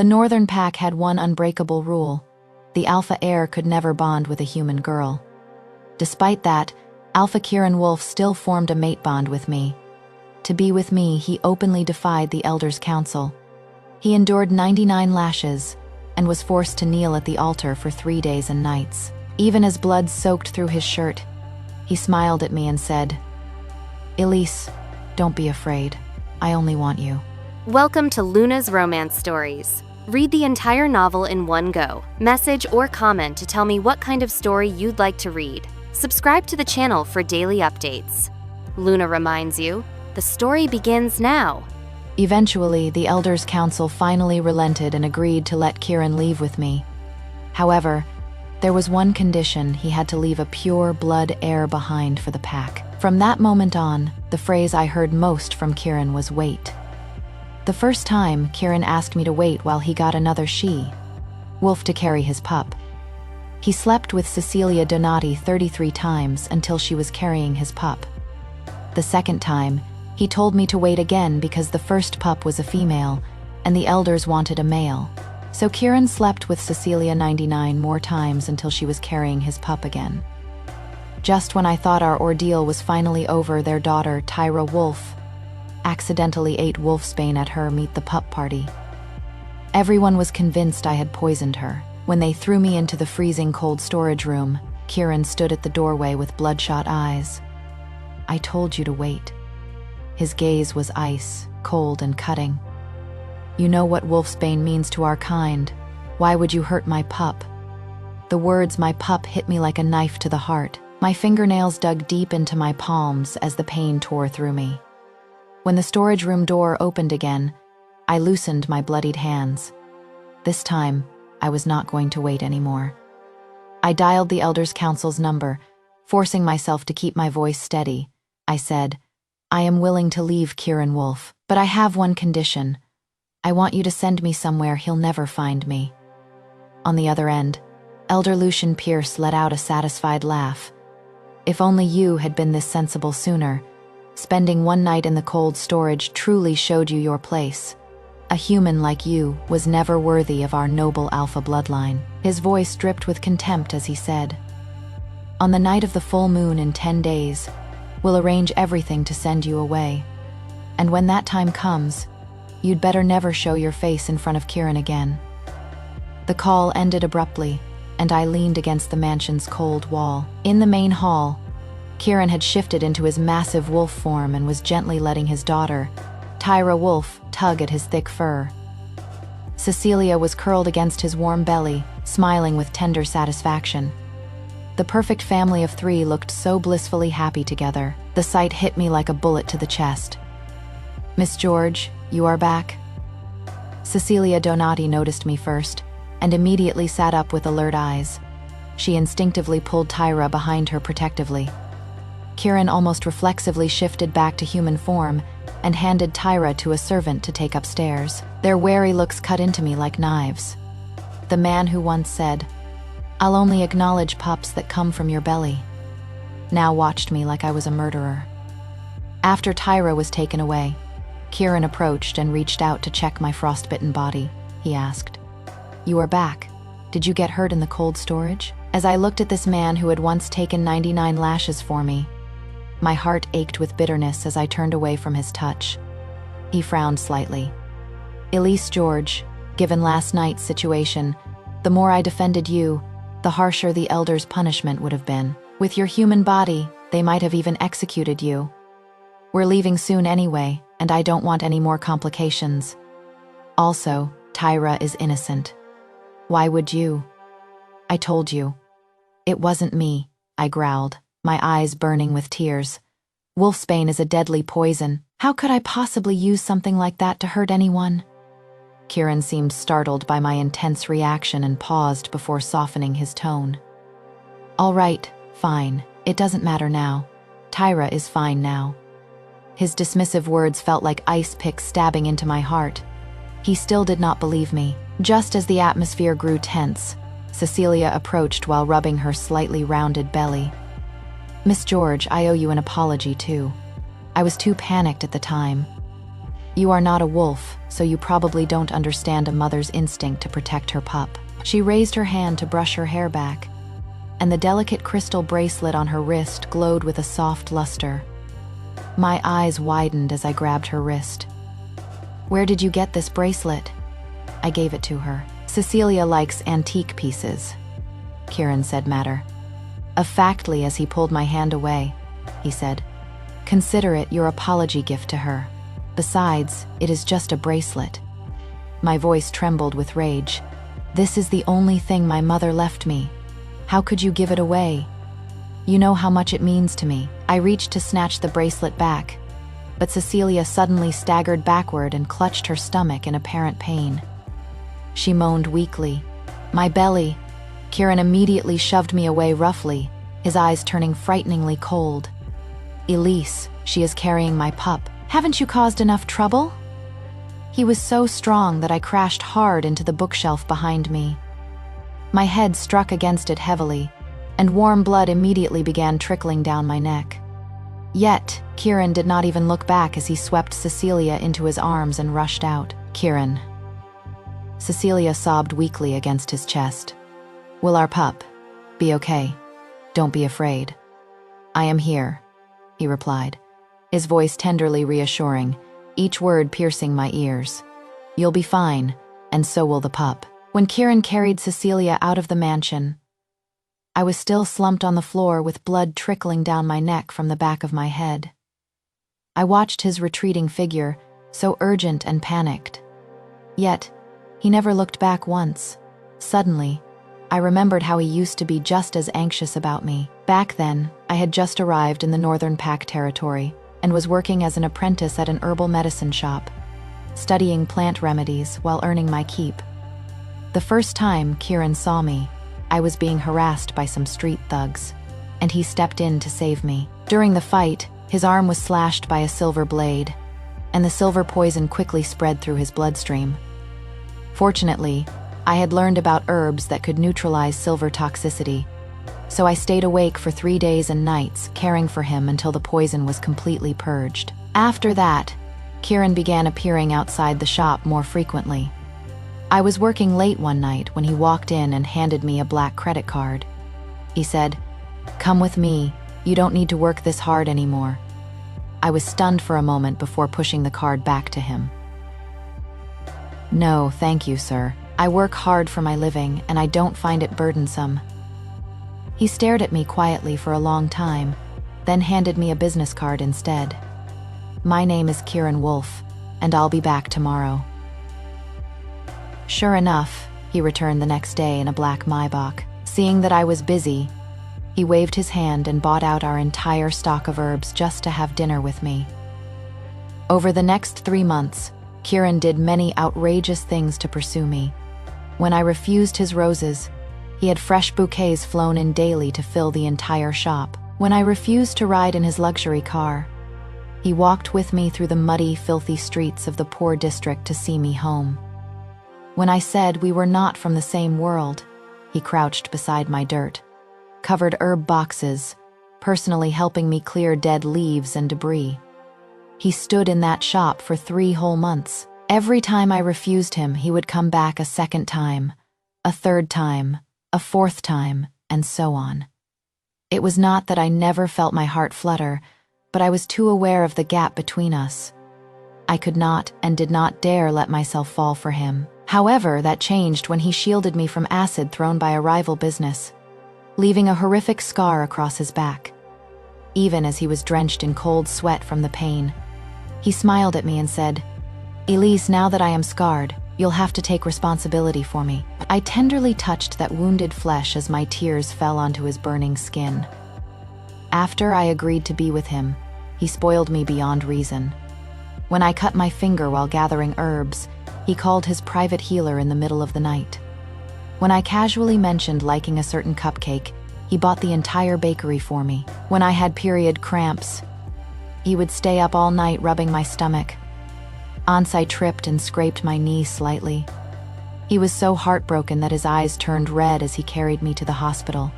The northern pack had one unbreakable rule: the alpha heir could never bond with a human girl. Despite that, Alpha Kieran Wolf still formed a mate bond with me. To be with me, he openly defied the Elders' Council. He endured 99 lashes and was forced to kneel at the altar for 3 days and nights. Even as blood soaked through his shirt, he smiled at me and said, "Elise, don't be afraid. I only want you." Welcome to Luna's Romance Stories. Read the entire novel in one go. Message or comment to tell me what kind of story you'd like to read. Subscribe to the channel for daily updates. Luna reminds you, the story begins now. Eventually, the Elders' Council finally relented and agreed to let Kieran leave with me. However, there was one condition: he had to leave a pure blood heir behind for the pack. From that moment on, the phrase I heard most from Kieran was wait. The first time, Kieran asked me to wait while he got another wolf to carry his pup. He slept with Cecilia Donati 33 times until she was carrying his pup. The second time, he told me to wait again because the first pup was a female and the elders wanted a male. So Kieran slept with Cecilia 99 more times until she was carrying his pup again. Just when I thought our ordeal was finally over, their daughter, Tyra Wolf, accidentally ate wolfsbane at her meet the pup party. Everyone was convinced I had poisoned her. When they threw me into the freezing cold storage room, Kieran stood at the doorway with bloodshot eyes. "I told you to wait." His gaze was ice, cold and cutting. "You know what wolfsbane means to our kind. Why would you hurt my pup?" The words "my pup" hit me like a knife to the heart. My fingernails dug deep into my palms as the pain tore through me. When the storage room door opened again, I loosened my bloodied hands. This time, I was not going to wait anymore. I dialed the Elders' Council's number, forcing myself to keep my voice steady. I said, "I am willing to leave Kieran Wolf, but I have one condition. I want you to send me somewhere he'll never find me." On the other end, Elder Lucian Pierce let out a satisfied laugh. "If only you had been this sensible sooner. Spending one night in the cold storage truly showed you your place. A human like you was never worthy of our noble alpha bloodline." His voice dripped with contempt as he said, "On the night of the full moon in 10 days, we'll arrange everything to send you away. And when that time comes, you'd better never show your face in front of Kieran again." The call ended abruptly, and I leaned against the mansion's cold wall. In the main hall, Kieran had shifted into his massive wolf form and was gently letting his daughter, Tyra Wolf, tug at his thick fur. Cecilia was curled against his warm belly, smiling with tender satisfaction. The perfect family of 3 looked so blissfully happy together. The sight hit me like a bullet to the chest. "Miss George, you are back?" Cecilia Donati noticed me first, and immediately sat up with alert eyes. She instinctively pulled Tyra behind her protectively. Kieran almost reflexively shifted back to human form and handed Tyra to a servant to take upstairs. Their wary looks cut into me like knives. The man who once said, "I'll only acknowledge pups that come from your belly," now watched me like I was a murderer. After Tyra was taken away, Kieran approached and reached out to check my frostbitten body. He asked, "You are back. Did you get hurt in the cold storage?" As I looked at this man who had once taken 99 lashes for me, my heart ached with bitterness as I turned away from his touch. He frowned slightly. "Elise George, given last night's situation, the more I defended you, the harsher the elders' punishment would have been. With your human body, they might have even executed you. We're leaving soon anyway, and I don't want any more complications. Also, Tyra is innocent. Why would you?" "I told you." "It wasn't me," I growled, my eyes burning with tears. "Wolfsbane is a deadly poison. How could I possibly use something like that to hurt anyone?" Kieran seemed startled by my intense reaction and paused before softening his tone. "All right, fine. It doesn't matter now. Tyra is fine now." His dismissive words felt like ice picks stabbing into my heart. He still did not believe me. Just as the atmosphere grew tense, Cecilia approached while rubbing her slightly rounded belly. "Miss George, I owe you an apology too. I was too panicked at the time." You are not a wolf, so you probably don't understand a mother's instinct to protect her pup. She raised her hand to brush her hair back, and the delicate crystal bracelet on her wrist glowed with a soft luster. My eyes widened as I grabbed her wrist. Where did you get this bracelet? I gave it to her. Cecilia likes antique pieces, Kieran said matter-of-factly as he pulled my hand away. He said, consider it your apology gift to her. Besides, it is just a bracelet. My voice trembled with rage. This is the only thing my mother left me. How could you give it away? You know how much it means to me. I reached to snatch the bracelet back, but Cecilia suddenly staggered backward and clutched her stomach in apparent pain. She moaned weakly. My belly. Kieran immediately shoved me away roughly, his eyes turning frighteningly cold. Elise, she is carrying my pup. Haven't you caused enough trouble? He was so strong that I crashed hard into the bookshelf behind me. My head struck against it heavily, and warm blood immediately began trickling down my neck. Yet, Kieran did not even look back as he swept Cecilia into his arms and rushed out. Kieran. Cecilia sobbed weakly against his chest. Will our pup be okay? Don't be afraid. I am here, he replied, his voice tenderly reassuring, each word piercing my ears. You'll be fine, and so will the pup. When Kieran carried Cecilia out of the mansion, I was still slumped on the floor with blood trickling down my neck from the back of my head. I watched his retreating figure, so urgent and panicked. Yet, he never looked back once. Suddenly, I remembered how he used to be just as anxious about me. Back then, I had just arrived in the Northern Pack territory and was working as an apprentice at an herbal medicine shop, studying plant remedies while earning my keep. The first time Kieran saw me, I was being harassed by some street thugs, and he stepped in to save me. During the fight, his arm was slashed by a silver blade, and the silver poison quickly spread through his bloodstream. Fortunately, I had learned about herbs that could neutralize silver toxicity, so I stayed awake for 3 days and nights, caring for him until the poison was completely purged. After that, Kieran began appearing outside the shop more frequently. I was working late one night when he walked in and handed me a black credit card. He said, "Come with me, you don't need to work this hard anymore." I was stunned for a moment before pushing the card back to him. "No, thank you, sir. I work hard for my living and I don't find it burdensome." He stared at me quietly for a long time, then handed me a business card instead. "My name is Kieran Wolf, and I'll be back tomorrow." Sure enough, he returned the next day in a black Maybach. Seeing that I was busy, he waved his hand and bought out our entire stock of herbs just to have dinner with me. Over the next 3 months, Kieran did many outrageous things to pursue me. When I refused his roses, he had fresh bouquets flown in daily to fill the entire shop. When I refused to ride in his luxury car, he walked with me through the muddy, filthy streets of the poor district to see me home. When I said we were not from the same world, he crouched beside my dirt, covered herb boxes, personally helping me clear dead leaves and debris. He stood in that shop for 3 whole months. Every time I refused him, he would come back a second time, a third time, a fourth time, and so on. It was not that I never felt my heart flutter, but I was too aware of the gap between us. I could not and did not dare let myself fall for him. However, that changed when he shielded me from acid thrown by a rival business, leaving a horrific scar across his back. Even as he was drenched in cold sweat from the pain, he smiled at me and said, "Elise, now that I am scarred, you'll have to take responsibility for me." I tenderly touched that wounded flesh as my tears fell onto his burning skin. After I agreed to be with him, he spoiled me beyond reason. When I cut my finger while gathering herbs, he called his private healer in the middle of the night. When I casually mentioned liking a certain cupcake, he bought the entire bakery for me. When I had period cramps, he would stay up all night rubbing my stomach. Once I tripped and scraped my knee slightly. He was so heartbroken that his eyes turned red as he carried me to the hospital,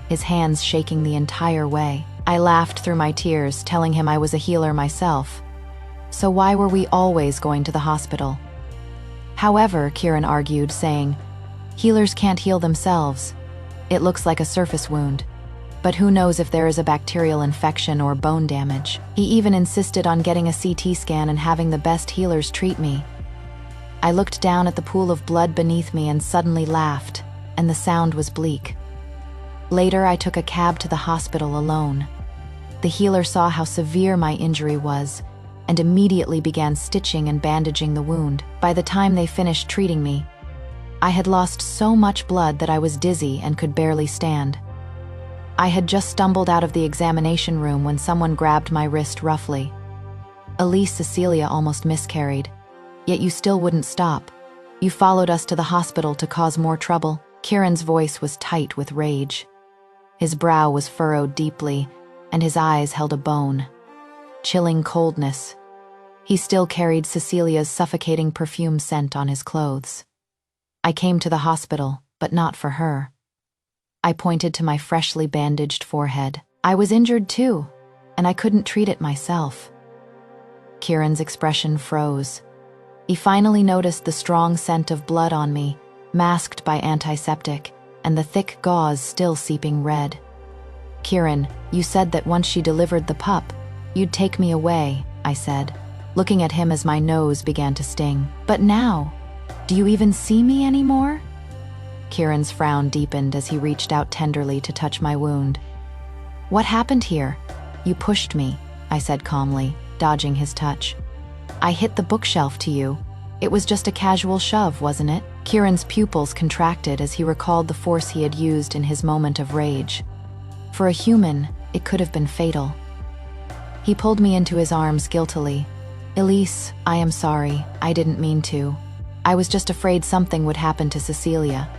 his hands shaking the entire way. I laughed through my tears, telling him I was a healer myself. so why were we always going to the hospital? However, Kieran argued, saying, healers can't heal themselves. It looks like a surface wound, but who knows if there is a bacterial infection or bone damage. He even insisted on getting a CT scan and having the best healers treat me. I looked down at the pool of blood beneath me and suddenly laughed, and the sound was bleak. Later, I took a cab to the hospital alone. The healer saw how severe my injury was and immediately began stitching and bandaging the wound. By the time they finished treating me, I had lost so much blood that I was dizzy and could barely stand. I had just stumbled out of the examination room when someone grabbed my wrist roughly. Elise, Cecilia almost miscarried. Yet you still wouldn't stop. You followed us to the hospital to cause more trouble. Kieran's voice was tight with rage. His brow was furrowed deeply, and his eyes held a bone. Chilling coldness. He still carried Cecilia's suffocating perfume scent on his clothes. I came to the hospital, but not for her. I pointed to my freshly bandaged forehead. I was injured too, and I couldn't treat it myself. Kieran's expression froze. He finally noticed the strong scent of blood on me, masked by antiseptic, and the thick gauze still seeping red. Kieran, you said that once she delivered the pup, you'd take me away, I said, looking at him as my nose began to sting. But now, do you even see me anymore? Kieran's frown deepened as he reached out tenderly to touch my wound. What happened here? You pushed me, I said calmly, dodging his touch. I hit the bookshelf to you. It was just a casual shove, wasn't it? Kieran's pupils contracted as he recalled the force he had used in his moment of rage. For a human, it could have been fatal. He pulled me into his arms guiltily. Elise, I am sorry. I didn't mean to. I was just afraid something would happen to Cecilia.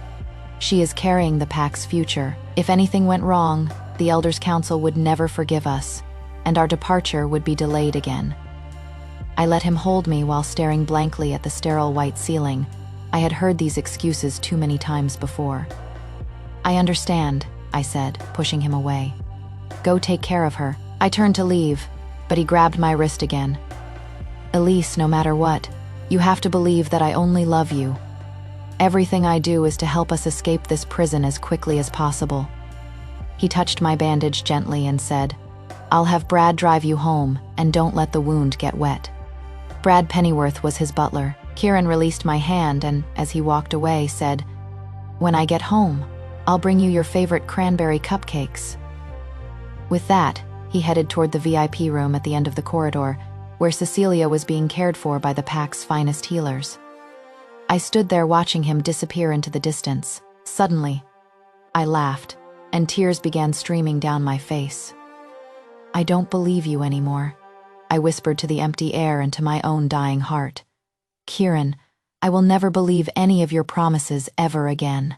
She is carrying the pack's future. If anything went wrong, the Elders' Council would never forgive us, and our departure would be delayed again. I let him hold me while staring blankly at the sterile white ceiling. I had heard these excuses too many times before. I understand, I said, pushing him away. Go take care of her. I turned to leave, but he grabbed my wrist again. Elise, no matter what, you have to believe that I only love you. Everything I do is to help us escape this prison as quickly as possible. He touched my bandage gently and said, I'll have Brad drive you home, and don't let the wound get wet. Brad Pennyworth was his butler. Kieran released my hand and, as he walked away, said, When I get home, I'll bring you your favorite cranberry cupcakes. With that, he headed toward the VIP room at the end of the corridor, where Cecilia was being cared for by the pack's finest healers. I stood there watching him disappear into the distance. Suddenly, I laughed, and tears began streaming down my face. I don't believe you anymore, I whispered to the empty air and to my own dying heart. Kieran, I will never believe any of your promises ever again.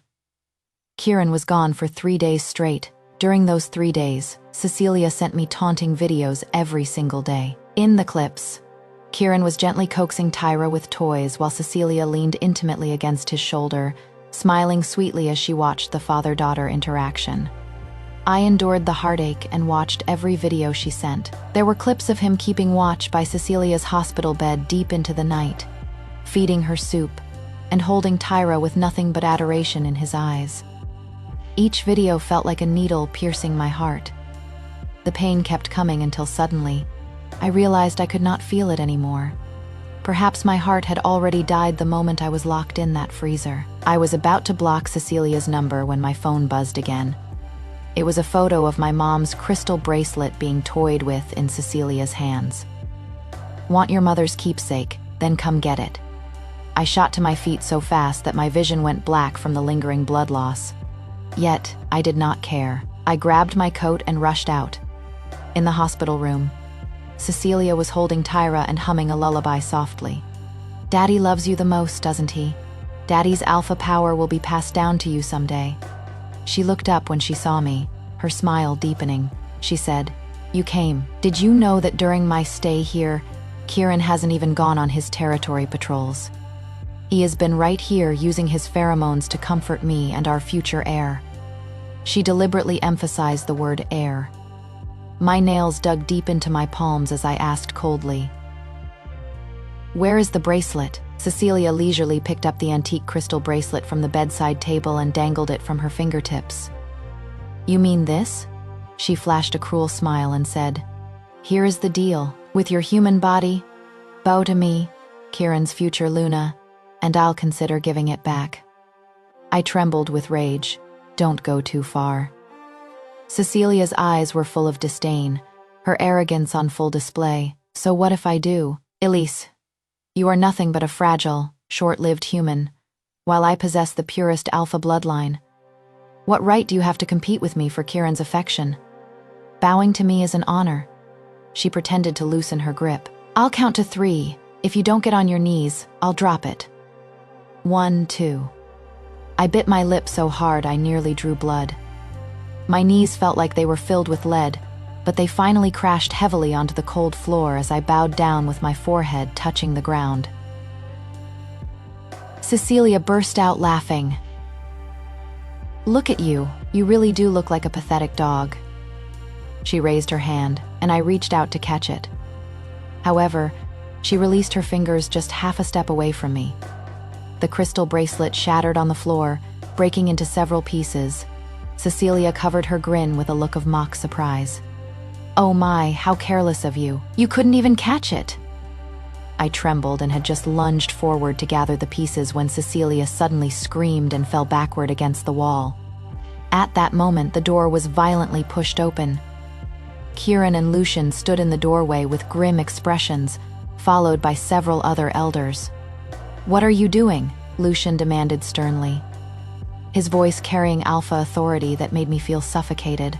Kieran was gone for 3 days straight. During those 3 days, Cecilia sent me taunting videos every single day. In the clips, Kieran was gently coaxing Tyra with toys while Cecilia leaned intimately against his shoulder, smiling sweetly as she watched the father-daughter interaction. I endured the heartache and watched every video she sent. There were clips of him keeping watch by Cecilia's hospital bed deep into the night, feeding her soup, and holding Tyra with nothing but adoration in his eyes. Each video felt like a needle piercing my heart. The pain kept coming until suddenly, I realized I could not feel it anymore. Perhaps my heart had already died the moment I was locked in that freezer. I was about to block Cecilia's number when my phone buzzed again. It was a photo of my mom's crystal bracelet being toyed with in Cecilia's hands. Want your mother's keepsake, then come get it. I shot to my feet so fast that my vision went black from the lingering blood loss. Yet, I did not care. I grabbed my coat and rushed out. In the hospital room, Cecilia was holding Tyra and humming a lullaby softly. Daddy loves you the most, doesn't he? Daddy's alpha power will be passed down to you someday. She looked up when she saw me, her smile deepening. She said, You came. Did you know that during my stay here, Kieran hasn't even gone on his territory patrols? He has been right here using his pheromones to comfort me and our future heir. She deliberately emphasized the word heir. My nails dug deep into my palms as I asked coldly, Where is the bracelet? Cecilia leisurely picked up the antique crystal bracelet from the bedside table and dangled it from her fingertips. You mean this? She flashed a cruel smile and said, Here is the deal. With your human body, bow to me, Kieran's future Luna, and I'll consider giving it back. I trembled with rage. Don't go too far. Cecilia's eyes were full of disdain, her arrogance on full display. So what if I do? Elise, you are nothing but a fragile, short-lived human, while I possess the purest alpha bloodline. What right do you have to compete with me for Kieran's affection? Bowing to me is an honor. She pretended to loosen her grip. I'll count to 3. If you don't get on your knees, I'll drop it. 1, 2. I bit my lip so hard I nearly drew blood. My knees felt like they were filled with lead, but they finally crashed heavily onto the cold floor as I bowed down with my forehead touching the ground. Cecilia burst out laughing. Look at you. You really do look like a pathetic dog. She raised her hand, and I reached out to catch it. However, she released her fingers just half a step away from me. The crystal bracelet shattered on the floor, breaking into several pieces. Cecilia covered her grin with a look of mock surprise. Oh my, how careless of you. You couldn't even catch it. I trembled and had just lunged forward to gather the pieces when Cecilia suddenly screamed and fell backward against the wall. At that moment, the door was violently pushed open. Kieran and Lucian stood in the doorway with grim expressions, followed by several other elders. What are you doing? Lucian demanded sternly, his voice carrying alpha authority that made me feel suffocated.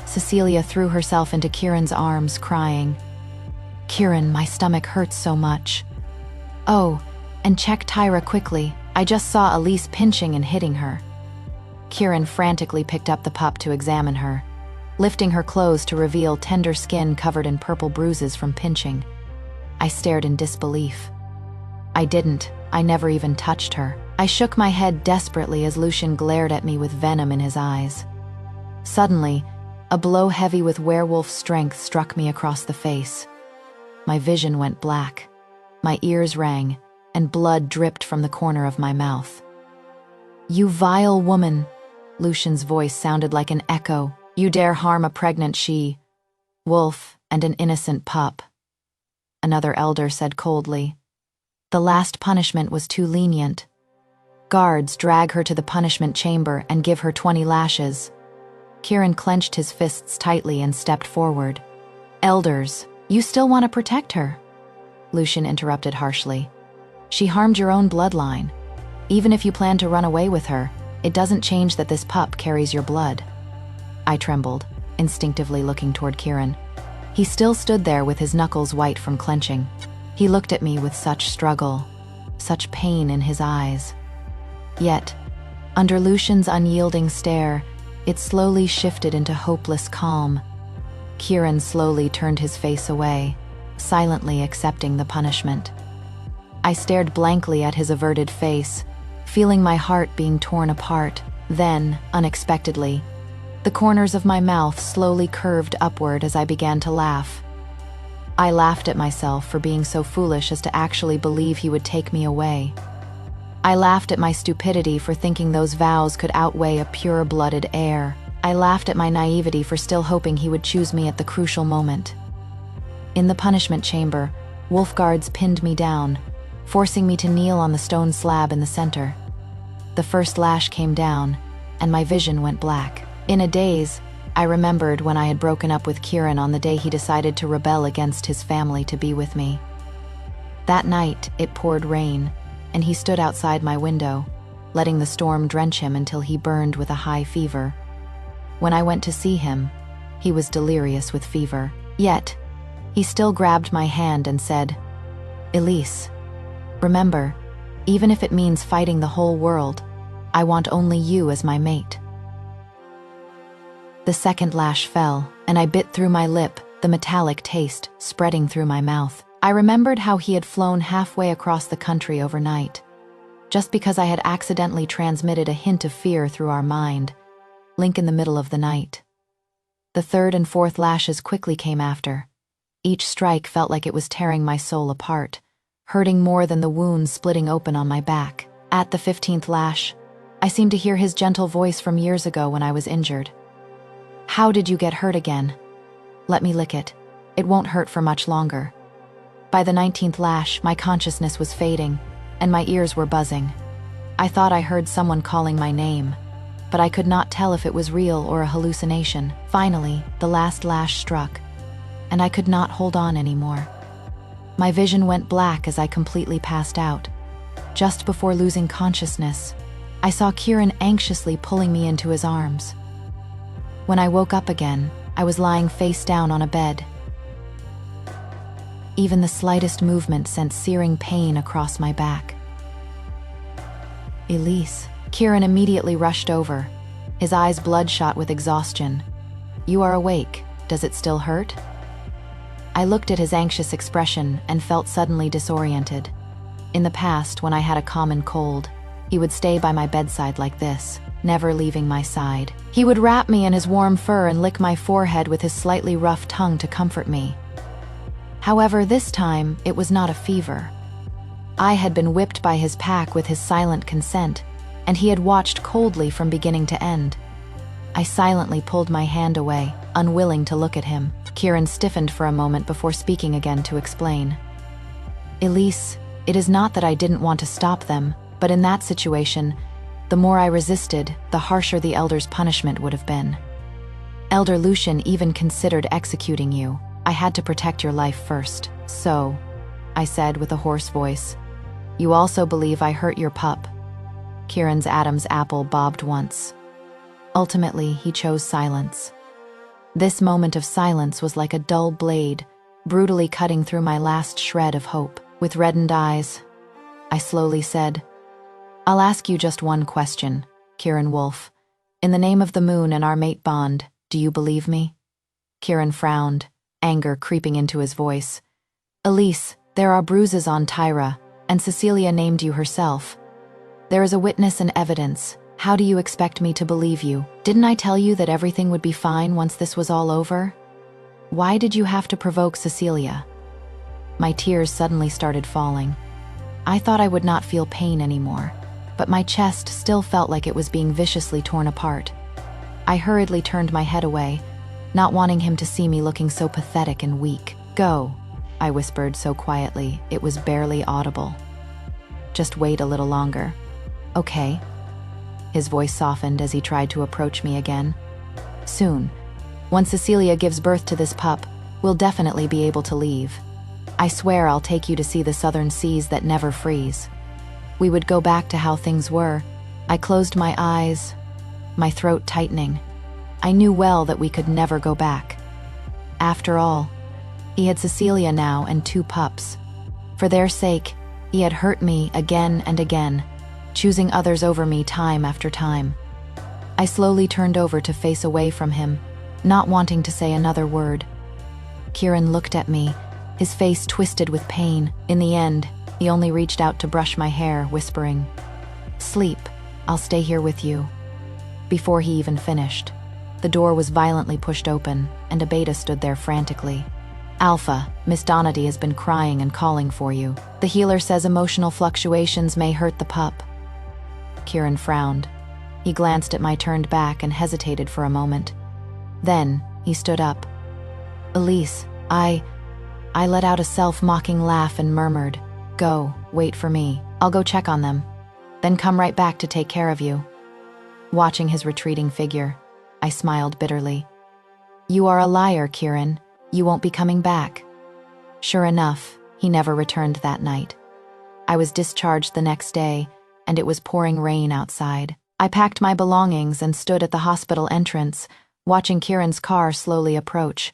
Cecilia threw herself into Kieran's arms, crying, Kieran, my stomach hurts so much. Oh, and check Tyra quickly. I just saw Elise pinching and hitting her. Kieran frantically picked up the pup to examine her, lifting her clothes to reveal tender skin covered in purple bruises from pinching. I stared in disbelief. I never even touched her. I shook my head desperately as Lucian glared at me with venom in his eyes. Suddenly, a blow heavy with werewolf strength struck me across the face. My vision went black, my ears rang, and blood dripped from the corner of my mouth. You vile woman! Lucian's voice sounded like an echo. You dare harm a pregnant wolf, and an innocent pup. Another elder said coldly. The last punishment was too lenient. Guards, drag her to the punishment chamber and give her 20 lashes. Kieran clenched his fists tightly and stepped forward. Elders, you still want to protect her? Lucian interrupted harshly. She harmed your own bloodline. Even if you plan to run away with her, it doesn't change that this pup carries your blood. I trembled, instinctively looking toward Kieran. He still stood there with his knuckles white from clenching. He looked at me with such struggle, such pain in his eyes. Yet, under Lucian's unyielding stare, it slowly shifted into hopeless calm. Kieran slowly turned his face away, silently accepting the punishment. I stared blankly at his averted face, feeling my heart being torn apart. Then, unexpectedly, the corners of my mouth slowly curved upward as I began to laugh. I laughed at myself for being so foolish as to actually believe he would take me away. I laughed at my stupidity for thinking those vows could outweigh a pure-blooded heir. I laughed at my naivety for still hoping he would choose me at the crucial moment. In the punishment chamber, wolf guards pinned me down, forcing me to kneel on the stone slab in the center. The first lash came down, and my vision went black. In a daze, I remembered when I had broken up with Kieran on the day he decided to rebel against his family to be with me. That night, it poured rain, and he stood outside my window, letting the storm drench him until he burned with a high fever. When I went to see him, he was delirious with fever. Yet, he still grabbed my hand and said, Elise, remember, even if it means fighting the whole world, I want only you as my mate. The second lash fell, and I bit through my lip, the metallic taste spreading through my mouth. I remembered how he had flown halfway across the country overnight, just because I had accidentally transmitted a hint of fear through our mind, link in the middle of the night. The third and fourth lashes quickly came after. Each strike felt like it was tearing my soul apart, hurting more than the wounds splitting open on my back. At the 15th lash, I seemed to hear his gentle voice from years ago when I was injured. "How did you get hurt again? Let me lick it. It won't hurt for much longer." By the 19th lash, my consciousness was fading, and my ears were buzzing. I thought I heard someone calling my name, but I could not tell if it was real or a hallucination. Finally, the last lash struck, and I could not hold on anymore. My vision went black as I completely passed out. Just before losing consciousness, I saw Kieran anxiously pulling me into his arms. When I woke up again, I was lying face down on a bed. Even the slightest movement sent searing pain across my back. "Elise." Kieran immediately rushed over, his eyes bloodshot with exhaustion. "You are awake. Does it still hurt?" I looked at his anxious expression and felt suddenly disoriented. In the past, when I had a common cold, he would stay by my bedside like this, never leaving my side. He would wrap me in his warm fur and lick my forehead with his slightly rough tongue to comfort me. However, this time, it was not a fever. I had been whipped by his pack with his silent consent, and he had watched coldly from beginning to end. I silently pulled my hand away, unwilling to look at him. Kieran stiffened for a moment before speaking again to explain. "Elise, it is not that I didn't want to stop them, but in that situation, the more I resisted, the harsher the Elder's punishment would have been. Elder Lucian even considered executing you. I had to protect your life first. So," I said with a hoarse voice, "you also believe I hurt your pup." Kieran's Adam's apple bobbed once. Ultimately, he chose silence. This moment of silence was like a dull blade, brutally cutting through my last shred of hope. With reddened eyes, I slowly said, "I'll ask you just one question, Kieran Wolf. In the name of the moon and our mate bond, do you believe me?" Kieran frowned, anger creeping into his voice. "Elise, there are bruises on Tyra, and Cecilia named you herself. There is a witness and evidence. How do you expect me to believe you? Didn't I tell you that everything would be fine once this was all over? Why did you have to provoke Cecilia?" My tears suddenly started falling. I thought I would not feel pain anymore, but my chest still felt like it was being viciously torn apart. I hurriedly turned my head away, not wanting him to see me looking so pathetic and weak. "Go," I whispered so quietly it was barely audible. "Just wait a little longer." "Okay." His voice softened as he tried to approach me again. "Soon. Once Cecilia gives birth to this pup, we'll definitely be able to leave. I swear I'll take you to see the southern seas that never freeze. We would go back to how things were." I closed my eyes, my throat tightening. I knew well that we could never go back. After all, he had Cecilia now and 2 pups. For their sake, he had hurt me again and again, choosing others over me time after time. I slowly turned over to face away from him, not wanting to say another word. Kieran looked at me, his face twisted with pain. In the end, he only reached out to brush my hair, whispering, "Sleep, I'll stay here with you." Before he even finished, the door was violently pushed open, and Abeda stood there frantically. "Alpha, Miss Donati has been crying and calling for you. The healer says emotional fluctuations may hurt the pup." Kieran frowned. He glanced at my turned back and hesitated for a moment. Then, he stood up. "Elise, I let out a self-mocking laugh and murmured, 'Go, wait for me. I'll go check on them. Then come right back to take care of you.'" Watching his retreating figure, I smiled bitterly. "You are a liar, Kieran. You won't be coming back." Sure enough, he never returned that night. I was discharged the next day, and it was pouring rain outside. I packed my belongings and stood at the hospital entrance, watching Kieran's car slowly approach.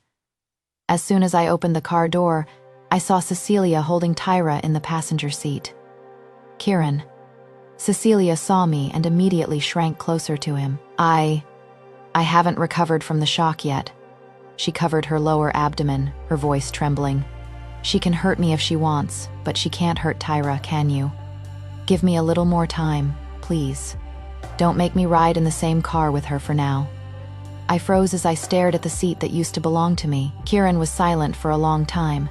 As soon as I opened the car door, I saw Cecilia holding Tyra in the passenger seat. "Kieran." Cecilia saw me and immediately shrank closer to him. I haven't recovered from the shock yet." She covered her lower abdomen, her voice trembling. "She can hurt me if she wants, but she can't hurt Tyra, can you? Give me a little more time, please. Don't make me ride in the same car with her for now." I froze as I stared at the seat that used to belong to me. Kieran was silent for a long time.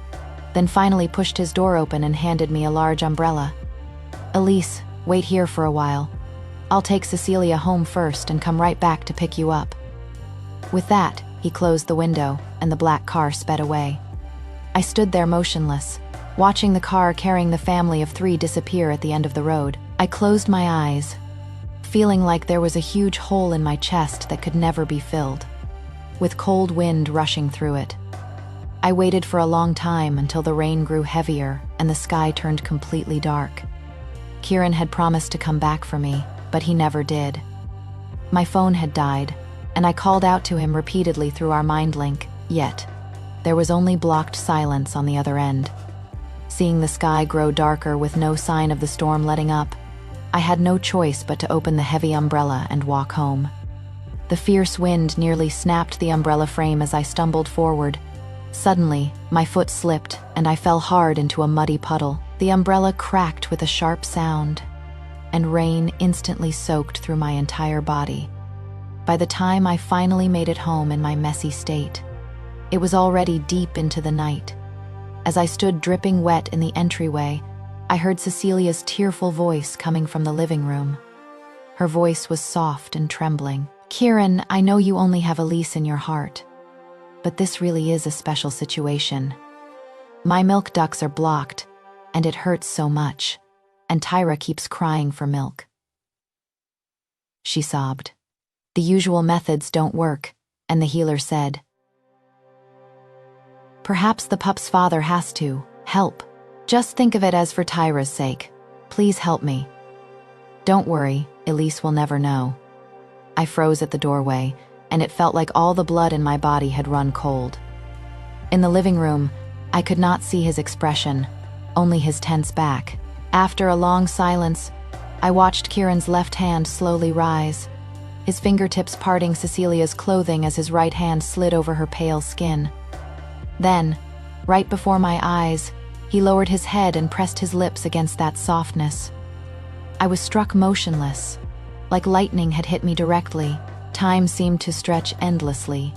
then finally pushed his door open and handed me a large umbrella. "Elise, wait here for a while. I'll take Cecilia home first and come right back to pick you up." With that, he closed the window, and the black car sped away. I stood there motionless, watching the car carrying the family of 3 disappear at the end of the road. I closed my eyes, feeling like there was a huge hole in my chest that could never be filled, with cold wind rushing through it. I waited for a long time until the rain grew heavier and the sky turned completely dark. Kieran had promised to come back for me, but he never did. My phone had died, and I called out to him repeatedly through our mind link, yet there was only blocked silence on the other end. Seeing the sky grow darker with no sign of the storm letting up, I had no choice but to open the heavy umbrella and walk home. The fierce wind nearly snapped the umbrella frame as I stumbled forward. Suddenly, my foot slipped and I fell hard into a muddy puddle. The umbrella cracked with a sharp sound, and rain instantly soaked through my entire body. By the time I finally made it home in my messy state, it was already deep into the night. As I stood dripping wet in the entryway, I heard Cecilia's tearful voice coming from the living room. Her voice was soft and trembling. "Kieran, I know you only have Elise in your heart, but this really is a special situation. My milk ducts are blocked, and it hurts so much, and Tyra keeps crying for milk." She sobbed. "The usual methods don't work," and the healer said, "Perhaps the pup's father has to help. Just think of it as for Tyra's sake. Please help me." "Don't worry, Elise will never know." I froze at the doorway, and it felt like all the blood in my body had run cold. In the living room, I could not see his expression, only his tense back. After a long silence, I watched Kieran's left hand slowly rise, his fingertips parting Cecilia's clothing as his right hand slid over her pale skin. Then, right before my eyes, he lowered his head and pressed his lips against that softness. I was struck motionless, like lightning had hit me directly. Time seemed to stretch endlessly,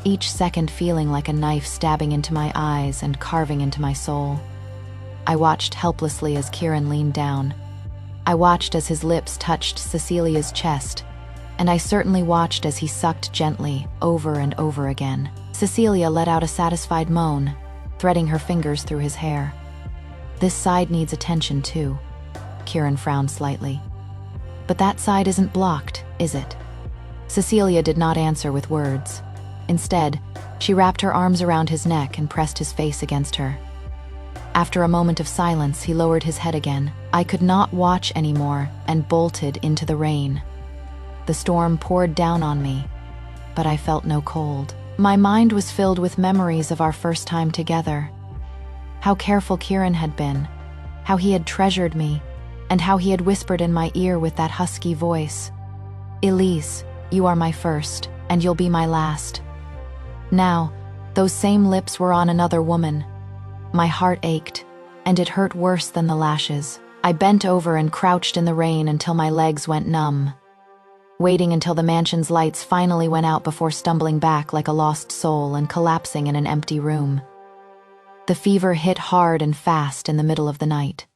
each second feeling like a knife stabbing into my eyes and carving into my soul. I watched helplessly as Kieran leaned down. I watched as his lips touched Cecilia's chest, and I certainly watched as he sucked gently, over and over again. Cecilia let out a satisfied moan, threading her fingers through his hair. "This side needs attention too." Kieran frowned slightly. "But that side isn't blocked, is it?" Cecilia did not answer with words. Instead, she wrapped her arms around his neck and pressed his face against her. After a moment of silence, he lowered his head again. I could not watch anymore and bolted into the rain. The storm poured down on me, but I felt no cold. My mind was filled with memories of our first time together. How careful Kieran had been, how he had treasured me, and how he had whispered in my ear with that husky voice, "Elise, you are my first, and you'll be my last." Now, those same lips were on another woman. My heart ached, and it hurt worse than the lashes. I bent over and crouched in the rain until my legs went numb, waiting until the mansion's lights finally went out before stumbling back like a lost soul and collapsing in an empty room. The fever hit hard and fast in the middle of the night.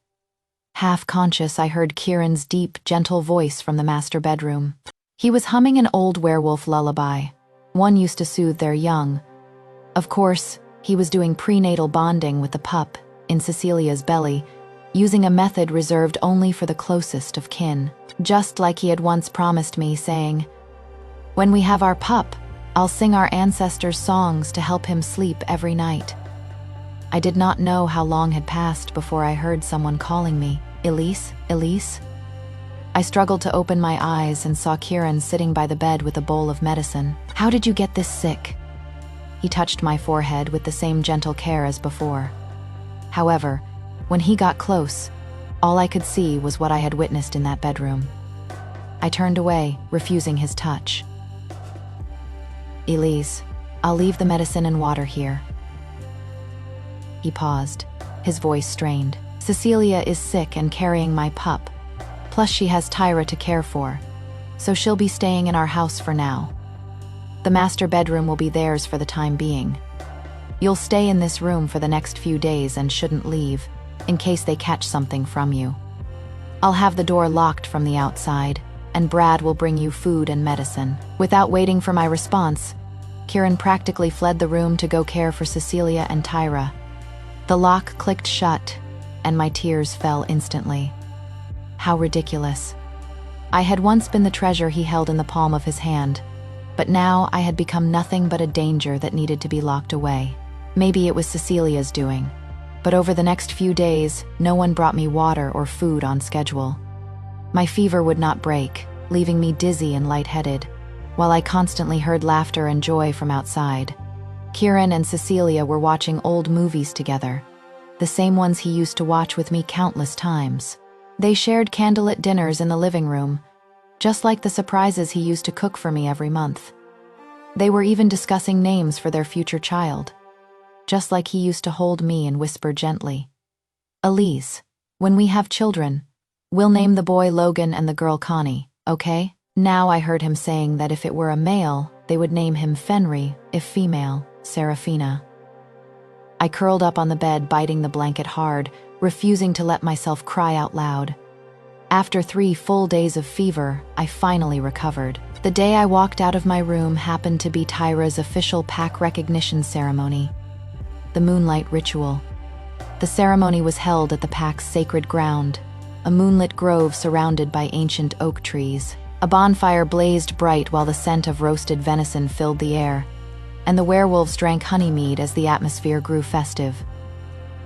Half conscious, I heard Kieran's deep, gentle voice from the master bedroom. He was humming an old werewolf lullaby, one used to soothe their young. Of course, he was doing prenatal bonding with the pup in Cecilia's belly, using a method reserved only for the closest of kin, just like he had once promised me, saying, "When we have our pup, I'll sing our ancestors' songs to help him sleep every night." I did not know how long had passed before I heard someone calling me, "Elise, Elise." I struggled to open my eyes and saw Kieran sitting by the bed with a bowl of medicine. "How did you get this sick?" He touched my forehead with the same gentle care as before. However, when he got close, all I could see was what I had witnessed in that bedroom. I turned away, refusing his touch. "Elise, I'll leave the medicine and water here." He paused, his voice strained. "Cecilia is sick and carrying my pup. Plus she has Tyra to care for, so she'll be staying in our house for now. The master bedroom will be theirs for the time being. You'll stay in this room for the next few days and shouldn't leave, in case they catch something from you. I'll have the door locked from the outside, and Brad will bring you food and medicine." Without waiting for my response, Kieran practically fled the room to go care for Cecilia and Tyra. The lock clicked shut, and my tears fell instantly. How ridiculous. I had once been the treasure he held in the palm of his hand, but now I had become nothing but a danger that needed to be locked away. Maybe it was Cecilia's doing, but over the next few days, no one brought me water or food on schedule. My fever would not break, leaving me dizzy and lightheaded, while I constantly heard laughter and joy from outside. Kieran and Cecilia were watching old movies together, the same ones he used to watch with me countless times. They shared candlelit dinners in the living room, just like the surprises he used to cook for me every month. They were even discussing names for their future child, just like he used to hold me and whisper gently, "Elise, when we have children, we'll name the boy Logan and the girl Connie, okay?" Now I heard him saying that if it were a male, they would name him Fenry, if female, Serafina. I curled up on the bed, biting the blanket hard, refusing to let myself cry out loud. After 3 full days of fever, I finally recovered. The day I walked out of my room happened to be Tyra's official pack recognition ceremony, the moonlight ritual. The ceremony was held at the pack's sacred ground, a moonlit grove surrounded by ancient oak trees. A bonfire blazed bright while the scent of roasted venison filled the air, and the werewolves drank honey mead as the atmosphere grew festive.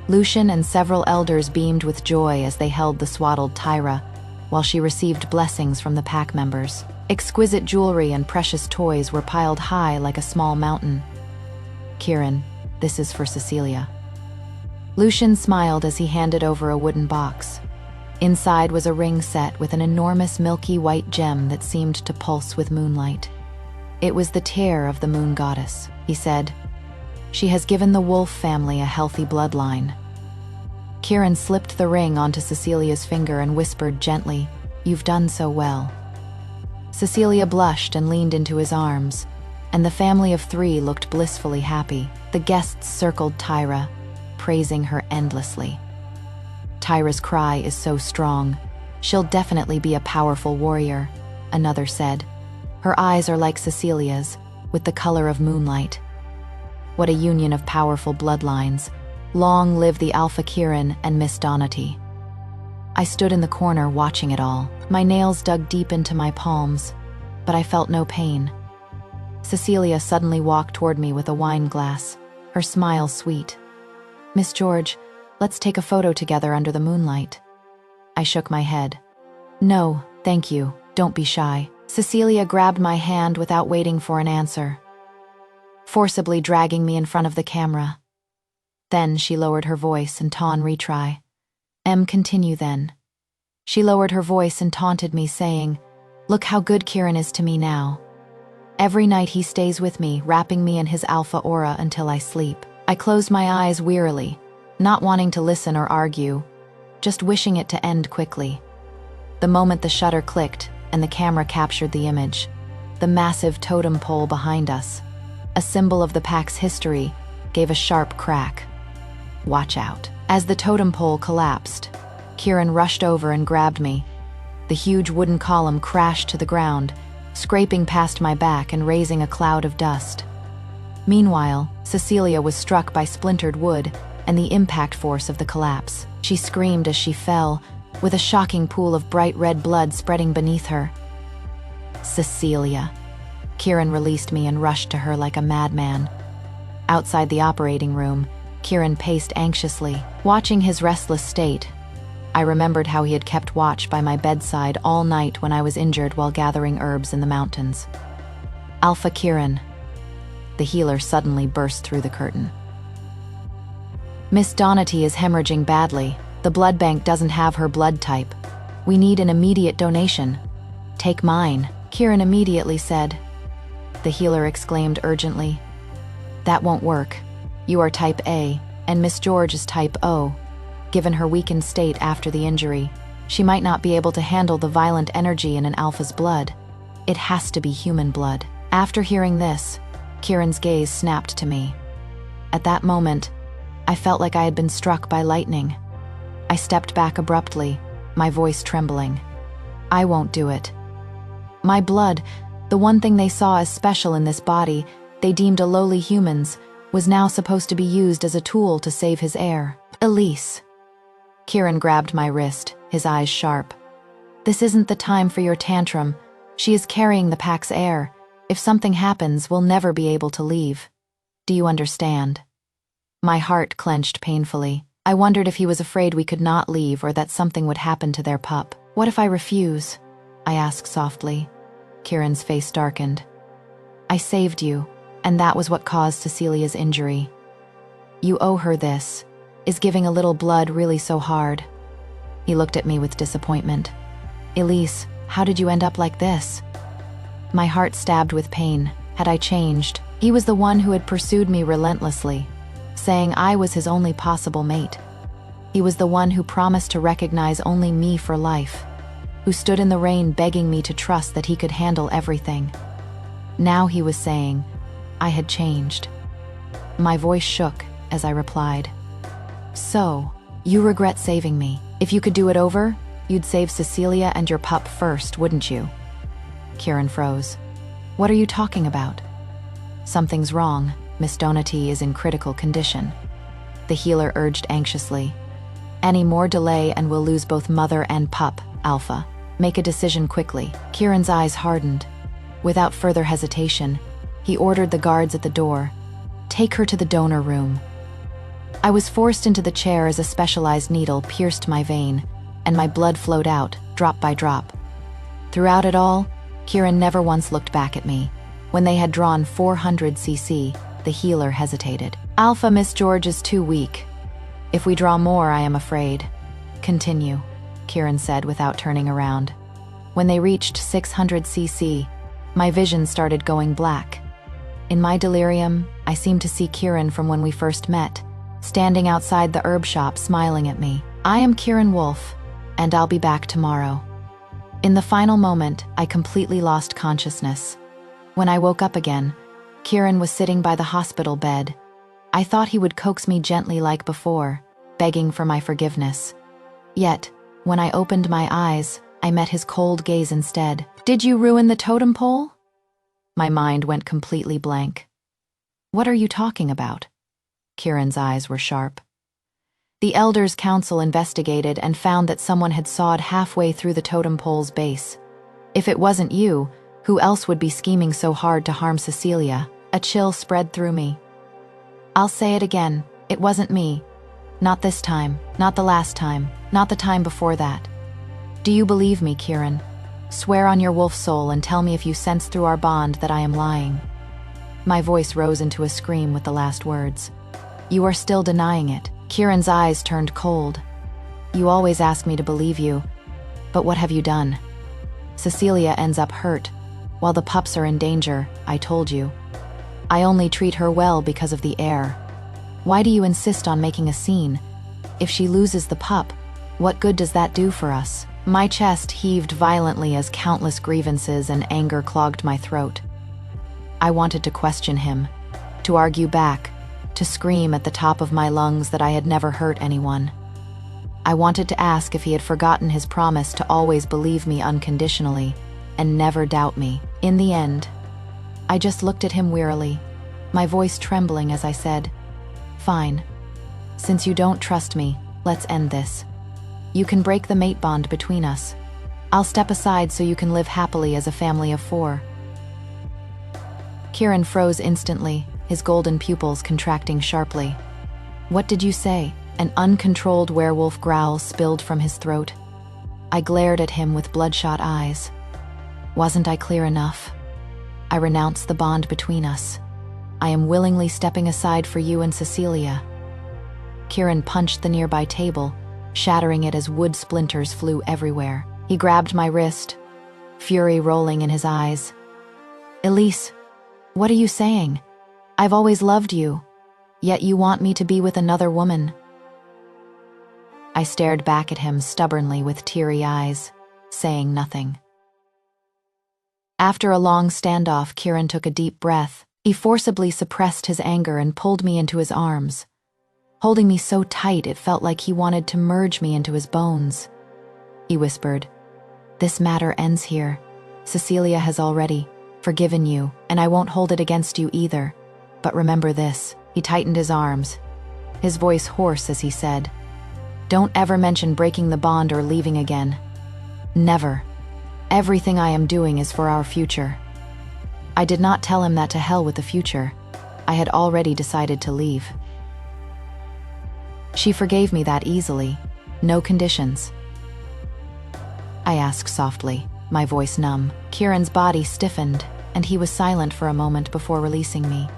Lucian and several elders beamed with joy as they held the swaddled Tyra, while she received blessings from the pack members. Exquisite jewelry and precious toys were piled high like a small mountain. "Kieran, this is for Cecilia." Lucian smiled as he handed over a wooden box. Inside was a ring set with an enormous milky white gem that seemed to pulse with moonlight. "It was the tear of the moon goddess," he said. "She has given the wolf family a healthy bloodline." Kieran slipped the ring onto Cecilia's finger and whispered gently, "You've done so well." Cecilia blushed and leaned into his arms, and the family of 3 looked blissfully happy. The guests circled Tyra, praising her endlessly. "Tyra's cry is so strong. She'll definitely be a powerful warrior," another said. "Her eyes are like Cecilia's, with the color of moonlight." What a union of powerful bloodlines. Long live the Alpha Kieran and Miss Donati. I stood in the corner watching it all. My nails dug deep into my palms, but I felt no pain. Cecilia suddenly walked toward me with a wine glass, her smile sweet. "Miss George, let's take a photo together under the moonlight." I shook my head. "No, thank you, don't be shy." Cecilia grabbed my hand without waiting for an answer, forcibly dragging me in front of the camera. Then she lowered her voice and retry. Continue then." She lowered her voice and taunted me, saying, "Look how good Kieran is to me now. Every night he stays with me, wrapping me in his alpha aura until I sleep." I closed my eyes wearily, not wanting to listen or argue, just wishing it to end quickly. The moment the shutter clicked and the camera captured the image, the massive totem pole behind us, a symbol of the pack's history, gave a sharp crack. "Watch out." As the totem pole collapsed, Kieran rushed over and grabbed me. The huge wooden column crashed to the ground, scraping past my back and raising a cloud of dust. Meanwhile, Cecilia was struck by splintered wood and the impact force of the collapse. She screamed as she fell, with a shocking pool of bright red blood spreading beneath her. "Cecilia." Kieran released me and rushed to her like a madman. Outside the operating room, Kieran paced anxiously. Watching his restless state, I remembered how he had kept watch by my bedside all night when I was injured while gathering herbs in the mountains. "Alpha Kieran." The healer suddenly burst through the curtain. "Miss Donati is hemorrhaging badly. The blood bank doesn't have her blood type. We need an immediate donation." "Take mine," Kieran immediately said. The healer exclaimed urgently, "That won't work. You are type A, and Miss George is type O. Given her weakened state after the injury, she might not be able to handle the violent energy in an alpha's blood. It has to be human blood." After hearing this, Kieran's gaze snapped to me. At that moment, I felt like I had been struck by lightning. I stepped back abruptly, my voice trembling. I won't do it. My blood, the one thing they saw as special in this body, they deemed a lowly human's, was now supposed to be used as a tool to save his heir. Elise. Kieran grabbed my wrist, his eyes sharp. This isn't the time for your tantrum. She is carrying the pack's heir. If something happens, we'll never be able to leave. Do you understand? My heart clenched painfully. I wondered if he was afraid we could not leave or that something would happen to their pup. What if I refuse? I asked softly. Kieran's face darkened. I saved you, and that was what caused Cecilia's injury. You owe her this. Is giving a little blood really so hard? He looked at me with disappointment. Elise, how did you end up like this? My heart stabbed with pain. Had I changed? He was the one who had pursued me relentlessly, saying I was his only possible mate. He was the one who promised to recognize only me for life, who stood in the rain begging me to trust that he could handle everything. Now he was saying I had changed. My voice shook as I replied. So, you regret saving me. If you could do it over, you'd save Cecilia and your pup first, wouldn't you? Kieran froze. What are you talking about? Something's wrong. Miss Donati is in critical condition. The healer urged anxiously. Any more delay and we'll lose both mother and pup, Alpha. Make a decision quickly. Kieran's eyes hardened. Without further hesitation, he ordered the guards at the door. Take her to the donor room. I was forced into the chair as a specialized needle pierced my vein, and my blood flowed out, drop by drop. Throughout it all, Kieran never once looked back at me. When they had drawn 400 cc, the healer hesitated. Alpha, Miss George is too weak. If we draw more, I am afraid. Continue, Kieran said without turning around. When they reached 600 cc, my vision started going black. In my delirium, I seemed to see Kieran from when we first met, standing outside the herb shop smiling at me. I am Kieran Wolf, and I'll be back tomorrow. In the final moment, I completely lost consciousness. When I woke up again, Kieran was sitting by the hospital bed. I thought he would coax me gently like before, begging for my forgiveness. Yet, when I opened my eyes, I met his cold gaze instead. Did you ruin the totem pole? My mind went completely blank. What are you talking about? Kieran's eyes were sharp. The Elders' Council investigated and found that someone had sawed halfway through the totem pole's base. If it wasn't you, who else would be scheming so hard to harm Cecilia? A chill spread through me. I'll say it again, it wasn't me. Not this time, not the last time, not the time before that. Do you believe me, Kieran? Swear on your wolf soul and tell me if you sense through our bond that I am lying. My voice rose into a scream with the last words. You are still denying it. Kieran's eyes turned cold. You always ask me to believe you, but what have you done? Cecilia ends up hurt, while the pups are in danger, I told you. I only treat her well because of the heir. Why do you insist on making a scene? If she loses the pup, what good does that do for us? My chest heaved violently as countless grievances and anger clogged my throat. I wanted to question him, to argue back, to scream at the top of my lungs that I had never hurt anyone. I wanted to ask if he had forgotten his promise to always believe me unconditionally and never doubt me. In the end, I just looked at him wearily, my voice trembling as I said, Fine. Since you don't trust me, let's end this. You can break the mate bond between us. I'll step aside so you can live happily as a family of 4. Kieran froze instantly, his golden pupils contracting sharply. What did you say? An uncontrolled werewolf growl spilled from his throat. I glared at him with bloodshot eyes. Wasn't I clear enough? I renounce the bond between us. I am willingly stepping aside for you and Cecilia. Kieran punched the nearby table, shattering it as wood splinters flew everywhere. He grabbed my wrist, fury rolling in his eyes. Elise, what are you saying? I've always loved you, yet you want me to be with another woman. I stared back at him stubbornly with teary eyes, saying nothing. After a long standoff, Kieran took a deep breath, He forcibly suppressed his anger and pulled me into his arms, holding me so tight it felt like he wanted to merge me into his bones. He whispered, "This matter ends here. Cecilia has already forgiven you, and I won't hold it against you either. But remember this." He tightened his arms, his voice hoarse as he said, "Don't ever mention breaking the bond or leaving again. Never. Everything I am doing is for our future." I did not tell him that to hell with the future. I had already decided to leave. "She forgave me that easily. No conditions?" I asked softly, my voice numb. Kieran's body stiffened, and he was silent for a moment before releasing me.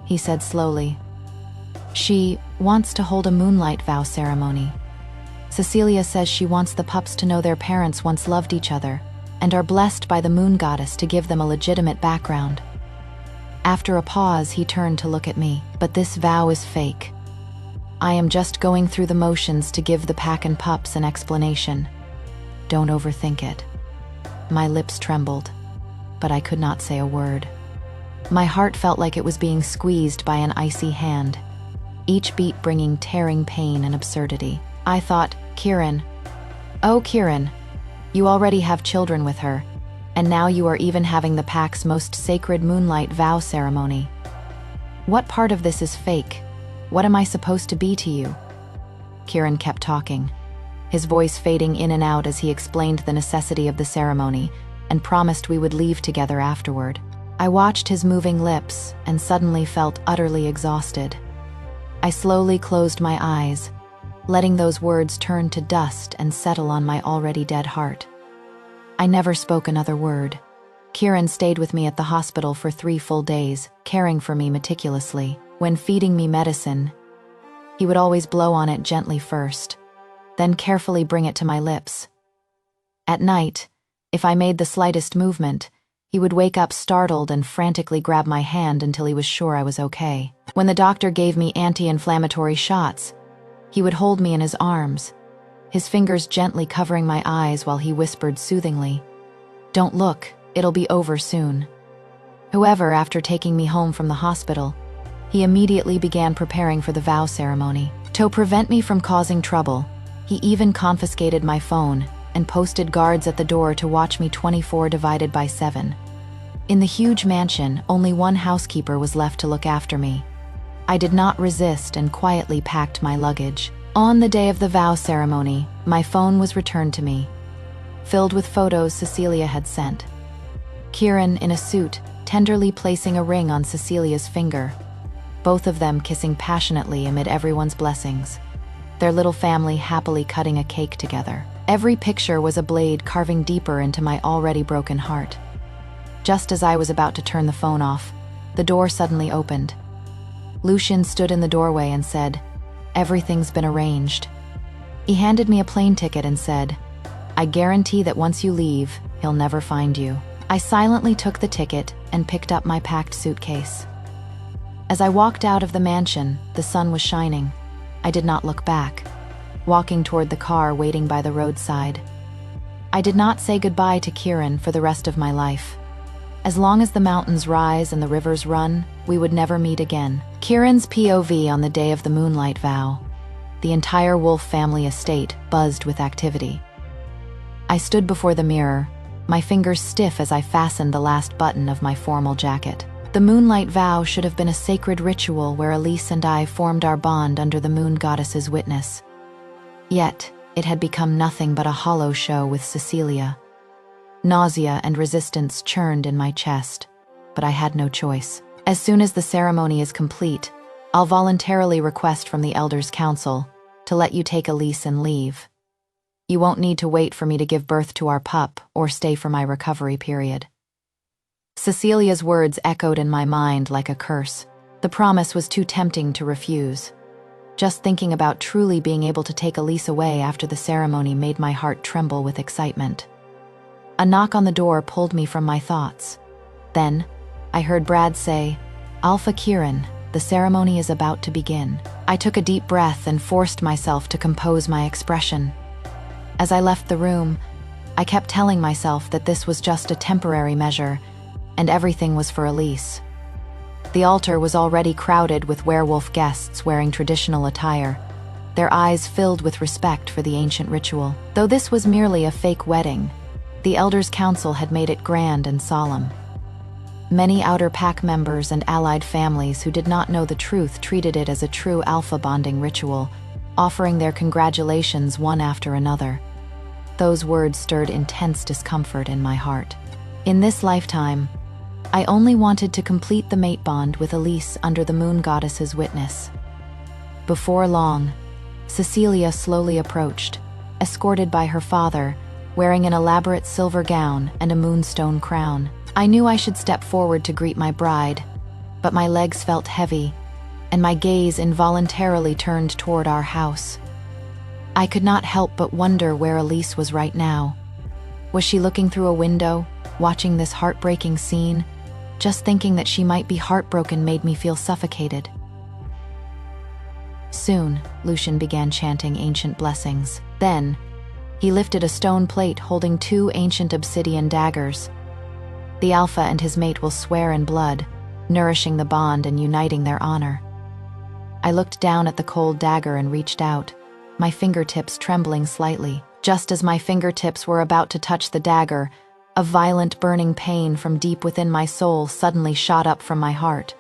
He said slowly, "She wants to hold a moonlight vow ceremony. Cecilia says she wants the pups to know their parents once loved each other and are blessed by the moon goddess to give them a legitimate background." After a pause, he turned to look at me. "But this vow is fake. I am just going through the motions to give the pack and pups an explanation. Don't overthink it." My lips trembled, but I could not say a word. My heart felt like it was being squeezed by an icy hand, each beat bringing tearing pain and absurdity. I thought, Kieran, oh Kieran, you already have children with her, and now you are even having the pack's most sacred moonlight vow ceremony. What part of this is fake? What am I supposed to be to you? Kieran kept talking, his voice fading in and out as he explained the necessity of the ceremony and promised we would leave together afterward. I watched his moving lips and suddenly felt utterly exhausted. I slowly closed my eyes, letting those words turn to dust and settle on my already dead heart. I never spoke another word. Kieran stayed with me at the hospital for 3 full days, caring for me meticulously. When feeding me medicine, he would always blow on it gently first, then carefully bring it to my lips. At night, if I made the slightest movement, he would wake up startled and frantically grab my hand until he was sure I was okay. When the doctor gave me anti-inflammatory shots, he would hold me in his arms, his fingers gently covering my eyes while he whispered soothingly, "Don't look, it'll be over soon." However, after taking me home from the hospital, he immediately began preparing for the vow ceremony. To prevent me from causing trouble, he even confiscated my phone and posted guards at the door to watch me 24/7. In the huge mansion, only one housekeeper was left to look after me. I did not resist and quietly packed my luggage. On the day of the vow ceremony, my phone was returned to me, filled with photos Cecilia had sent. Kieran in a suit, tenderly placing a ring on Cecilia's finger, both of them kissing passionately amid everyone's blessings, their little family happily cutting a cake together. Every picture was a blade carving deeper into my already broken heart. Just as I was about to turn the phone off, the door suddenly opened. Lucian stood in the doorway and said, "Everything's been arranged." He handed me a plane ticket and said, "I guarantee that once you leave, he'll never find you." I silently took the ticket and picked up my packed suitcase. As I walked out of the mansion, the sun was shining. I did not look back, walking toward the car waiting by the roadside. I did not say goodbye to Kieran for the rest of my life. As long as the mountains rise and the rivers run, we would never meet again. Kieran's POV on the day of the moonlight vow. The entire Wolf family estate buzzed with activity. I stood before the mirror, my fingers stiff as I fastened the last button of my formal jacket. The moonlight vow should have been a sacred ritual where Elise and I formed our bond under the moon goddess's witness. Yet, it had become nothing but a hollow show with Cecilia. Nausea and resistance churned in my chest, but I had no choice. As soon as the ceremony is complete, I'll voluntarily request from the Elders' Council to let you take Elise and leave. You won't need to wait for me to give birth to our pup or stay for my recovery period. Cecilia's words echoed in my mind like a curse. The promise was too tempting to refuse. Just thinking about truly being able to take Elise away after the ceremony made my heart tremble with excitement. A knock on the door pulled me from my thoughts. Then, I heard Brad say, "Alpha Kieran, the ceremony is about to begin." I took a deep breath and forced myself to compose my expression. As I left the room, I kept telling myself that this was just a temporary measure, and everything was for Elise. The altar was already crowded with werewolf guests wearing traditional attire, their eyes filled with respect for the ancient ritual. Though this was merely a fake wedding, the Elders' Council had made it grand and solemn. Many Outer Pack members and allied families who did not know the truth treated it as a true alpha bonding ritual, offering their congratulations one after another. Those words stirred intense discomfort in my heart. In this lifetime, I only wanted to complete the mate bond with Elise under the moon goddess's witness. Before long, Cecilia slowly approached, escorted by her father, wearing an elaborate silver gown and a moonstone crown. I knew I should step forward to greet my bride, but my legs felt heavy, and my gaze involuntarily turned toward our house. I could not help but wonder where Elise was right now. Was she looking through a window, watching this heartbreaking scene? Just thinking that she might be heartbroken made me feel suffocated. Soon, Lucian began chanting ancient blessings. Then, he lifted a stone plate holding 2 ancient obsidian daggers. The Alpha and his mate will swear in blood, nourishing the bond and uniting their honor. I looked down at the cold dagger and reached out, my fingertips trembling slightly. Just as my fingertips were about to touch the dagger, a violent burning pain from deep within my soul suddenly shot up from my heart.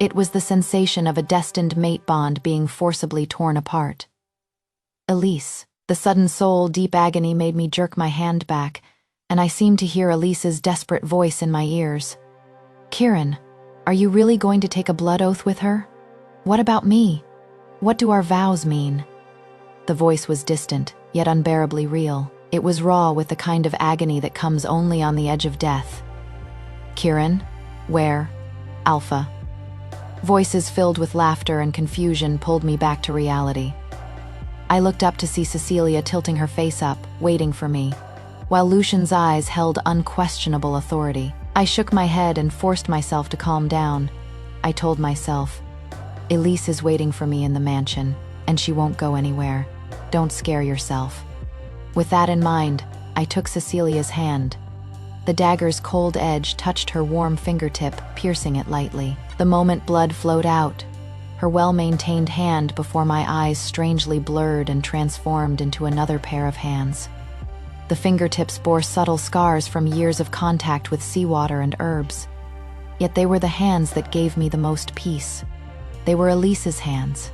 It was the sensation of a destined mate bond being forcibly torn apart. Elise. The sudden soul-deep agony made me jerk my hand back, and I seemed to hear Elise's desperate voice in my ears. "Kieran, are you really going to take a blood oath with her? What about me? What do our vows mean?" The voice was distant, yet unbearably real. It was raw with the kind of agony that comes only on the edge of death. "Kieran? Where? Alpha." Voices filled with laughter and confusion pulled me back to reality. I looked up to see Cecilia tilting her face up, waiting for me, while Lucian's eyes held unquestionable authority. I shook my head and forced myself to calm down. I told myself, "Elise is waiting for me in the mansion, and she won't go anywhere. Don't scare yourself." With that in mind, I took Cecilia's hand. The dagger's cold edge touched her warm fingertip, piercing it lightly. The moment blood flowed out, her well-maintained hand before my eyes strangely blurred and transformed into another pair of hands. The fingertips bore subtle scars from years of contact with seawater and herbs. Yet they were the hands that gave me the most peace. They were Elise's hands.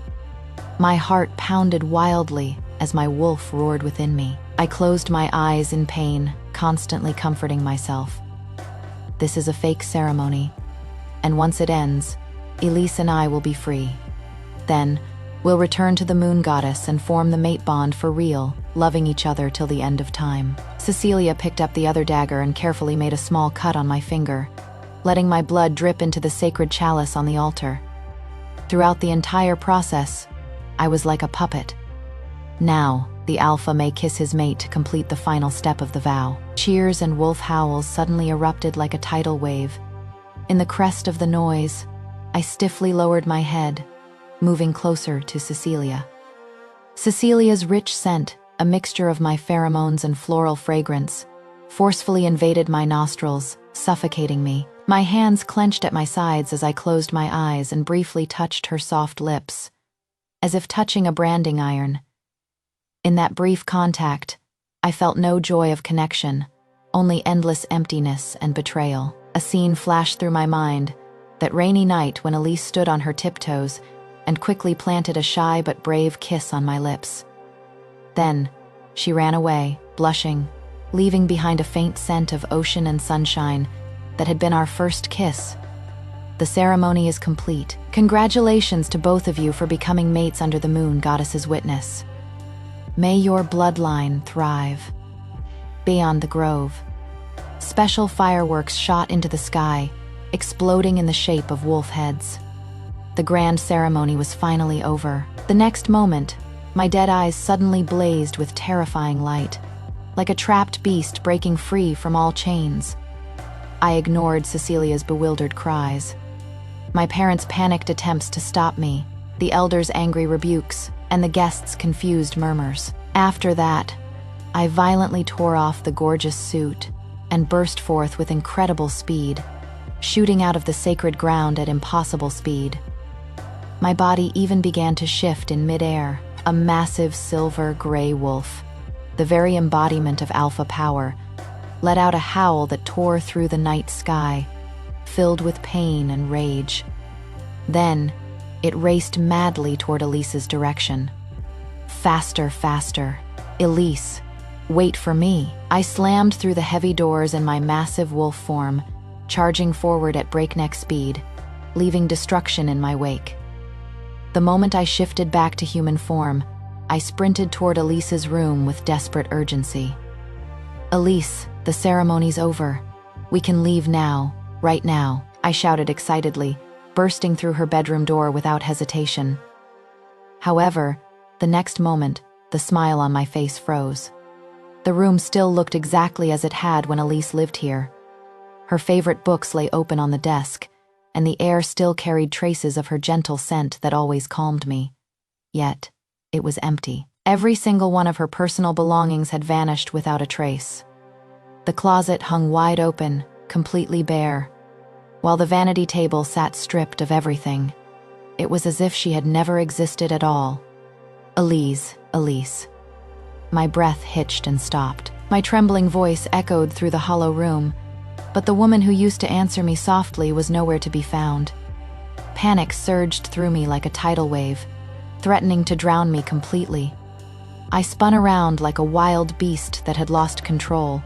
My heart pounded wildly as my wolf roared within me. I closed my eyes in pain, constantly comforting myself. This is a fake ceremony, and once it ends, Elise and I will be free. Then, we'll return to the moon goddess and form the mate bond for real, loving each other till the end of time. Cecilia picked up the other dagger and carefully made a small cut on my finger, letting my blood drip into the sacred chalice on the altar. Throughout the entire process, I was like a puppet. Now, the alpha may kiss his mate to complete the final step of the vow. Cheers and wolf howls suddenly erupted like a tidal wave. In the crest of the noise, I stiffly lowered my head, moving closer to Cecilia. Cecilia's rich scent, a mixture of my pheromones and floral fragrance, forcefully invaded my nostrils, suffocating me. My hands clenched at my sides as I closed my eyes and briefly touched her soft lips, as if touching a branding iron. In that brief contact, I felt no joy of connection, only endless emptiness and betrayal. A scene flashed through my mind, that rainy night when Elise stood on her tiptoes and quickly planted a shy but brave kiss on my lips. Then, she ran away, blushing, leaving behind a faint scent of ocean and sunshine that had been our first kiss. The ceremony is complete. Congratulations to both of you for becoming mates under the moon goddess's witness. May your bloodline thrive. Beyond the grove, special fireworks shot into the sky, exploding in the shape of wolf heads. The grand ceremony was finally over. The next moment, my dead eyes suddenly blazed with terrifying light, like a trapped beast breaking free from all chains. I ignored Cecilia's bewildered cries, my parents' panicked attempts to stop me, the elders' angry rebukes, and the guests' confused murmurs. After that, I violently tore off the gorgeous suit and burst forth with incredible speed, shooting out of the sacred ground at impossible speed. My body even began to shift in midair, a massive silver-gray wolf, the very embodiment of alpha power, let out a howl that tore through the night sky, filled with pain and rage. Then, it raced madly toward Elise's direction. Faster, faster. Elise, wait for me. I slammed through the heavy doors in my massive wolf form, charging forward at breakneck speed, leaving destruction in my wake. The moment I shifted back to human form, I sprinted toward Elise's room with desperate urgency. Elise, the ceremony's over. We can leave now, right now, I shouted excitedly, bursting through her bedroom door without hesitation. However, the next moment, the smile on my face froze. The room still looked exactly as it had when Elise lived here. Her favorite books lay open on the desk, and the air still carried traces of her gentle scent that always calmed me. Yet, it was empty. Every single one of her personal belongings had vanished without a trace. The closet hung wide open, completely bare, while the vanity table sat stripped of everything. It was as if she had never existed at all. Elise, Elise. My breath hitched and stopped. My trembling voice echoed through the hollow room, but the woman who used to answer me softly was nowhere to be found. Panic surged through me like a tidal wave, threatening to drown me completely. I spun around like a wild beast that had lost control,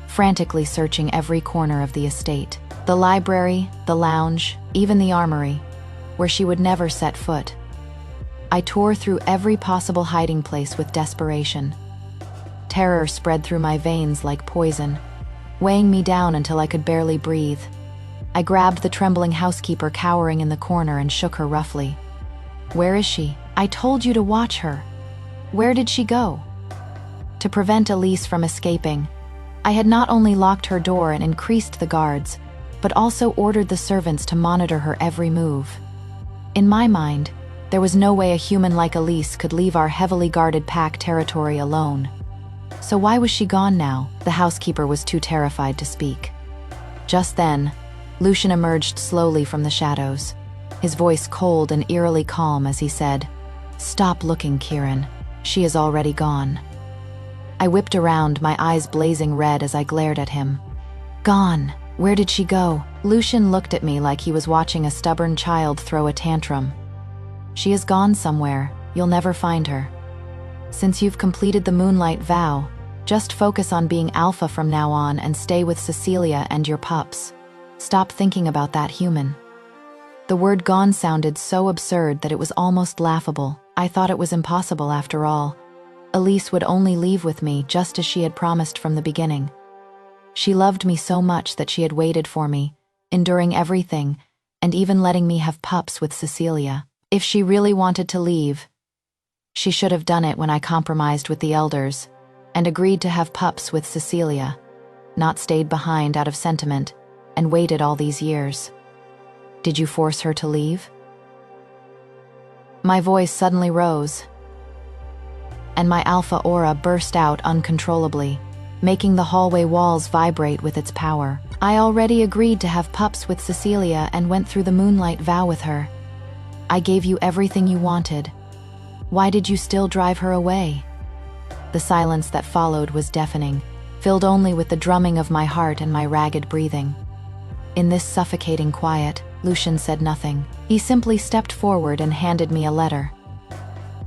frantically searching every corner of the estate. The library, the lounge, even the armory, where she would never set foot. I tore through every possible hiding place with desperation. Terror spread through my veins like poison, weighing me down until I could barely breathe. I grabbed the trembling housekeeper cowering in the corner and shook her roughly. "Where is she? I told you to watch her. Where did she go?" To prevent Elise from escaping, I had not only locked her door and increased the guards, but also ordered the servants to monitor her every move. In my mind, there was no way a human like Elise could leave our heavily guarded pack territory alone. So why was she gone now? The housekeeper was too terrified to speak. Just then, Lucian emerged slowly from the shadows, his voice cold and eerily calm as he said, "Stop looking, Kieran. She is already gone." I whipped around, my eyes blazing red as I glared at him. "Gone? Where did she go?" Lucian looked at me like he was watching a stubborn child throw a tantrum. "She is gone somewhere. You'll never find her. Since you've completed the Moonlight vow, just focus on being alpha from now on and stay with Cecilia and your pups. Stop thinking about that human." The word gone sounded so absurd that it was almost laughable. I thought it was impossible after all. Elise would only leave with me just as she had promised from the beginning. She loved me so much that she had waited for me, enduring everything, and even letting me have pups with Cecilia. If she really wanted to leave, she should have done it when I compromised with the elders and agreed to have pups with Cecilia, not stayed behind out of sentiment and waited all these years. Did you force her to leave? My voice suddenly rose, and my alpha aura burst out uncontrollably, making the hallway walls vibrate with its power. I already agreed to have pups with Cecilia and went through the Moonlight vow with her. I gave you everything you wanted. Why did you still drive her away? The silence that followed was deafening, filled only with the drumming of my heart and my ragged breathing. In this suffocating quiet, Lucian said nothing. He simply stepped forward and handed me a letter.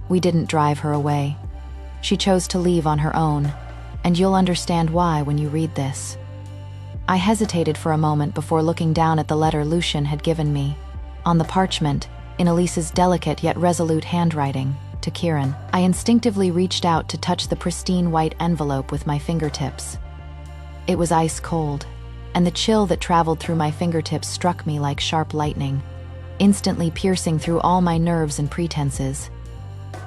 We didn't drive her away. She chose to leave on her own, and you'll understand why when you read this. I hesitated for a moment before looking down at the letter Lucian had given me. On the parchment, in Elise's delicate yet resolute handwriting, to Kieran, I instinctively reached out to touch the pristine white envelope with my fingertips. It was ice cold, and the chill that traveled through my fingertips struck me like sharp lightning, instantly piercing through all my nerves and pretenses.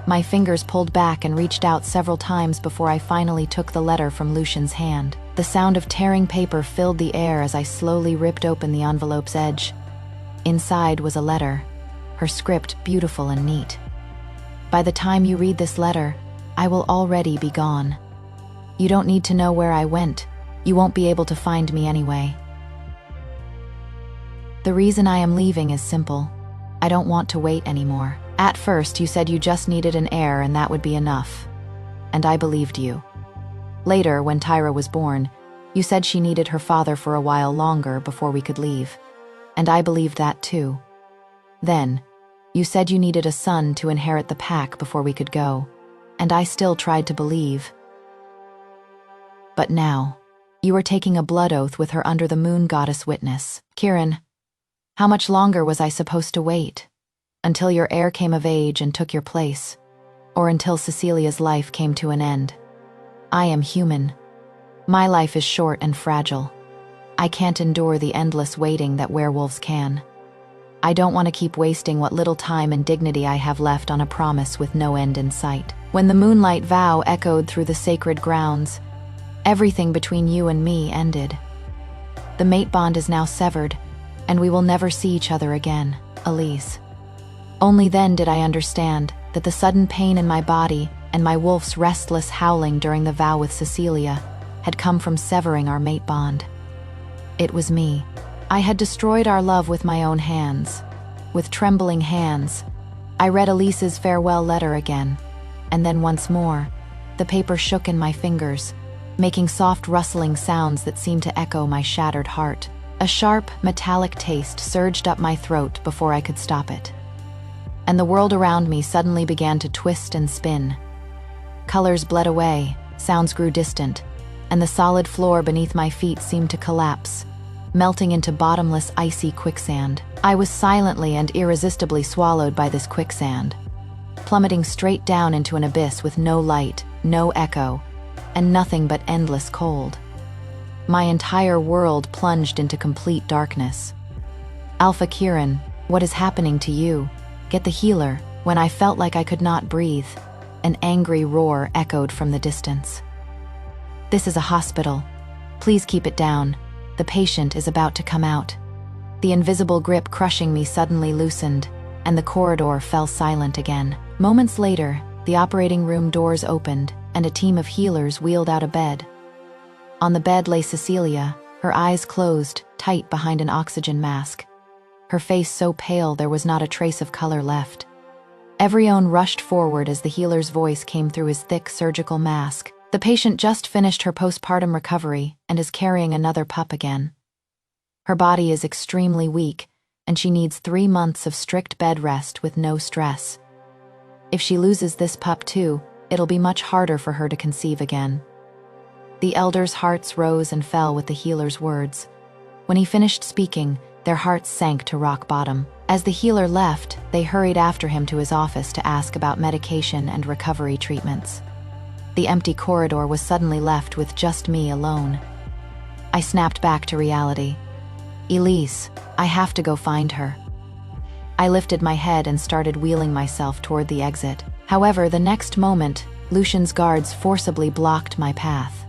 My fingers pulled back and reached out several times before I finally took the letter from Lucian's hand. The sound of tearing paper filled the air as I slowly ripped open the envelope's edge. Inside was a letter, her script beautiful and neat. By the time you read this letter, I will already be gone. You don't need to know where I went. You won't be able to find me anyway. The reason I am leaving is simple. I don't want to wait anymore. At first, you said you just needed an heir and that would be enough. And I believed you. Later, when Tyra was born, you said she needed her father for a while longer before we could leave. And I believed that too. Then, you said you needed a son to inherit the pack before we could go. And I still tried to believe. But now, you are taking a blood oath with her under the moon goddess witness. Kieran, how much longer was I supposed to wait? Until your heir came of age and took your place? Or until Cecilia's life came to an end? I am human. My life is short and fragile. I can't endure the endless waiting that werewolves can. I don't want to keep wasting what little time and dignity I have left on a promise with no end in sight. When the moonlight vow echoed through the sacred grounds, everything between you and me ended. The mate bond is now severed, and we will never see each other again, Elise. Only then did I understand that the sudden pain in my body and my wolf's restless howling during the vow with Cecilia had come from severing our mate bond. It was me. I had destroyed our love with my own hands. With trembling hands, I read Elise's farewell letter again, and then once more, the paper shook in my fingers, making soft rustling sounds that seemed to echo my shattered heart. A sharp, metallic taste surged up my throat before I could stop it. And the world around me suddenly began to twist and spin. Colors bled away, sounds grew distant, and the solid floor beneath my feet seemed to collapse, melting into bottomless, icy quicksand. I was silently and irresistibly swallowed by this quicksand, plummeting straight down into an abyss with no light, no echo, and nothing but endless cold. My entire world plunged into complete darkness. Alpha Kieran, what is happening to you? Get the healer. When I felt like I could not breathe, an angry roar echoed from the distance. This is a hospital. Please keep it down. The patient is about to come out. The invisible grip crushing me suddenly loosened, and the corridor fell silent again. Moments later, the operating room doors opened, and a team of healers wheeled out a bed. On the bed lay Cecilia, her eyes closed, tight behind an oxygen mask. Her face so pale there was not a trace of color left. Everyone rushed forward as the healer's voice came through his thick surgical mask. The patient just finished her postpartum recovery and is carrying another pup again. Her body is extremely weak, and she needs 3 months of strict bed rest with no stress. If she loses this pup too, it'll be much harder for her to conceive again. The elders' hearts rose and fell with the healer's words. When he finished speaking, their hearts sank to rock bottom. As the healer left, they hurried after him to his office to ask about medication and recovery treatments. The empty corridor was suddenly left with just me alone. I snapped back to reality. Elise, I have to go find her. I lifted my head and started wheeling myself toward the exit. However, the next moment, Lucian's guards forcibly blocked my path.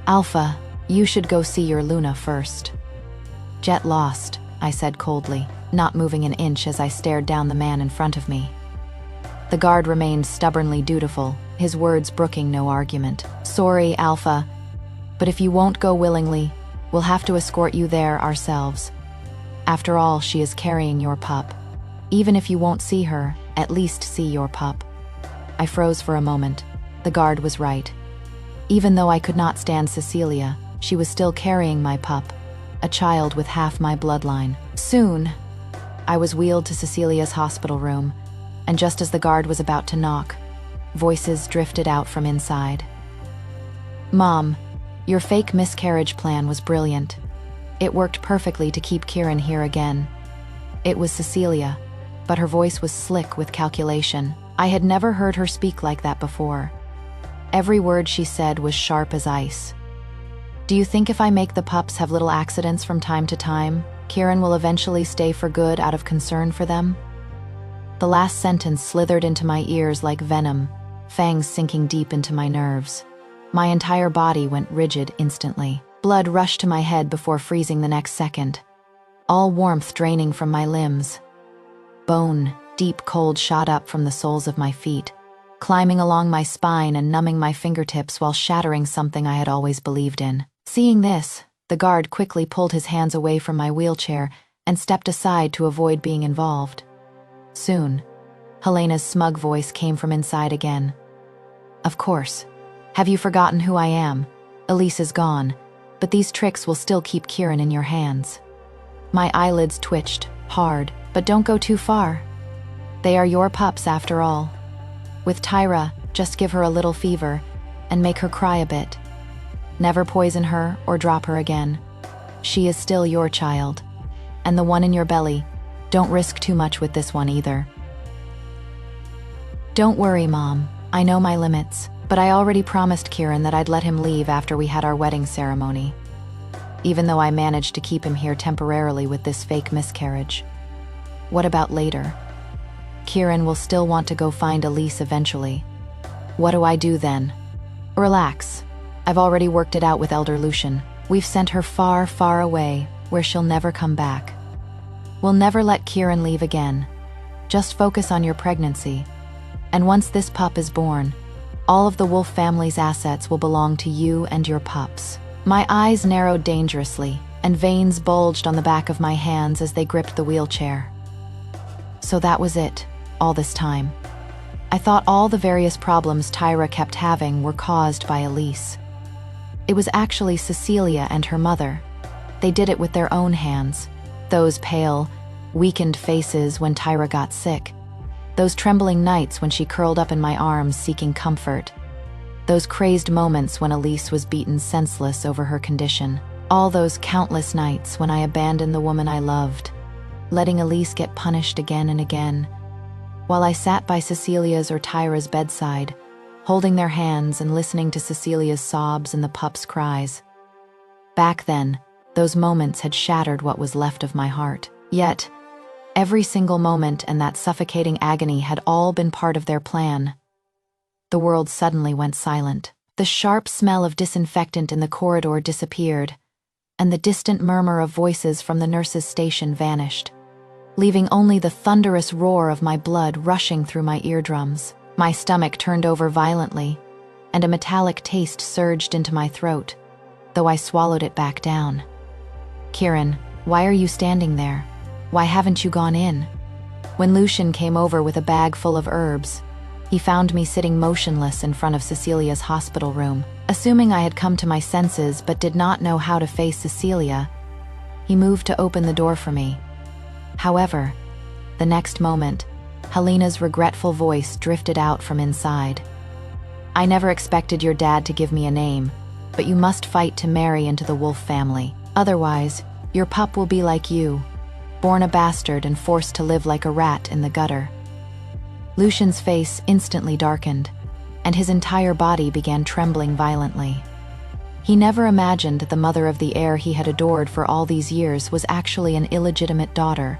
Alpha, you should go see your Luna first. Jet lost, I said coldly, not moving an inch as I stared down the man in front of me. The guard remained stubbornly dutiful, his words brooking no argument. Sorry, Alpha, but if you won't go willingly, we'll have to escort you there ourselves. After all, she is carrying your pup. Even if you won't see her, at least see your pup. I froze for a moment. The guard was right. Even though I could not stand Cecilia, she was still carrying my pup, a child with half my bloodline. Soon, I was wheeled to Cecilia's hospital room, and just as the guard was about to knock, voices drifted out from inside. Mom, your fake miscarriage plan was brilliant. It worked perfectly to keep Kieran here again. It was Cecilia, but her voice was slick with calculation. I had never heard her speak like that before. Every word she said was sharp as ice. Do you think if I make the pups have little accidents from time to time, Kieran will eventually stay for good out of concern for them? The last sentence slithered into my ears like venom, fangs sinking deep into my nerves. My entire body went rigid instantly. Blood rushed to my head before freezing the next second, all warmth draining from my limbs. Bone, deep cold shot up from the soles of my feet, climbing along my spine and numbing my fingertips while shattering something I had always believed in. Seeing this, the guard quickly pulled his hands away from my wheelchair and stepped aside to avoid being involved. Soon, Helena's smug voice came from inside again. "Of course. Have you forgotten who I am? Elise is gone, but these tricks will still keep Kieran in your hands." My eyelids twitched, hard, but don't go too far. They are your pups after all. With Tyra, just give her a little fever and make her cry a bit. Never poison her or drop her again. She is still your child. And the one in your belly, don't risk too much with this one either. Don't worry, Mom. I know my limits, but I already promised Kieran that I'd let him leave after we had our wedding ceremony, even though I managed to keep him here temporarily with this fake miscarriage. What about later? Kieran will still want to go find Elise eventually. What do I do then? Relax. I've already worked it out with Elder Lucian. We've sent her far, far away, where she'll never come back. We'll never let Kieran leave again. Just focus on your pregnancy. And once this pup is born, all of the Wolf family's assets will belong to you and your pups. My eyes narrowed dangerously, and veins bulged on the back of my hands as they gripped the wheelchair. So that was it, all this time. I thought all the various problems Tyra kept having were caused by Elise. It was actually Cecilia and her mother. They did it with their own hands. Those pale, weakened faces when Tyra got sick. Those trembling nights when she curled up in my arms seeking comfort. Those crazed moments when Elise was beaten senseless over her condition. All those countless nights when I abandoned the woman I loved, letting Elise get punished again and again, while I sat by Cecilia's or Tyra's bedside, holding their hands and listening to Cecilia's sobs and the pup's cries. Back then, those moments had shattered what was left of my heart. Yet, every single moment and that suffocating agony had all been part of their plan. The world suddenly went silent. The sharp smell of disinfectant in the corridor disappeared, and the distant murmur of voices from the nurse's station vanished, leaving only the thunderous roar of my blood rushing through my eardrums. My stomach turned over violently, and a metallic taste surged into my throat, though I swallowed it back down. "Kieran, why are you standing there? Why haven't you gone in?" When Lucian came over with a bag full of herbs, he found me sitting motionless in front of Cecilia's hospital room. Assuming I had come to my senses but did not know how to face Cecilia, he moved to open the door for me. However, the next moment, Helena's regretful voice drifted out from inside. "I never expected your dad to give me a name, but you must fight to marry into the Wolf family. Otherwise, your pup will be like you, born a bastard and forced to live like a rat in the gutter." Lucian's face instantly darkened, and his entire body began trembling violently. He never imagined that the mother of the heir he had adored for all these years was actually an illegitimate daughter,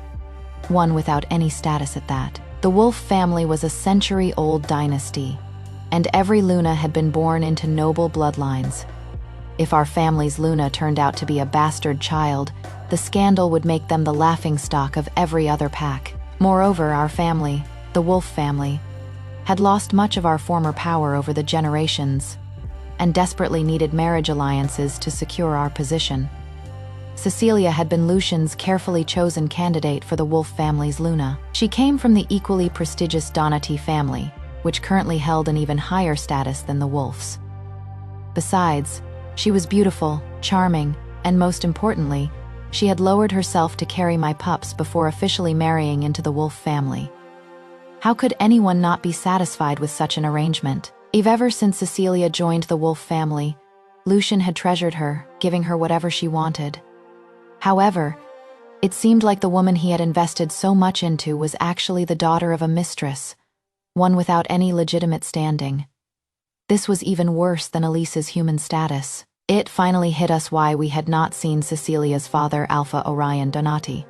one without any status at that. The Wolf family was a century-old dynasty, and every Luna had been born into noble bloodlines. If our family's Luna turned out to be a bastard child, the scandal would make them the laughingstock of every other pack. Moreover, our family, the Wolf family, had lost much of our former power over the generations, and desperately needed marriage alliances to secure our position. Cecilia had been Lucian's carefully chosen candidate for the Wolf family's Luna. She came from the equally prestigious Donati family, which currently held an even higher status than the Wolves. Besides, she was beautiful, charming, and most importantly, she had lowered herself to carry my pups before officially marrying into the Wolf family. How could anyone not be satisfied with such an arrangement? Ever since Cecilia joined the Wolf family, Lucian had treasured her, giving her whatever she wanted. However, it seemed like the woman he had invested so much into was actually the daughter of a mistress, one without any legitimate standing. This was even worse than Elise's human status. It finally hit us why we had not seen Cecilia's father, Alpha Orion Donati.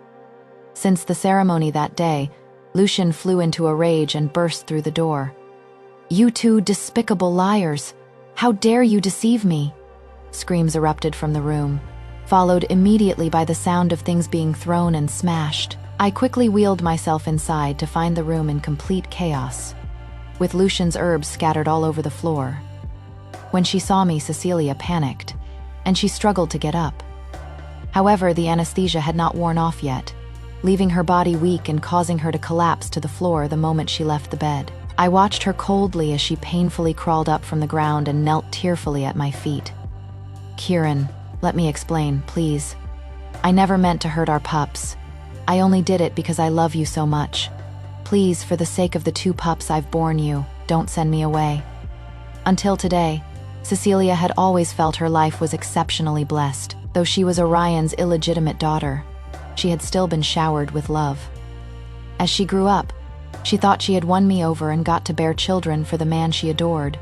Since the ceremony that day, Lucian flew into a rage and burst through the door. "You two despicable liars! How dare you deceive me!" Screams erupted from the room, followed immediately by the sound of things being thrown and smashed. I quickly wheeled myself inside to find the room in complete chaos, with Lucian's herbs scattered all over the floor. When she saw me, Cecilia panicked, and she struggled to get up. However, the anesthesia had not worn off yet, leaving her body weak and causing her to collapse to the floor the moment she left the bed. I watched her coldly as she painfully crawled up from the ground and knelt tearfully at my feet. "Kieran, let me explain, please. I never meant to hurt our pups. I only did it because I love you so much. Please, for the sake of the 2 pups I've borne you, don't send me away." Until today, Cecilia had always felt her life was exceptionally blessed. Though she was Orion's illegitimate daughter, she had still been showered with love. As she grew up, she thought she had won me over and got to bear children for the man she adored.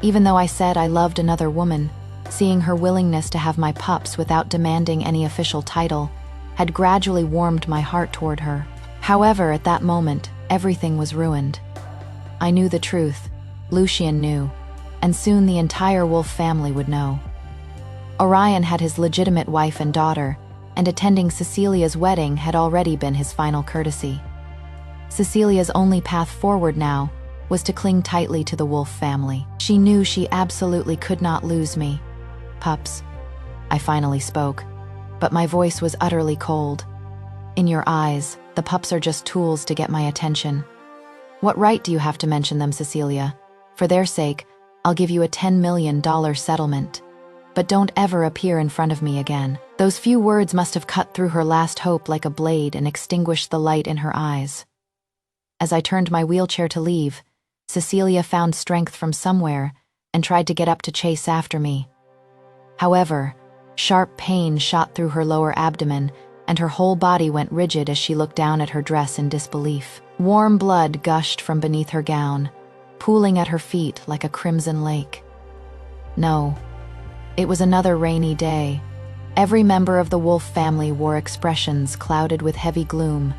Even though I said I loved another woman, seeing her willingness to have my pups without demanding any official title had gradually warmed my heart toward her. However, at that moment, everything was ruined. I knew the truth, Lucian knew, and soon the entire Wolf family would know. Orion had his legitimate wife and daughter, and attending Cecilia's wedding had already been his final courtesy. Cecilia's only path forward now was to cling tightly to the Wolf family. She knew she absolutely could not lose me. "Pups," I finally spoke, but my voice was utterly cold. "In your eyes, the pups are just tools to get my attention. What right do you have to mention them, Cecilia? For their sake, I'll give you a $10 million settlement. But don't ever appear in front of me again." Those few words must have cut through her last hope like a blade and extinguished the light in her eyes. As I turned my wheelchair to leave, Cecilia found strength from somewhere and tried to get up to chase after me. However, sharp pain shot through her lower abdomen, and her whole body went rigid as she looked down at her dress in disbelief. Warm blood gushed from beneath her gown, pooling at her feet like a crimson lake. No. It was another rainy day. Every member of the Wolf family wore expressions clouded with heavy gloom,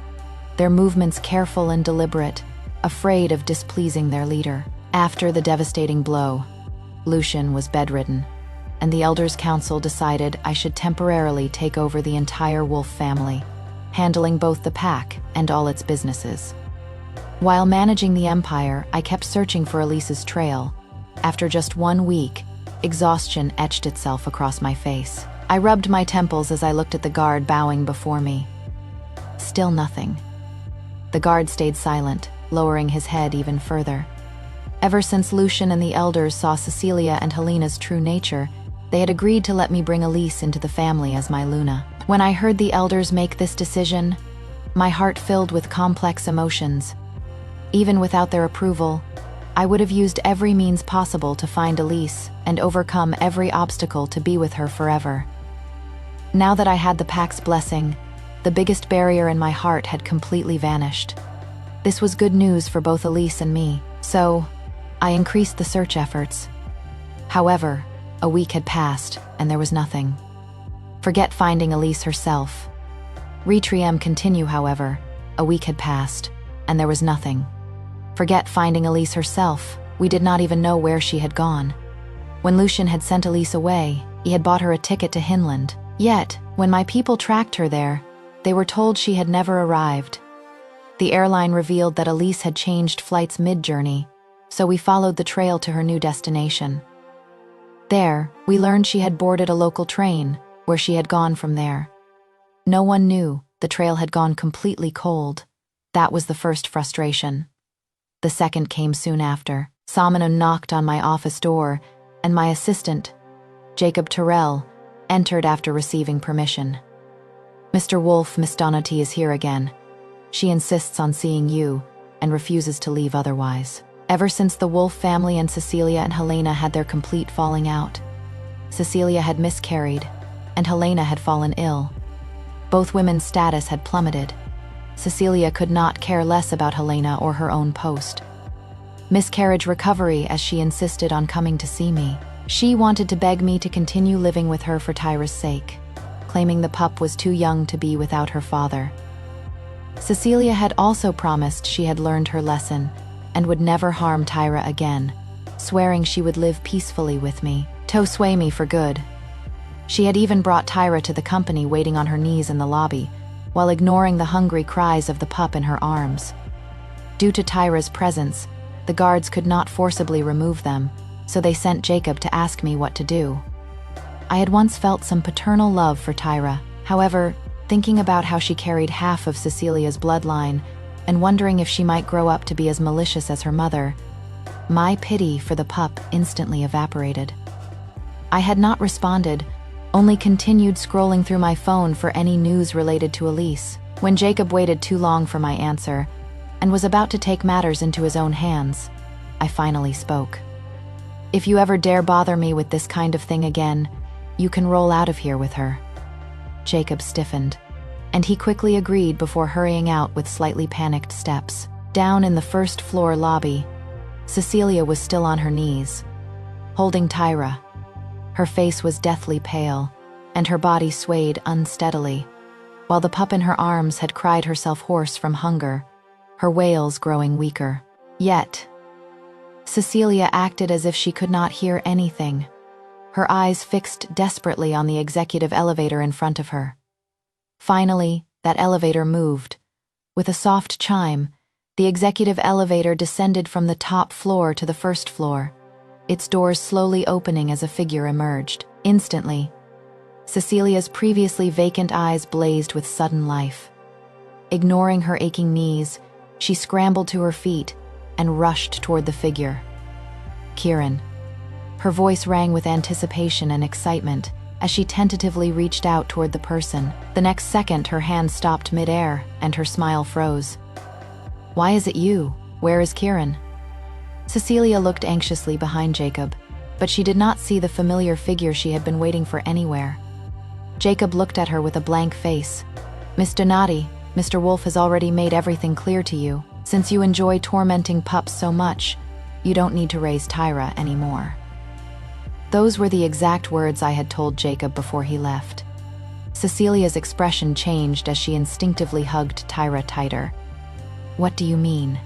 their movements careful and deliberate, afraid of displeasing their leader. After the devastating blow, Lucian was bedridden, and the Elders' Council decided I should temporarily take over the entire Wolf family, handling both the pack and all its businesses. While managing the empire, I kept searching for Elise's trail. After just 1 week, exhaustion etched itself across my face. I rubbed my temples as I looked at the guard bowing before me. Still nothing. The guard stayed silent, lowering his head even further. Ever since Lucian and the elders saw Cecilia and Helena's true nature, they had agreed to let me bring Elise into the family as my Luna. When I heard the elders make this decision, my heart filled with complex emotions. Even without their approval, I would have used every means possible to find Elise and overcome every obstacle to be with her forever. Now that I had the pack's blessing, the biggest barrier in my heart had completely vanished. This was good news for both Elise and me, so I increased the search efforts. However, a week had passed and there was nothing. Forget finding Elise herself. Retriem continue, however. A week had passed and there was nothing. Forget finding Elise herself. We did not even know where she had gone. When Lucian had sent Elise away, he had bought her a ticket to Hinland. Yet, when my people tracked her there, they were told she had never arrived. The airline revealed that Elise had changed flights mid-journey, so we followed the trail to her new destination. There, we learned she had boarded a local train, where she had gone from there. No one knew the trail had gone completely cold. That was the first frustration. The second came soon after. Samina knocked on my office door, and my assistant, Jacob Terrell, entered after receiving permission. "Mr. Wolf, Miss Donati is here again. She insists on seeing you and refuses to leave otherwise." Ever since the Wolf family and Cecilia and Helena had their complete falling out, Cecilia had miscarried, and Helena had fallen ill. Both women's status had plummeted. Cecilia could not care less about Helena or her own post. Miscarriage recovery, as she insisted on coming to see me. She wanted to beg me to continue living with her for Tyra's sake, claiming the pup was too young to be without her father. Cecilia had also promised she had learned her lesson and would never harm Tyra again, swearing she would live peacefully with me, to sway me for good. She had even brought Tyra to the company, waiting on her knees in the lobby, while ignoring the hungry cries of the pup in her arms. Due to Tyra's presence, the guards could not forcibly remove them, so they sent Jacob to ask me what to do. I had once felt some paternal love for Tyra. However, thinking about how she carried half of Cecilia's bloodline and wondering if she might grow up to be as malicious as her mother. My pity for the pup instantly evaporated. I had not responded, only continued scrolling through my phone for any news related to Elise. When Jacob waited too long for my answer and was about to take matters into his own hands, I finally spoke. "If you ever dare bother me with this kind of thing again, you can roll out of here with her." Jacob stiffened, and he quickly agreed before hurrying out with slightly panicked steps. Down in the first-floor lobby, Cecilia was still on her knees, holding Tyra. Her face was deathly pale, and her body swayed unsteadily, while the pup in her arms had cried herself hoarse from hunger, her wails growing weaker. Yet, Cecilia acted as if she could not hear anything, her eyes fixed desperately on the executive elevator in front of her. Finally, that elevator moved. With a soft chime, the executive elevator descended from the top floor to the first floor, its doors slowly opening as a figure emerged. Instantly, Cecilia's previously vacant eyes blazed with sudden life. Ignoring her aching knees, she scrambled to her feet and rushed toward the figure. "Kieran." Her voice rang with anticipation and excitement as she tentatively reached out toward the person. The next second, her hand stopped midair and her smile froze. "Why is it you? Where is Kieran?" Cecilia looked anxiously behind Jacob, but she did not see the familiar figure she had been waiting for anywhere. Jacob looked at her with a blank face. "Miss Donati, Mr. Wolf has already made everything clear to you. Since you enjoy tormenting pups so much, you don't need to raise Tyra anymore." Those were the exact words I had told Jacob before he left. Cecilia's expression changed as she instinctively hugged Tyra tighter. "What do you mean?"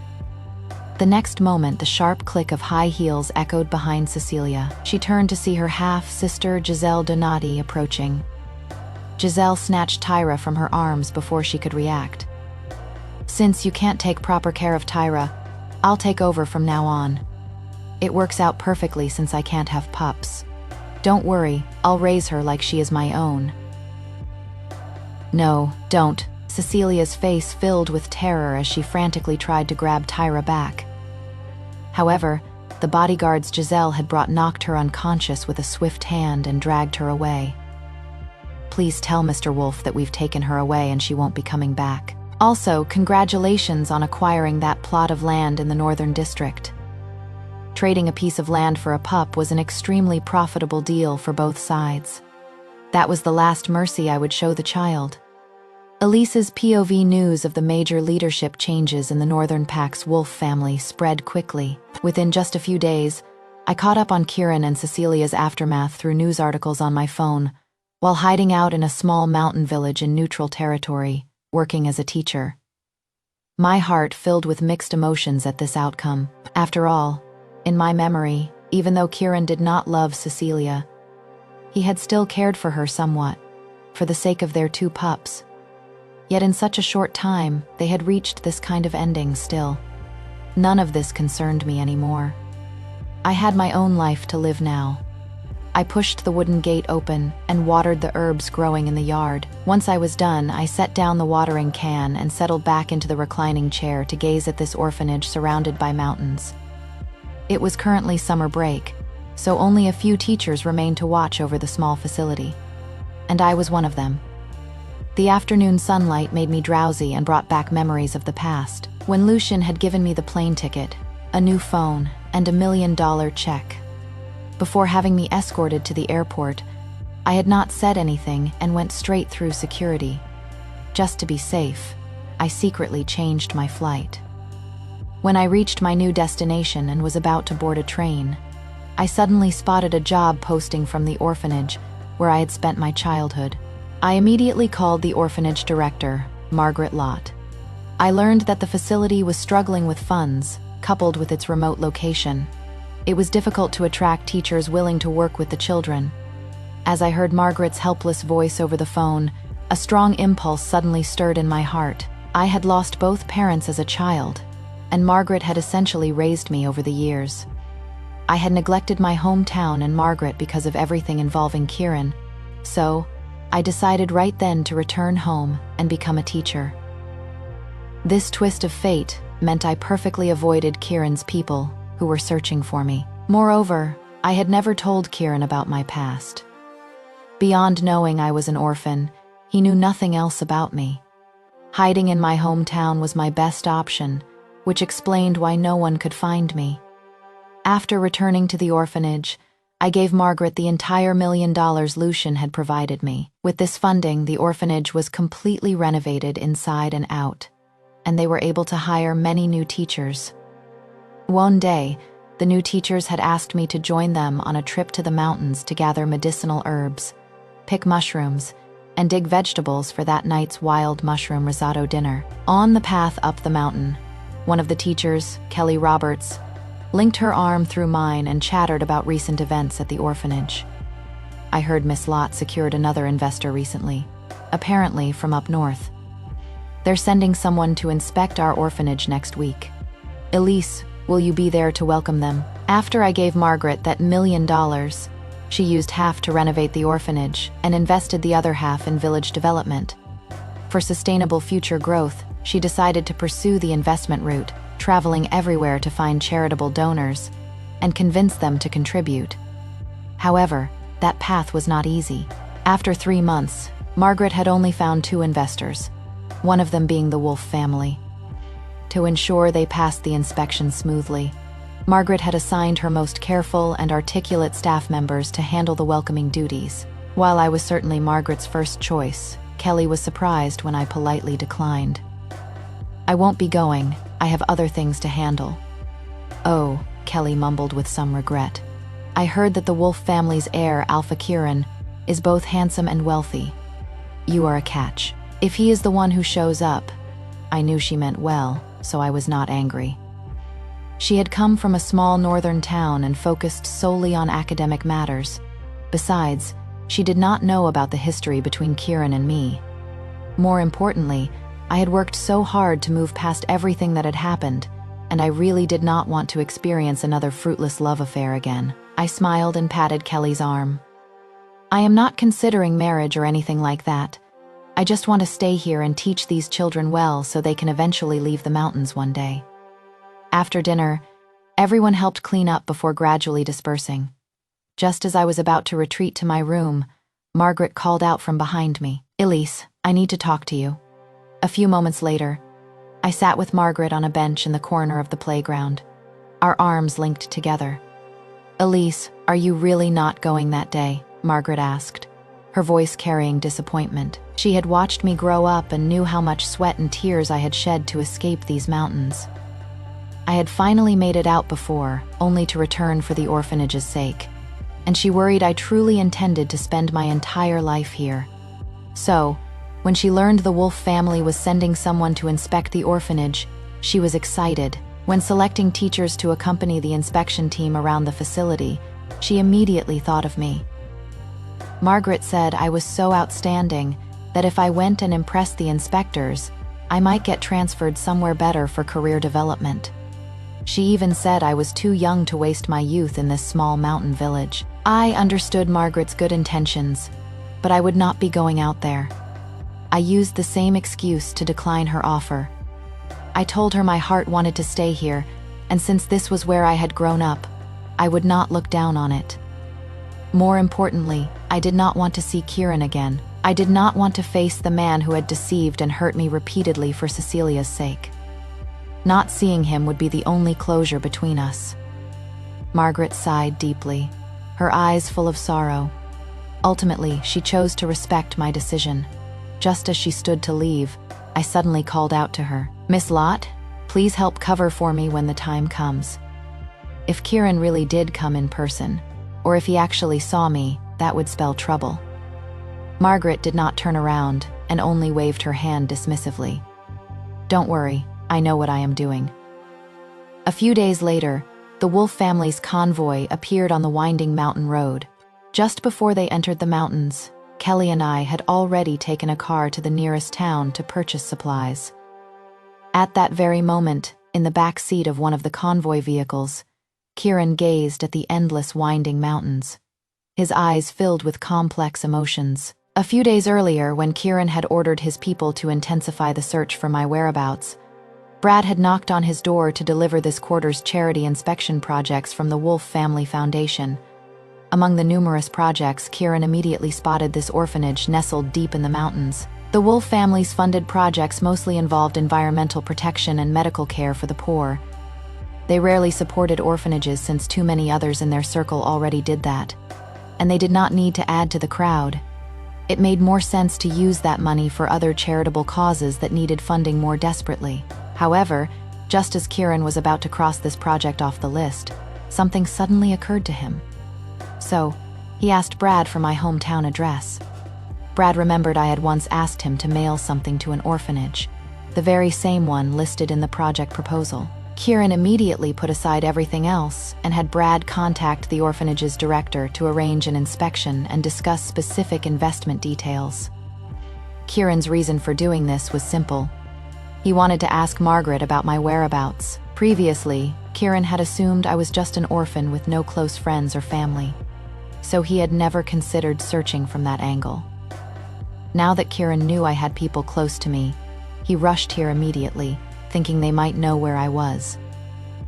The next moment, the sharp click of high heels echoed behind Cecilia. She turned to see her half-sister Giselle Donati approaching. Giselle snatched Tyra from her arms before she could react. "Since you can't take proper care of Tyra, I'll take over from now on. It works out perfectly since I can't have pups. Don't worry, I'll raise her like she is my own." "No, don't." Cecilia's face filled with terror as she frantically tried to grab Tyra back. However, the bodyguards Giselle had brought knocked her unconscious with a swift hand and dragged her away. "Please tell Mr. Wolf that we've taken her away and she won't be coming back. Also, congratulations on acquiring that plot of land in the Northern District." Trading a piece of land for a pup was an extremely profitable deal for both sides. That was the last mercy I would show the child. Elise's POV news of the major leadership changes in the Northern Pack's Wolf family spread quickly. Within just a few days, I caught up on Kieran and Cecilia's aftermath through news articles on my phone, while hiding out in a small mountain village in neutral territory, working as a teacher. My heart filled with mixed emotions at this outcome. After all, in my memory, even though Kieran did not love Cecilia, he had still cared for her somewhat, for the sake of their two pups. Yet in such a short time, they had reached this kind of ending still. None of this concerned me anymore. I had my own life to live now. I pushed the wooden gate open and watered the herbs growing in the yard. Once I was done, I set down the watering can and settled back into the reclining chair to gaze at this orphanage surrounded by mountains. It was currently summer break, so only a few teachers remained to watch over the small facility. And I was one of them. The afternoon sunlight made me drowsy and brought back memories of the past, when Lucian had given me the plane ticket, a new phone, and $1 million check. Before having me escorted to the airport, I had not said anything and went straight through security. Just to be safe, I secretly changed my flight. When I reached my new destination and was about to board a train, I suddenly spotted a job posting from the orphanage where I had spent my childhood. I immediately called the orphanage director, Margaret Lott. I learned that the facility was struggling with funds, coupled with its remote location. It was difficult to attract teachers willing to work with the children. As I heard Margaret's helpless voice over the phone, a strong impulse suddenly stirred in my heart. I had lost both parents as a child, and Margaret had essentially raised me over the years. I had neglected my hometown and Margaret because of everything involving Kieran, so I decided right then to return home and become a teacher. This twist of fate meant I perfectly avoided Kieran's people, who were searching for me. Moreover, I had never told Kieran about my past. Beyond knowing I was an orphan, he knew nothing else about me. Hiding in my hometown was my best option, which explained why no one could find me. After returning to the orphanage, I gave Margaret the entire $1 million Lucian had provided me. With this funding, the orphanage was completely renovated inside and out, and they were able to hire many new teachers. One day, the new teachers had asked me to join them on a trip to the mountains to gather medicinal herbs, pick mushrooms, and dig vegetables for that night's wild mushroom risotto dinner. On the path up the mountain, one of the teachers, Kelly Roberts, linked her arm through mine and chattered about recent events at the orphanage. I heard Miss Lott secured another investor recently, apparently from up north. They're sending someone to inspect our orphanage next week. Elise, will you be there to welcome them? After I gave Margaret that $1 million, she used half to renovate the orphanage and invested the other half in village development. For sustainable future growth, she decided to pursue the investment route, traveling everywhere to find charitable donors and convince them to contribute. However, that path was not easy. After 3 months, Margaret had only found 2 investors, one of them being the Wolf family. To ensure they passed the inspection smoothly, Margaret had assigned her most careful and articulate staff members to handle the welcoming duties. While I was certainly Margaret's first choice, Kelly was surprised when I politely declined. "I won't be going. I have other things to handle." "Oh," Kelly mumbled with some regret. "I heard that the Wolf family's heir, Alpha Kieran, is both handsome and wealthy. You are a catch. If he is the one who shows up..." I knew she meant well, so I was not angry. She had come from a small northern town and focused solely on academic matters. Besides, she did not know about the history between Kieran and me. More importantly, I had worked so hard to move past everything that had happened, and I really did not want to experience another fruitless love affair again. I smiled and patted Kelly's arm. "I am not considering marriage or anything like that. I just want to stay here and teach these children well so they can eventually leave the mountains one day." After dinner, everyone helped clean up before gradually dispersing. Just as I was about to retreat to my room, Margaret called out from behind me, "Elise, I need to talk to you." A few moments later, I sat with Margaret on a bench in the corner of the playground, our arms linked together. "Elise, are you really not going that day?" Margaret asked, her voice carrying disappointment. She had watched me grow up and knew how much sweat and tears I had shed to escape these mountains. I had finally made it out before, only to return for the orphanage's sake, and she worried I truly intended to spend my entire life here. So, when she learned the Wolf family was sending someone to inspect the orphanage, she was excited. When selecting teachers to accompany the inspection team around the facility, she immediately thought of me. Margaret said I was so outstanding that if I went and impressed the inspectors, I might get transferred somewhere better for career development. She even said I was too young to waste my youth in this small mountain village. I understood Margaret's good intentions, but I would not be going out there. I used the same excuse to decline her offer. I told her my heart wanted to stay here, and since this was where I had grown up, I would not look down on it. More importantly, I did not want to see Kieran again. I did not want to face the man who had deceived and hurt me repeatedly for Cecilia's sake. Not seeing him would be the only closure between us. Margaret sighed deeply, her eyes full of sorrow. Ultimately, she chose to respect my decision. Just as she stood to leave, I suddenly called out to her, "Miss Lott, please help cover for me when the time comes." If Kieran really did come in person, or if he actually saw me, that would spell trouble. Margaret did not turn around and only waved her hand dismissively. "Don't worry, I know what I am doing." A few days later, the Wolf family's convoy appeared on the winding mountain road. Just before they entered the mountains, Kelly and I had already taken a car to the nearest town to purchase supplies. At that very moment, in the back seat of one of the convoy vehicles, Kieran gazed at the endless winding mountains, his eyes filled with complex emotions. A few days earlier, when Kieran had ordered his people to intensify the search for my whereabouts, Brad had knocked on his door to deliver this quarter's charity inspection projects from the Wolf Family Foundation. Among the numerous projects, Kieran immediately spotted this orphanage nestled deep in the mountains. The Wolf family's funded projects mostly involved environmental protection and medical care for the poor. They rarely supported orphanages since too many others in their circle already did that, and they did not need to add to the crowd. It made more sense to use that money for other charitable causes that needed funding more desperately. However, just as Kieran was about to cross this project off the list, something suddenly occurred to him. So, he asked Brad for my hometown address. Brad remembered I had once asked him to mail something to an orphanage, the very same one listed in the project proposal. Kieran immediately put aside everything else and had Brad contact the orphanage's director to arrange an inspection and discuss specific investment details. Kieran's reason for doing this was simple. He wanted to ask Margaret about my whereabouts. Previously, Kieran had assumed I was just an orphan with no close friends or family, so he had never considered searching from that angle. Now that Kieran knew I had people close to me, he rushed here immediately, thinking they might know where I was.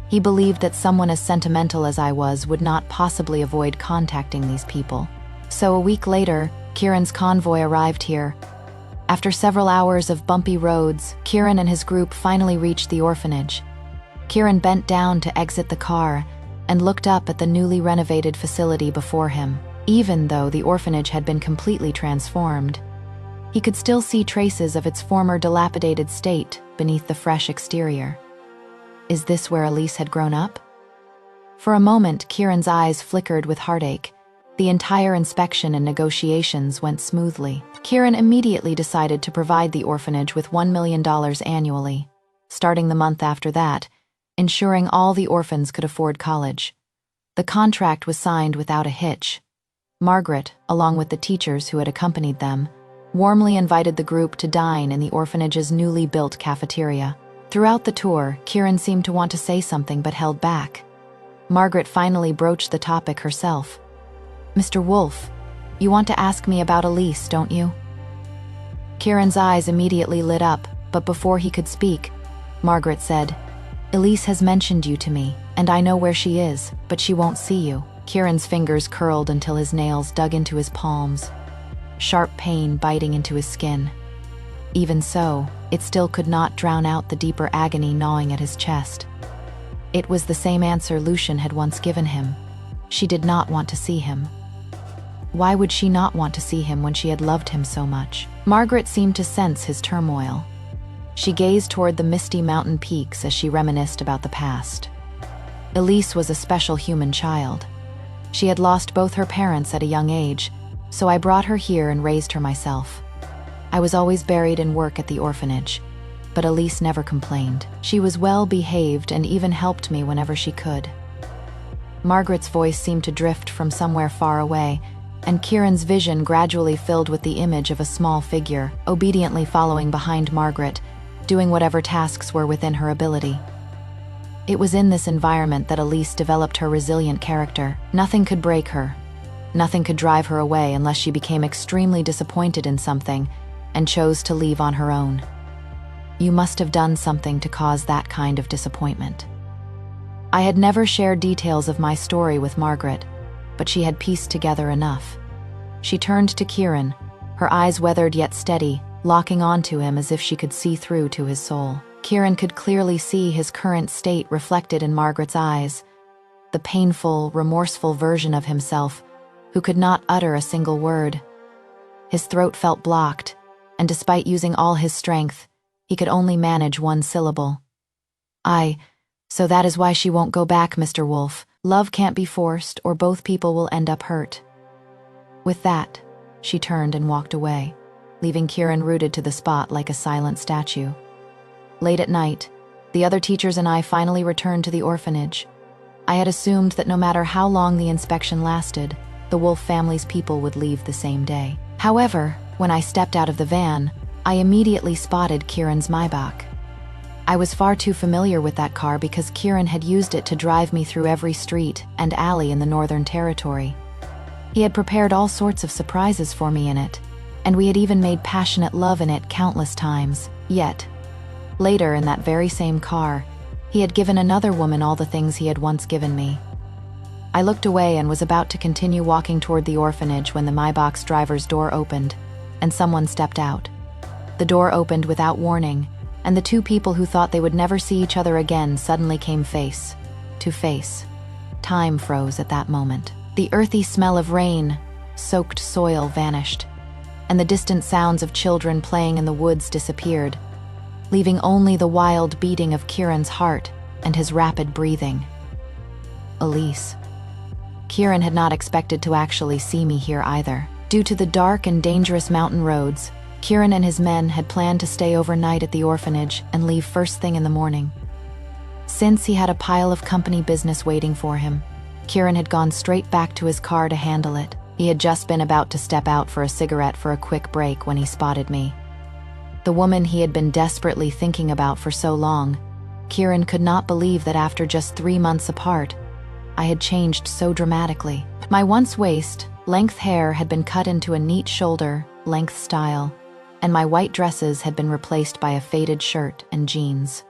He believed that someone as sentimental as I was would not possibly avoid contacting these people. So a week later, Kieran's convoy arrived here. After several hours of bumpy roads, Kieran and his group finally reached the orphanage. Kieran bent down to exit the car and looked up at the newly renovated facility before him. Even though the orphanage had been completely transformed, he could still see traces of its former dilapidated state beneath the fresh exterior. Is this where Elise had grown up? For a moment, Kieran's eyes flickered with heartache. The entire inspection and negotiations went smoothly. Kieran immediately decided to provide the orphanage with $1 million annually, starting the month after that, ensuring all the orphans could afford college. The contract was signed without a hitch. Margaret, along with the teachers who had accompanied them, warmly invited the group to dine in the orphanage's newly built cafeteria. Throughout the tour, Kieran seemed to want to say something but held back. Margaret finally broached the topic herself. "Mr. Wolf, you want to ask me about Elise, don't you?" Kieran's eyes immediately lit up, but before he could speak, Margaret said, "Elise has mentioned you to me, and I know where she is, but she won't see you." Kieran's fingers curled until his nails dug into his palms, sharp pain biting into his skin. Even so, it still could not drown out the deeper agony gnawing at his chest. It was the same answer Lucian had once given him. She did not want to see him. Why would she not want to see him when she had loved him so much? Margaret seemed to sense his turmoil. She gazed toward the misty mountain peaks as she reminisced about the past. Elise was a special human child. She had lost both her parents at a young age, so I brought her here and raised her myself. I was always buried in work at the orphanage, but Elise never complained. She was well behaved and even helped me whenever she could. Margaret's voice seemed to drift from somewhere far away, and Kieran's vision gradually filled with the image of a small figure, obediently following behind Margaret, doing whatever tasks were within her ability. It was in this environment that Elise developed her resilient character. Nothing could break her. Nothing could drive her away unless she became extremely disappointed in something and chose to leave on her own. You must have done something to cause that kind of disappointment. I had never shared details of my story with Margaret, but she had pieced together enough. She turned to Kieran, her eyes weathered yet steady, locking onto him as if she could see through to his soul. Kieran could clearly see his current state reflected in Margaret's eyes, the painful, remorseful version of himself who could not utter a single word. His throat felt blocked, and despite using all his strength, he could only manage one syllable. So that is why she won't go back, Mr. Wolf. Love can't be forced, or both people will end up hurt." With that, she turned and walked away, leaving Kieran rooted to the spot like a silent statue. Late at night, the other teachers and I finally returned to the orphanage. I had assumed that no matter how long the inspection lasted, the Wolf family's people would leave the same day. However, when I stepped out of the van, I immediately spotted Kieran's Maybach. I was far too familiar with that car because Kieran had used it to drive me through every street and alley in the Northern Territory. He had prepared all sorts of surprises for me in it, and we had even made passionate love in it countless times. Yet, later in that very same car, he had given another woman all the things he had once given me. I looked away and was about to continue walking toward the orphanage when the Maybach's driver's door opened, and someone stepped out. The door opened without warning, and the two people who thought they would never see each other again suddenly came face to face. Time froze at that moment. The earthy smell of rain, soaked soil vanished, and the distant sounds of children playing in the woods disappeared, leaving only the wild beating of Kieran's heart and his rapid breathing. Elise. Kieran had not expected to actually see me here either. Due to the dark and dangerous mountain roads, Kieran and his men had planned to stay overnight at the orphanage and leave first thing in the morning. Since he had a pile of company business waiting for him, Kieran had gone straight back to his car to handle it. He had just been about to step out for a cigarette for a quick break when he spotted me. The woman he had been desperately thinking about for so long, Kieran could not believe that after just 3 months apart, I had changed so dramatically. My once waist-length hair had been cut into a neat shoulder-length style, and my white dresses had been replaced by a faded shirt and jeans.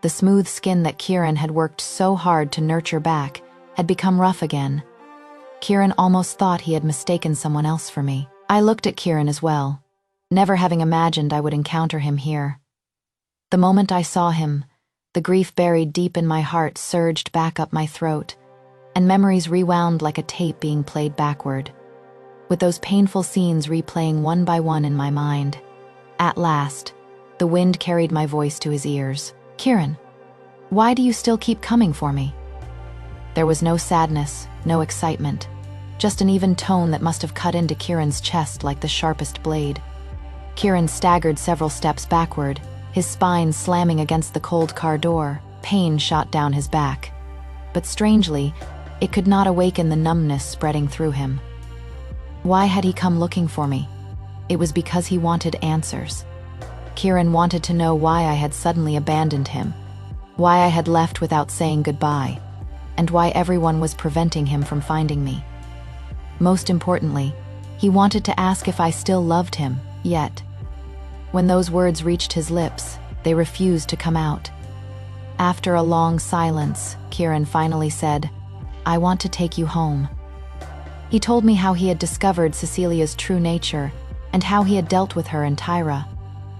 The smooth skin that Kieran had worked so hard to nurture back had become rough again. Kieran almost thought he had mistaken someone else for me. I looked at Kieran as well, never having imagined I would encounter him here. The moment I saw him, the grief buried deep in my heart surged back up my throat, and memories rewound like a tape being played backward, with those painful scenes replaying one by one in my mind. At last, the wind carried my voice to his ears. "Kieran, why do you still keep coming for me?" There was no sadness, no excitement, just an even tone that must have cut into Kieran's chest like the sharpest blade. Kieran staggered several steps backward, his spine slamming against the cold car door. Pain shot down his back. But strangely, it could not awaken the numbness spreading through him. Why had he come looking for me? It was because he wanted answers. Kieran wanted to know why I had suddenly abandoned him, why I had left without saying goodbye, and why everyone was preventing him from finding me. Most importantly, he wanted to ask if I still loved him, yet, when those words reached his lips, they refused to come out. After a long silence, Kieran finally said, "I want to take you home." He told me how he had discovered Cecilia's true nature and how he had dealt with her and Tyra.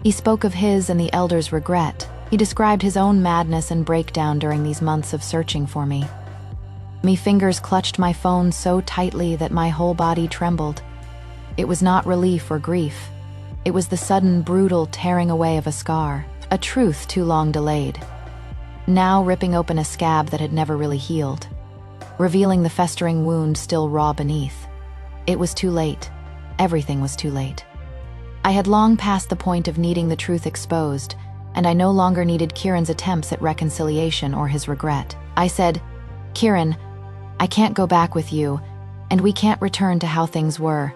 He spoke of his and the elders' regret. He described his own madness and breakdown during these months of searching for me. My fingers clutched my phone so tightly that my whole body trembled. It was not relief or grief. It was the sudden, brutal tearing away of a scar, a truth too long delayed. Now ripping open a scab that had never really healed, revealing the festering wound still raw beneath. It was too late. Everything was too late. I had long passed the point of needing the truth exposed, and I no longer needed Kieran's attempts at reconciliation or his regret. I said, "Kieran, I can't go back with you, and we can't return to how things were.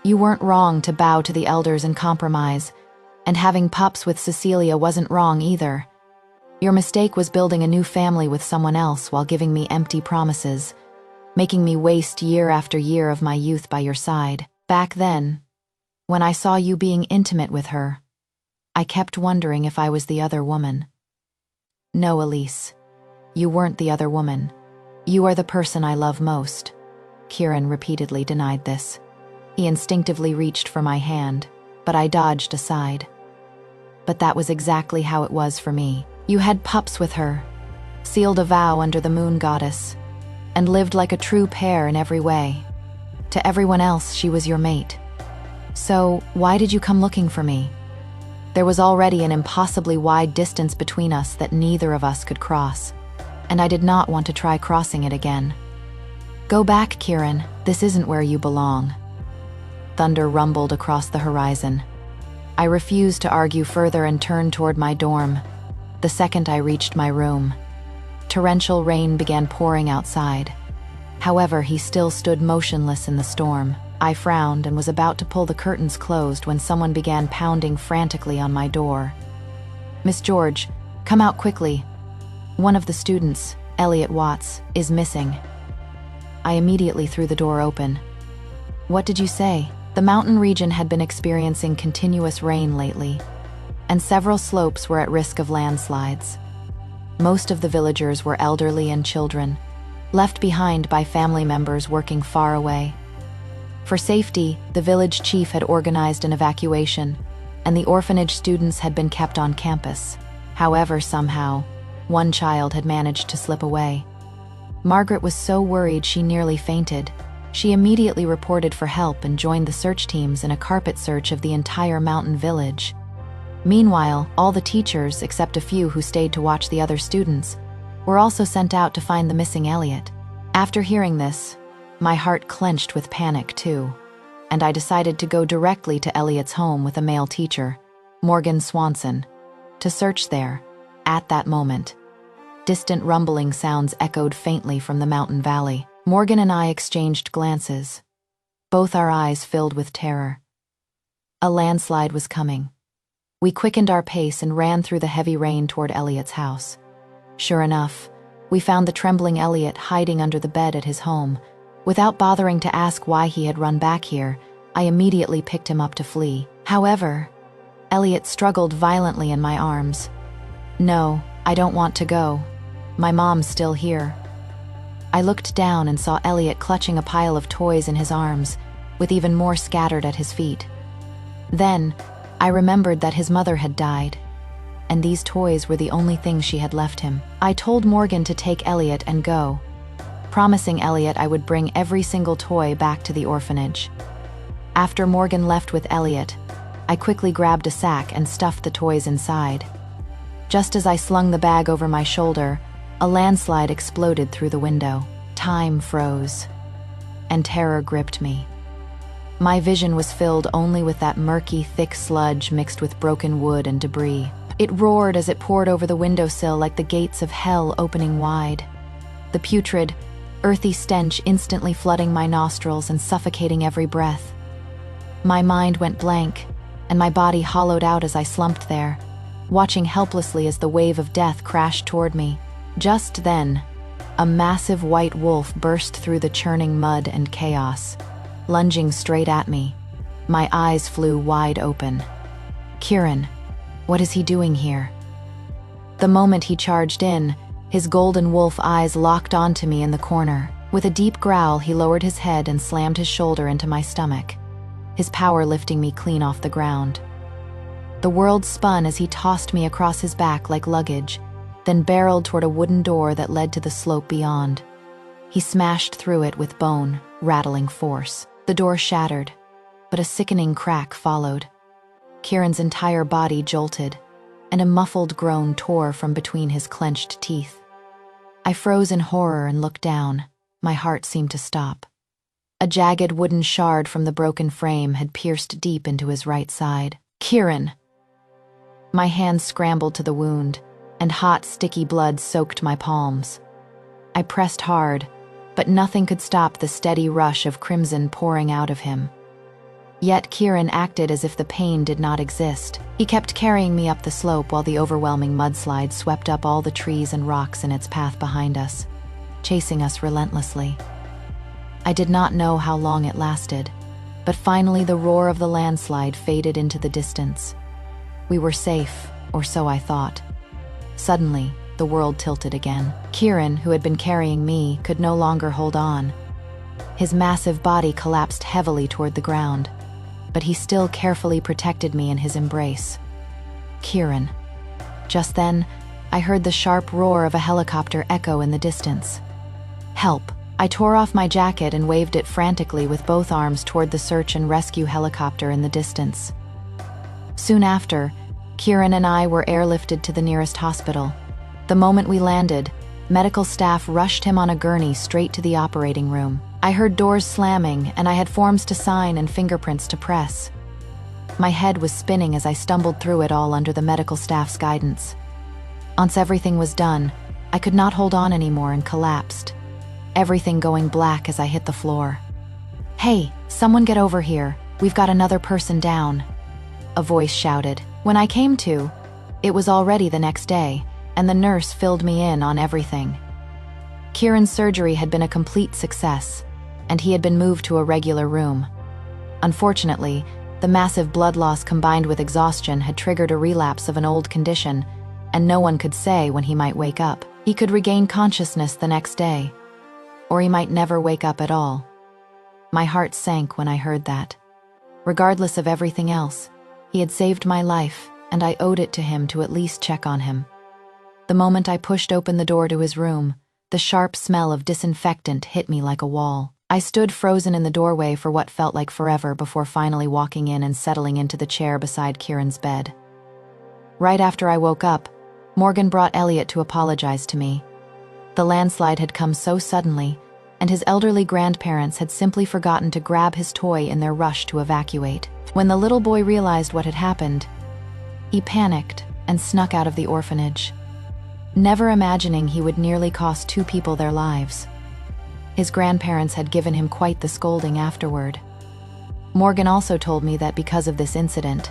You weren't wrong to bow to the elders and compromise, and having pups with Cecilia wasn't wrong either. Your mistake was building a new family with someone else while giving me empty promises, making me waste year after year of my youth by your side. Back then, when I saw you being intimate with her, I kept wondering if I was the other woman." "No, Elise, you weren't the other woman. You are the person I love most." Kieran repeatedly denied this. He instinctively reached for my hand, but I dodged aside. "But that was exactly how it was for me. You had pups with her, sealed a vow under the moon goddess, and lived like a true pair in every way. To everyone else, she was your mate. So, why did you come looking for me? There was already an impossibly wide distance between us that neither of us could cross, and I did not want to try crossing it again. Go back, Kieran. This isn't where you belong." Thunder rumbled across the horizon. I refused to argue further and turned toward my dorm. The second I reached my room, torrential rain began pouring outside. However, he still stood motionless in the storm. I frowned and was about to pull the curtains closed when someone began pounding frantically on my door. "Miss George, come out quickly. One of the students, Elliot Watts, is missing." I immediately threw the door open. "What did you say?" The mountain region had been experiencing continuous rain lately, and several slopes were at risk of landslides. Most of the villagers were elderly and children, left behind by family members working far away. For safety, the village chief had organized an evacuation, and the orphanage students had been kept on campus. However, somehow, one child had managed to slip away. Margaret was so worried she nearly fainted. She immediately reported for help and joined the search teams in a carpet search of the entire mountain village. Meanwhile, all the teachers, except a few who stayed to watch the other students, were also sent out to find the missing Elliot. After hearing this, my heart clenched with panic too, and I decided to go directly to Elliot's home with a male teacher, Morgan Swanson, to search there. At that moment, distant rumbling sounds echoed faintly from the mountain valley. Morgan and I exchanged glances, both our eyes filled with terror. A landslide was coming. We quickened our pace and ran through the heavy rain toward Elliot's house. Sure enough, we found the trembling Elliot hiding under the bed at his home. Without bothering to ask why he had run back here, I immediately picked him up to flee. However, Elliot struggled violently in my arms. "No, I don't want to go. My mom's still here." I looked down and saw Elliot clutching a pile of toys in his arms, with even more scattered at his feet. Then, I remembered that his mother had died, and these toys were the only things she had left him. I told Morgan to take Elliot and go, promising Elliot I would bring every single toy back to the orphanage. After Morgan left with Elliot, I quickly grabbed a sack and stuffed the toys inside. Just as I slung the bag over my shoulder, a landslide exploded through the window. Time froze, and terror gripped me. My vision was filled only with that murky, thick sludge mixed with broken wood and debris. It roared as it poured over the windowsill like the gates of hell opening wide. The putrid, earthy stench instantly flooding my nostrils and suffocating every breath. My mind went blank, and my body hollowed out as I slumped there, watching helplessly as the wave of death crashed toward me. Just then, a massive white wolf burst through the churning mud and chaos, lunging straight at me. My eyes flew wide open. Kieran, what is he doing here? The moment he charged in, his golden wolf eyes locked onto me in the corner. With a deep growl, he lowered his head and slammed his shoulder into my stomach, his power lifting me clean off the ground. The world spun as he tossed me across his back like luggage, then barreled toward a wooden door that led to the slope beyond. He smashed through it with bone, rattling force. The door shattered, but a sickening crack followed. Kieran's entire body jolted, and a muffled groan tore from between his clenched teeth. I froze in horror and looked down. My heart seemed to stop. A jagged wooden shard from the broken frame had pierced deep into his right side. Kieran! My hands scrambled to the wound, and hot, sticky blood soaked my palms. I pressed hard, but nothing could stop the steady rush of crimson pouring out of him. Yet Kieran acted as if the pain did not exist. He kept carrying me up the slope while the overwhelming mudslide swept up all the trees and rocks in its path behind us, chasing us relentlessly. I did not know how long it lasted, but finally the roar of the landslide faded into the distance. We were safe, or so I thought. Suddenly, the world tilted again. Kieran, who had been carrying me, could no longer hold on. His massive body collapsed heavily toward the ground, but he still carefully protected me in his embrace. Kieran. Just then, I heard the sharp roar of a helicopter echo in the distance. Help! I tore off my jacket and waved it frantically with both arms toward the search and rescue helicopter in the distance. Soon after, Kieran and I were airlifted to the nearest hospital. The moment we landed, medical staff rushed him on a gurney straight to the operating room. I heard doors slamming, and I had forms to sign and fingerprints to press. My head was spinning as I stumbled through it all under the medical staff's guidance. Once everything was done, I could not hold on anymore and collapsed, everything going black as I hit the floor. "Hey, someone get over here. We've got another person down," a voice shouted. When I came to, it was already the next day, and the nurse filled me in on everything. Kieran's surgery had been a complete success, and he had been moved to a regular room. Unfortunately, the massive blood loss combined with exhaustion had triggered a relapse of an old condition, and no one could say when he might wake up. He could regain consciousness the next day, or he might never wake up at all. My heart sank when I heard that. Regardless of everything else, he had saved my life, and I owed it to him to at least check on him. The moment I pushed open the door to his room, the sharp smell of disinfectant hit me like a wall. I stood frozen in the doorway for what felt like forever before finally walking in and settling into the chair beside Kieran's bed. Right after I woke up, Morgan brought Elliot to apologize to me. The landslide had come so suddenly, and his elderly grandparents had simply forgotten to grab his toy in their rush to evacuate. When the little boy realized what had happened, he panicked and snuck out of the orphanage, never imagining he would nearly cost 2 people their lives. His grandparents had given him quite the scolding afterward. Morgan also told me that because of this incident,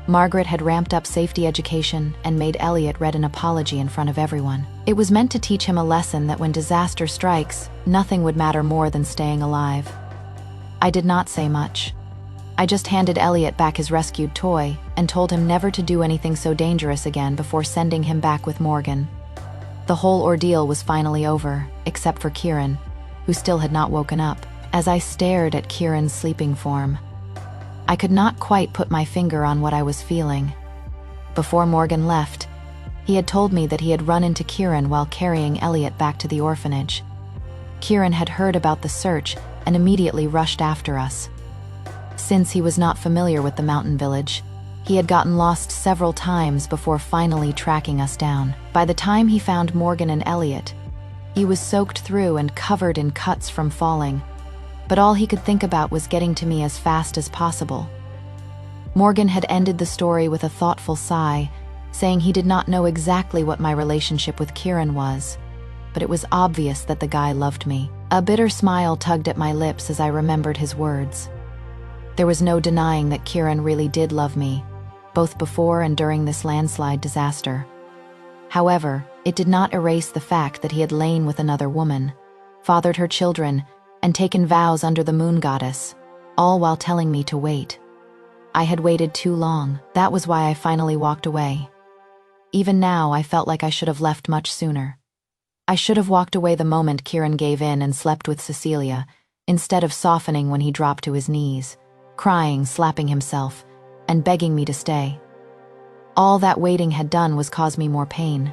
Margaret had ramped up safety education and made Elliot read an apology in front of everyone. It was meant to teach him a lesson that when disaster strikes, nothing would matter more than staying alive. I did not say much. I just handed Elliot back his rescued toy and told him never to do anything so dangerous again before sending him back with Morgan. The whole ordeal was finally over, except for Kieran, who still had not woken up. As I stared at Kieran's sleeping form, I could not quite put my finger on what I was feeling. Before Morgan left, he had told me that he had run into Kieran while carrying Elliot back to the orphanage. Kieran had heard about the search and immediately rushed after us. Since he was not familiar with the mountain village, he had gotten lost several times before finally tracking us down. By the time he found Morgan and Elliot, he was soaked through and covered in cuts from falling, but all he could think about was getting to me as fast as possible. Morgan had ended the story with a thoughtful sigh, saying he did not know exactly what my relationship with Kieran was, but it was obvious that the guy loved me. A bitter smile tugged at my lips as I remembered his words. There was no denying that Kieran really did love me, both before and during this landslide disaster. However, it did not erase the fact that he had lain with another woman, fathered her children, and taken vows under the moon goddess, all while telling me to wait. I had waited too long. That was why I finally walked away. Even now, I felt like I should have left much sooner. I should have walked away the moment Kieran gave in and slept with Cecilia, instead of softening when he dropped to his knees, crying, slapping himself, and begging me to stay. All that waiting had done was cause me more pain.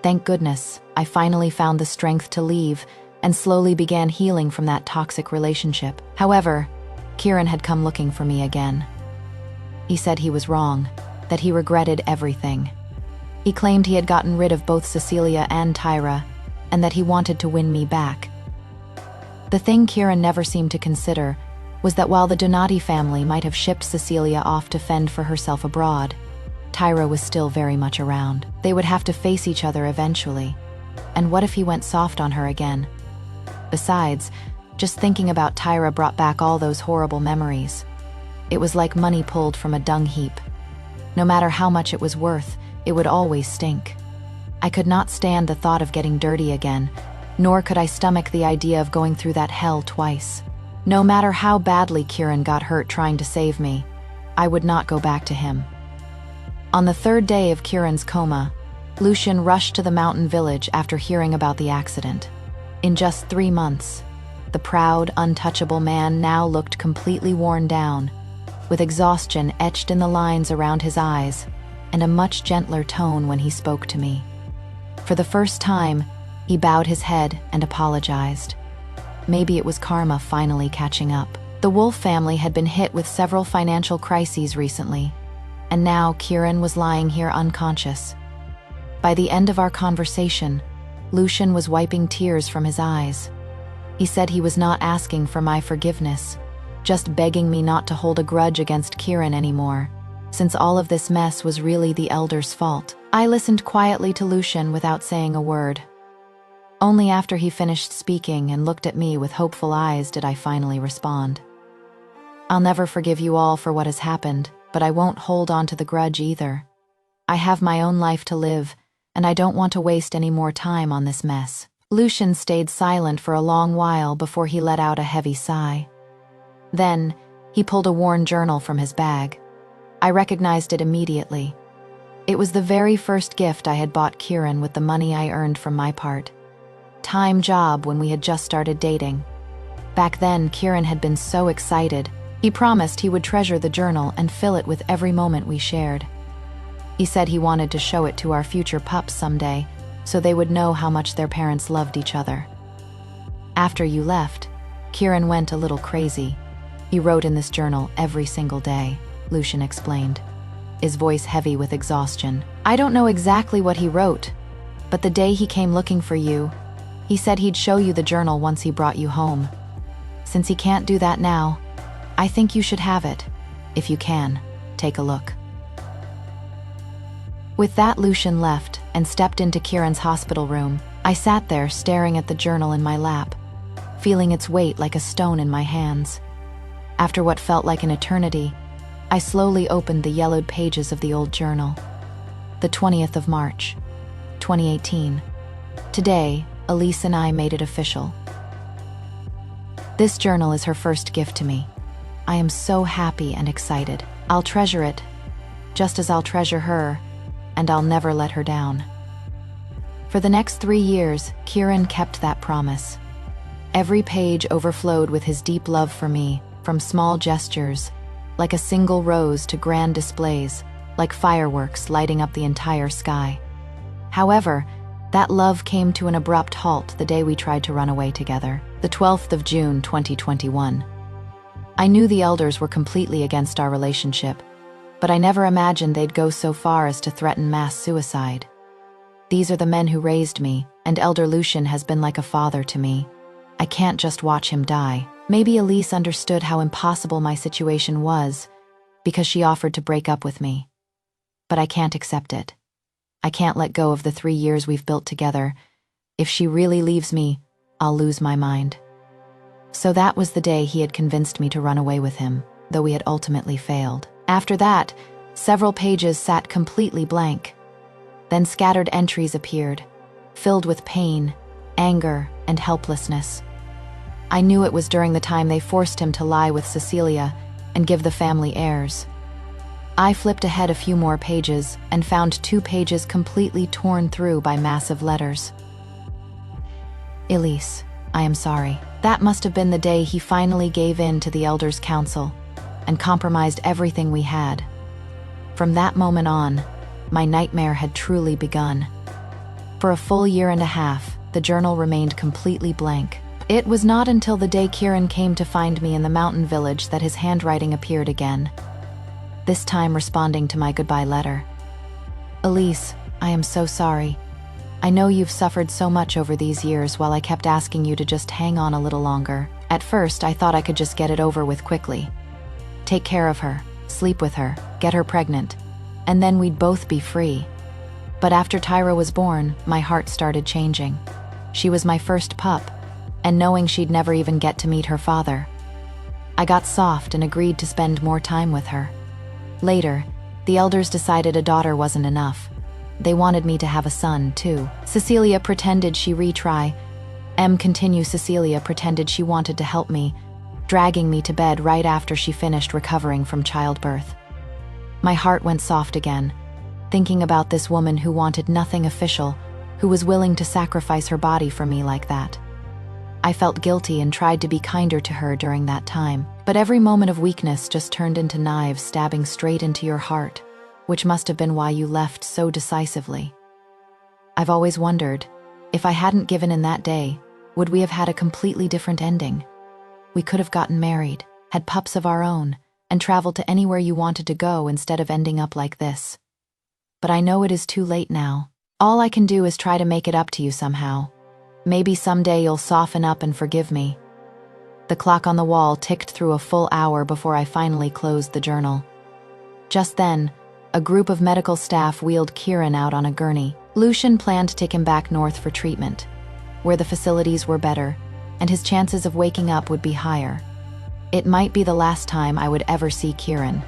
Thank goodness, I finally found the strength to leave and slowly began healing from that toxic relationship. However, Kieran had come looking for me again. He said he was wrong, that he regretted everything. He claimed he had gotten rid of both Cecilia and Tyra, and that he wanted to win me back. The thing Kieran never seemed to consider was that while the Donati family might have shipped Cecilia off to fend for herself abroad, Tyra was still very much around. They would have to face each other eventually. And what if he went soft on her again? Besides, just thinking about Tyra brought back all those horrible memories. It was like money pulled from a dung heap. No matter how much it was worth, it would always stink. I could not stand the thought of getting dirty again, nor could I stomach the idea of going through that hell twice. No matter how badly Kieran got hurt trying to save me, I would not go back to him. On the 3rd day of Kieran's coma, Lucian rushed to the mountain village after hearing about the accident. In just 3 months, the proud, untouchable man now looked completely worn down, with exhaustion etched in the lines around his eyes and a much gentler tone when he spoke to me. For the first time, he bowed his head and apologized. Maybe it was karma finally catching up. The Wolf family had been hit with several financial crises recently, and now Kieran was lying here unconscious. By the end of our conversation, Lucian was wiping tears from his eyes. He said he was not asking for my forgiveness, just begging me not to hold a grudge against Kieran anymore, since all of this mess was really the elders' fault. I listened quietly to Lucian without saying a word. Only after he finished speaking and looked at me with hopeful eyes did I finally respond. I'll never forgive you all for what has happened, but I won't hold on to the grudge either. I have my own life to live, and I don't want to waste any more time on this mess. Lucian stayed silent for a long while before he let out a heavy sigh. Then, He pulled a worn journal from his bag. I recognized it immediately. It was the very first gift I had bought Kieran with the money I earned from my part-time job when we had just started dating. Back then, Kieran had been so excited. He promised he would treasure the journal and fill it with every moment we shared. He said he wanted to show it to our future pups someday, so they would know how much their parents loved each other. After you left, Kieran went a little crazy. He wrote in this journal every single day, Lucian explained, his voice heavy with exhaustion. I don't know exactly what he wrote, but the day he came looking for you, he said he'd show you the journal once he brought you home. Since he can't do that now, I think you should have it. If you can, take a look. With that, Lucian left and stepped into Kieran's hospital room. I sat there staring at the journal in my lap, feeling its weight like a stone in my hands. After what felt like an eternity, I slowly opened the yellowed pages of the old journal. The 20th of March, 2018. Today, Elise and I made it official. This journal is her first gift to me. I am so happy and excited. I'll treasure it, just as I'll treasure her, and I'll never let her down. For the next 3 years, Kieran kept that promise. Every page overflowed with his deep love for me, from small gestures, like a single rose, to grand displays, like fireworks lighting up the entire sky. However, that love came to an abrupt halt the day we tried to run away together, the 12th of June, 2021. I knew the elders were completely against our relationship, but I never imagined they'd go so far as to threaten mass suicide. These are the men who raised me, and Elder Lucian has been like a father to me. I can't just watch him die. Maybe Elise understood how impossible my situation was, because she offered to break up with me. But I can't accept it. I can't let go of the 3 years we've built together. If she really leaves me, I'll lose my mind. So that was the day he had convinced me to run away with him, though we had ultimately failed. After that, several pages sat completely blank. Then scattered entries appeared, filled with pain, anger, and helplessness. I knew it was during the time they forced him to lie with Cecilia and give the family heirs. I flipped ahead a few more pages and found 2 pages completely torn through by massive letters. Elise, I am sorry. That must have been the day he finally gave in to the Elders' Council and compromised everything we had. From that moment on, my nightmare had truly begun. For a full 1.5 years, the journal remained completely blank. It was not until the day Kieran came to find me in the mountain village that his handwriting appeared again, this time responding to my goodbye letter. Elise, I am so sorry. I know you've suffered so much over these years while I kept asking you to just hang on a little longer. At first, I thought I could just get it over with quickly. Take care of her, sleep with her, get her pregnant, and then we'd both be free. But after Tyra was born, my heart started changing. She was my first pup, and knowing she'd never even get to meet her father, I got soft and agreed to spend more time with her. Later, the elders decided a daughter wasn't enough. They wanted me to have a son, too. Cecilia pretended she retry. Cecilia pretended she wanted to help me, dragging me to bed right after she finished recovering from childbirth. My heart went soft again, thinking about this woman who wanted nothing official, who was willing to sacrifice her body for me like that. I felt guilty and tried to be kinder to her during that time, but every moment of weakness just turned into knives stabbing straight into your heart, which must have been why you left so decisively. I've always wondered, if I hadn't given in that day, would we have had a completely different ending? We could have gotten married, had pups of our own, and traveled to anywhere you wanted to go instead of ending up like this. But I know it is too late now. All I can do is try to make it up to you somehow. Maybe someday you'll soften up and forgive me. The clock on the wall ticked through a full hour before I finally closed the journal. Just then, a group of medical staff wheeled Kieran out on a gurney. Lucian planned to take him back north for treatment, where the facilities were better, and his chances of waking up would be higher. It might be the last time I would ever see Kieran.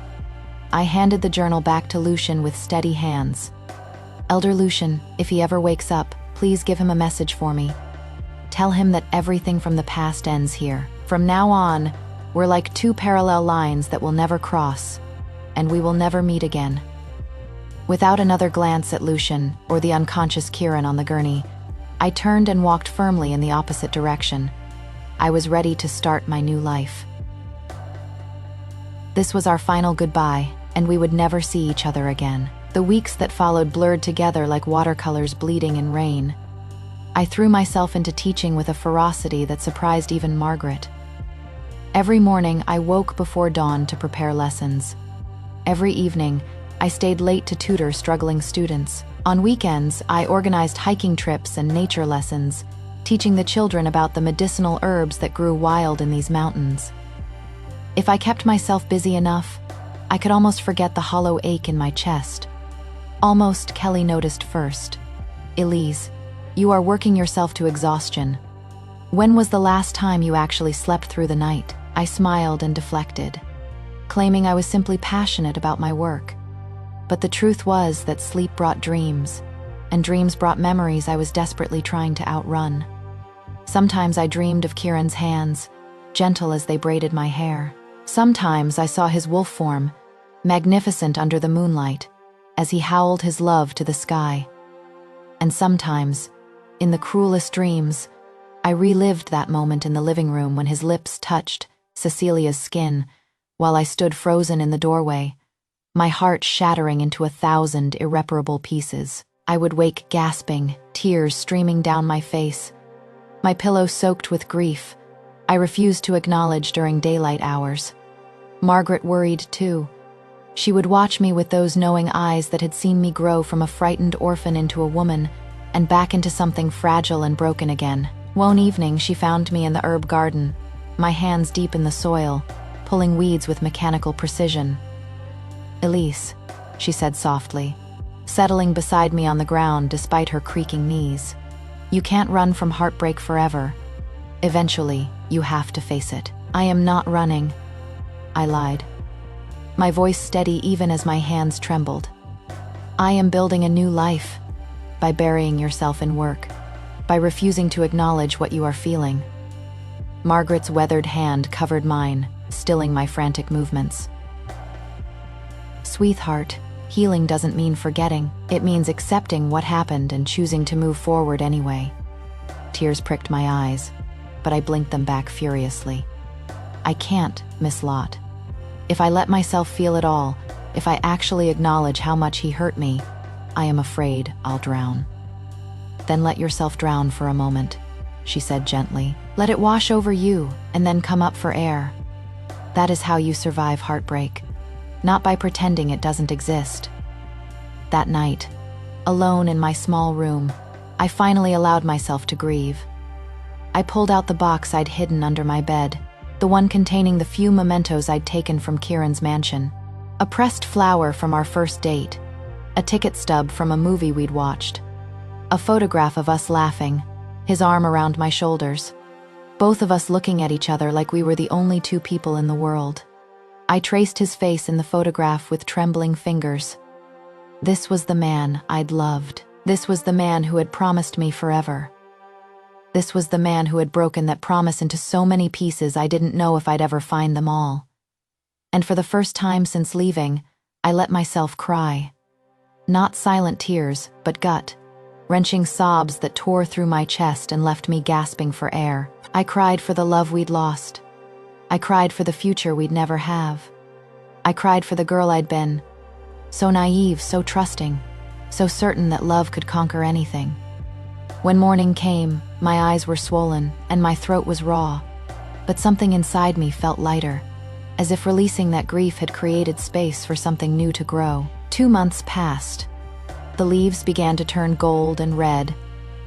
I handed the journal back to Lucian with steady hands. Elder Lucian, if he ever wakes up, please give him a message for me. Tell him that everything from the past ends here. From now on, We're like two parallel lines that will never cross, and we will never meet again. Without another glance at Lucian or the unconscious Kieran on the gurney, I turned and walked firmly in the opposite direction. I was ready to start my new life. This was our final goodbye, and we would never see each other again. The weeks that followed blurred together like watercolors bleeding in rain. I threw myself into teaching with a ferocity that surprised even Margaret. Every morning, I woke before dawn to prepare lessons. Every evening, I stayed late to tutor struggling students. On weekends, I organized hiking trips and nature lessons, teaching the children about the medicinal herbs that grew wild in these mountains. If I kept myself busy enough, I could almost forget the hollow ache in my chest. Almost, Kelly noticed first. "Elise, you are working yourself to exhaustion. When was the last time you actually slept through the night?" I smiled and deflected, claiming I was simply passionate about my work. But the truth was that sleep brought dreams, and dreams brought memories I was desperately trying to outrun. Sometimes I dreamed of Kieran's hands, gentle as they braided my hair. Sometimes I saw his wolf form, magnificent under the moonlight, as he howled his love to the sky. And sometimes, in the cruelest dreams, I relived that moment in the living room when his lips touched Cecilia's skin, while I stood frozen in the doorway, my heart shattering into 1,000 irreparable pieces. I would wake gasping, tears streaming down my face, my pillow soaked with grief I refused to acknowledge during daylight hours. Margaret worried too. She would watch me with those knowing eyes that had seen me grow from a frightened orphan into a woman and back into something fragile and broken again. One evening, she found me in the herb garden, my hands deep in the soil, pulling weeds with mechanical precision. "Elise," she said softly, settling beside me on the ground despite her creaking knees. "You can't run from heartbreak forever. Eventually, you have to face it." "I am not running," I lied, my voice steady even as my hands trembled. "I am building a new life, by burying yourself in work, by refusing to acknowledge what you are feeling." Margaret's weathered hand covered mine, stilling my frantic movements. "Sweetheart, healing doesn't mean forgetting. It means accepting what happened and choosing to move forward anyway." Tears pricked my eyes, but I blinked them back furiously. "I can't, Miss Lott. If I let myself feel it all, if I actually acknowledge how much he hurt me, I am afraid I'll drown." "Then let yourself drown for a moment," she said gently. "Let it wash over you and then come up for air. That is how you survive heartbreak, not by pretending it doesn't exist." That night, alone in my small room, I finally allowed myself to grieve. I pulled out the box I'd hidden under my bed, the one containing the few mementos I'd taken from Kieran's mansion. A pressed flower from our first date, a ticket stub from a movie we'd watched, a photograph of us laughing, his arm around my shoulders, both of us looking at each other like we were the only two people in the world. I traced his face in the photograph with trembling fingers. This was the man I'd loved. This was the man who had promised me forever. This was the man who had broken that promise into so many pieces I didn't know if I'd ever find them all. And for the first time since leaving, I let myself cry. Not silent tears, but gut-wrenching sobs that tore through my chest and left me gasping for air. I cried for the love we'd lost. I cried for the future we'd never have. I cried for the girl I'd been, so naive, so trusting, so certain that love could conquer anything. When morning came, my eyes were swollen and my throat was raw, but something inside me felt lighter, as if releasing that grief had created space for something new to grow. 2 months passed. The leaves began to turn gold and red,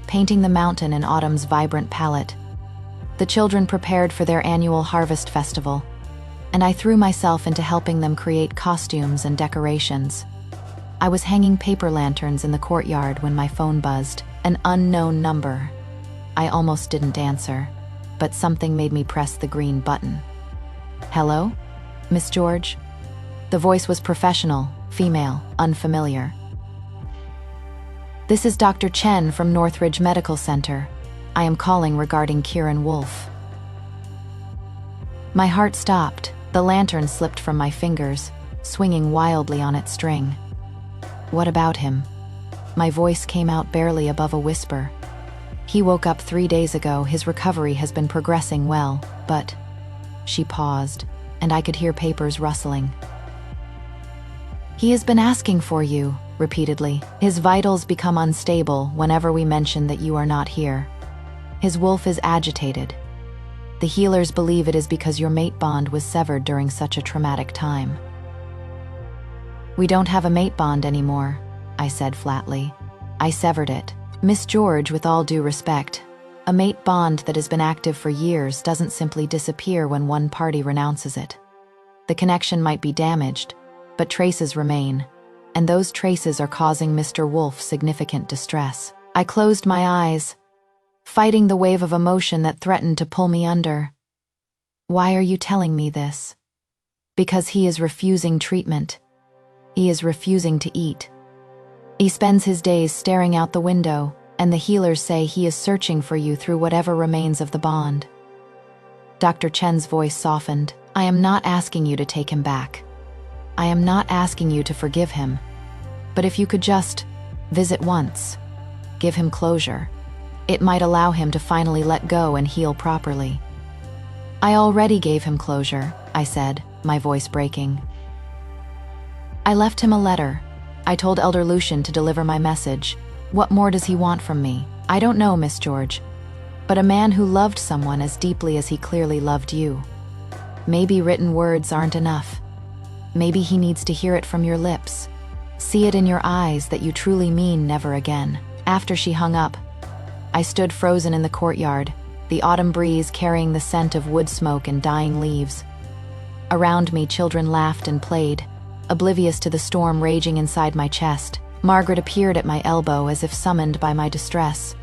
painting the mountain in autumn's vibrant palette. The children prepared for their annual harvest festival, and I threw myself into helping them create costumes and decorations. I was hanging paper lanterns in the courtyard when my phone buzzed, an unknown number. I almost didn't answer, but something made me press the green button. "Hello? Miss George?" The voice was professional, female, unfamiliar. "This is Dr. Chen from Northridge Medical Center. I am calling regarding Kieran Wolf." My heart stopped. The lantern slipped from my fingers, swinging wildly on its string. What about him? My voice came out barely above a whisper. He woke up 3 days ago. His recovery has been progressing well, but... She paused, and I could hear papers rustling. He has been asking for you, repeatedly. His vitals become unstable whenever we mention that you are not here. His wolf is agitated. The healers believe it is because your mate bond was severed during such a traumatic time. We don't have a mate bond anymore, I said flatly. I severed it. Miss George, with all due respect, a mate bond that has been active for years doesn't simply disappear when one party renounces it. The connection might be damaged, but traces remain, and those traces are causing Mr. Wolf significant distress. I closed my eyes, fighting the wave of emotion that threatened to pull me under. Why are you telling me this? Because he is refusing treatment. He is refusing to eat. He spends his days staring out the window, and the healers say he is searching for you through whatever remains of the bond. Dr. Chen's voice softened. I am not asking you to take him back. I am not asking you to forgive him. But if you could just visit once, give him closure, it might allow him to finally let go and heal properly. I already gave him closure, I said, my voice breaking. I left him a letter. I told Elder Lucian to deliver my message. What more does he want from me? I don't know, Miss George. But a man who loved someone as deeply as he clearly loved you. Maybe written words aren't enough. Maybe he needs to hear it from your lips. See it in your eyes that you truly mean never again. After she hung up, I stood frozen in the courtyard, the autumn breeze carrying the scent of wood smoke and dying leaves. Around me, children laughed and played, oblivious to the storm raging inside my chest. Margaret appeared at my elbow as if summoned by my distress.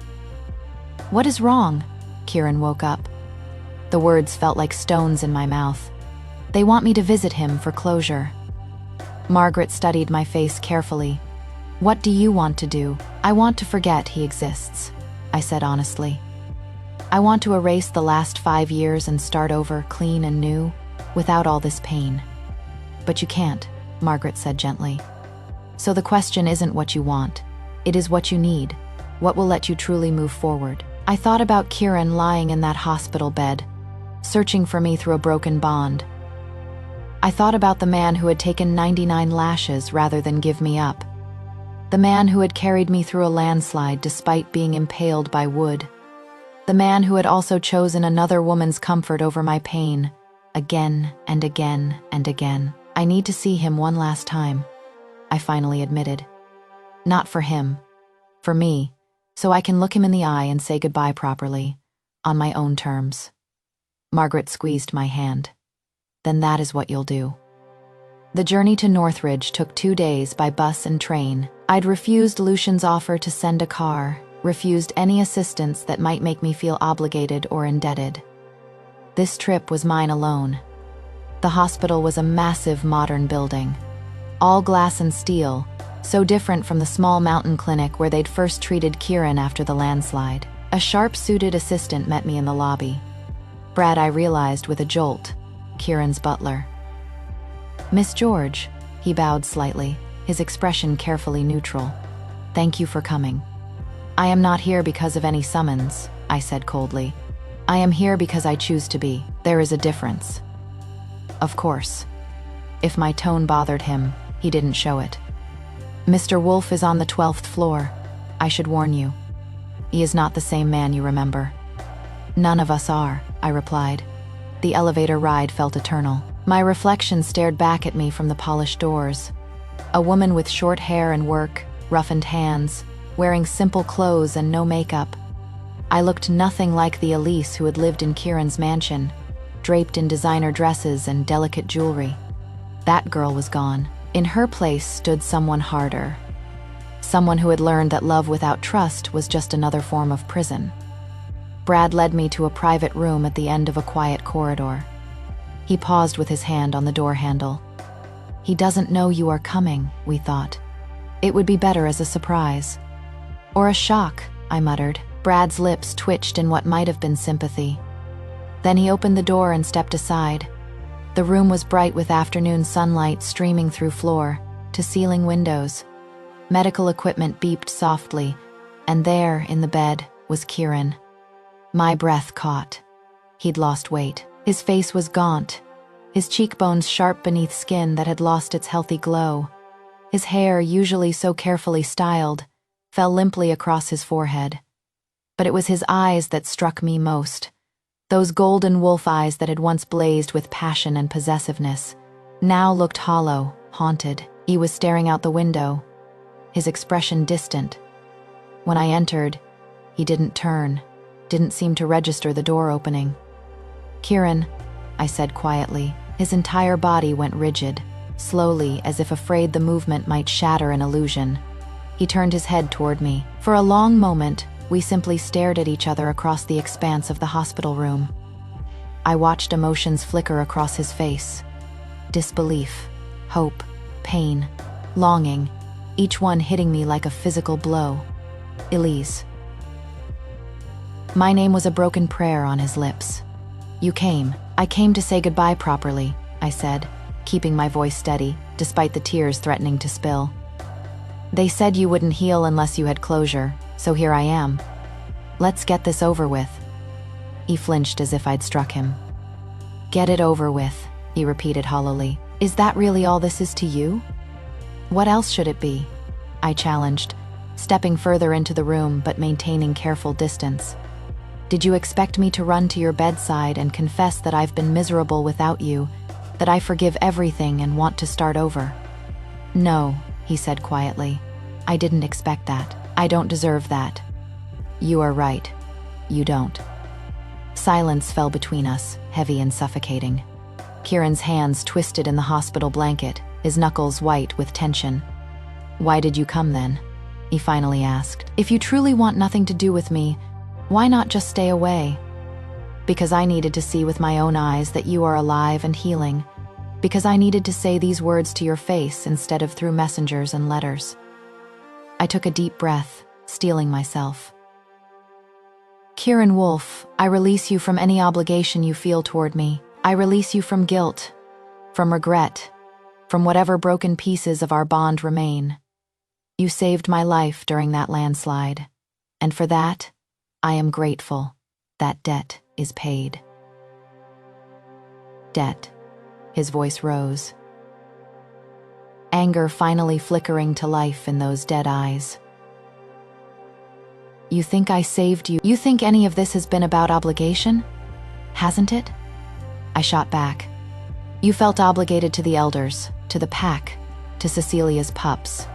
What is wrong? Kieran woke up. The words felt like stones in my mouth. They want me to visit him for closure. Margaret studied my face carefully. What do you want to do? I want to forget he exists, I said honestly. I want to erase the last 5 years and start over clean and new, without all this pain. But you can't, Margaret said gently. So the question isn't what you want. It is what you need. What will let you truly move forward? I thought about Kieran lying in that hospital bed, searching for me through a broken bond. I thought about the man who had taken 99 lashes rather than give me up. The man who had carried me through a landslide despite being impaled by wood. The man who had also chosen another woman's comfort over my pain, again and again and again. I need to see him one last time, I finally admitted. Not for him, for me, so I can look him in the eye and say goodbye properly, on my own terms. Margaret squeezed my hand. Then that is what you'll do. The journey to Northridge took 2 days by bus and train. I'd refused Lucian's offer to send a car, refused any assistance that might make me feel obligated or indebted. This trip was mine alone. The hospital was a massive modern building, all glass and steel, so different from the small mountain clinic where they'd first treated Kieran after the landslide. A sharp-suited assistant met me in the lobby. Brad, I realized with a jolt, Kieran's butler. Miss George, he bowed slightly, his expression carefully neutral. Thank you for coming. I am not here because of any summons, I said coldly. I am here because I choose to be. There is a difference. Of course. If my tone bothered him, he didn't show it. Mr. Wolf is on the 12th floor. I should warn you. He is not the same man you remember. None of us are, I replied. The elevator ride felt eternal. My reflection stared back at me from the polished doors. A woman with short hair and work, roughened hands, wearing simple clothes and no makeup. I looked nothing like the Elise who had lived in Kieran's mansion, draped in designer dresses and delicate jewelry. That girl was gone. In her place stood someone harder. Someone who had learned that love without trust was just another form of prison. Brad led me to a private room at the end of a quiet corridor. He paused with his hand on the door handle. He doesn't know you are coming, we thought. It would be better as a surprise. Or a shock, I muttered. Brad's lips twitched in what might have been sympathy. Then he opened the door and stepped aside. The room was bright with afternoon sunlight streaming through floor to ceiling windows. Medical equipment beeped softly, and there, in the bed, was Kieran. My breath caught. He'd lost weight. His face was gaunt, his cheekbones sharp beneath skin that had lost its healthy glow. His hair, usually so carefully styled, fell limply across his forehead. But it was his eyes that struck me most. Those golden wolf eyes that had once blazed with passion and possessiveness now looked hollow, haunted. He was staring out the window, his expression distant. When I entered, he didn't turn, didn't seem to register the door opening. "Kieran," I said quietly. His entire body went rigid, slowly, as if afraid the movement might shatter an illusion. He turned his head toward me. For a long moment, we simply stared at each other across the expanse of the hospital room. I watched emotions flicker across his face. Disbelief, hope, pain, longing, each one hitting me like a physical blow. Elise. My name was a broken prayer on his lips. "You came. I came to say goodbye properly," I said, keeping my voice steady, despite the tears threatening to spill. "They said you wouldn't heal unless you had closure, so here I am. Let's get this over with." He flinched as if I'd struck him. "Get it over with," he repeated hollowly. "Is that really all this is to you?" "What else should it be?" I challenged, stepping further into the room but maintaining careful distance. "Did you expect me to run to your bedside and confess that I've been miserable without you, that I forgive everything and want to start over?" "No," he said quietly. "I didn't expect that. I don't deserve that." "You are right. You don't." Silence fell between us, heavy and suffocating. Kieran's hands twisted in the hospital blanket, his knuckles white with tension. "Why did you come then?" he finally asked. "If you truly want nothing to do with me, why not just stay away?" "Because I needed to see with my own eyes that you are alive and healing. Because I needed to say these words to your face instead of through messengers and letters." I took a deep breath, steeling myself. "Kieran Wolf, I release you from any obligation you feel toward me. I release you from guilt, from regret, from whatever broken pieces of our bond remain. You saved my life during that landslide, and for that, I am grateful. That debt is paid." Debt. His voice rose. Anger finally flickering to life in those dead eyes. "You think I saved you? You think any of this has been about obligation? Hasn't it?" I shot back. "You felt obligated to the elders, to the pack, to Cecilia's pups.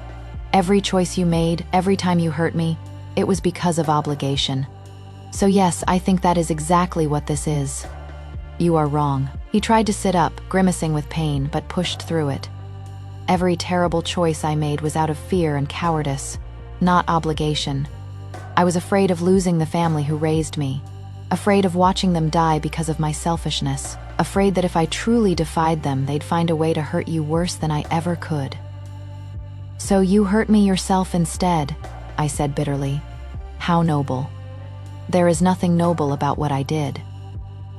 Every choice you made, every time you hurt me, it was because of obligation. So yes, I think that is exactly what this is." "You are wrong." He tried to sit up, grimacing with pain, but pushed through it. "Every terrible choice I made was out of fear and cowardice, not obligation. I was afraid of losing the family who raised me, afraid of watching them die because of my selfishness, afraid that if I truly defied them, they'd find a way to hurt you worse than I ever could." "So you hurt me yourself instead," I said bitterly. "How noble." "There is nothing noble about what I did."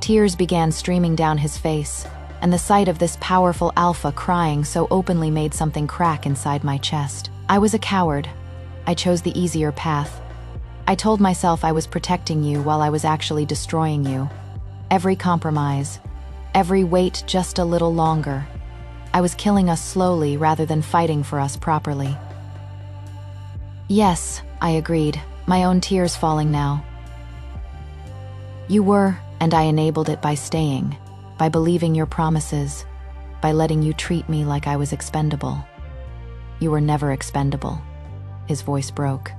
Tears began streaming down his face, and the sight of this powerful alpha crying so openly made something crack inside my chest. I was a coward. I chose the easier path. I told myself I was protecting you while I was actually destroying you. Every compromise, every wait just a little longer. I was killing us slowly rather than fighting for us properly. "Yes," I agreed, my own tears falling now. "You were, and I enabled it by staying, by believing your promises, by letting you treat me like I was expendable." "You were never expendable." His voice broke.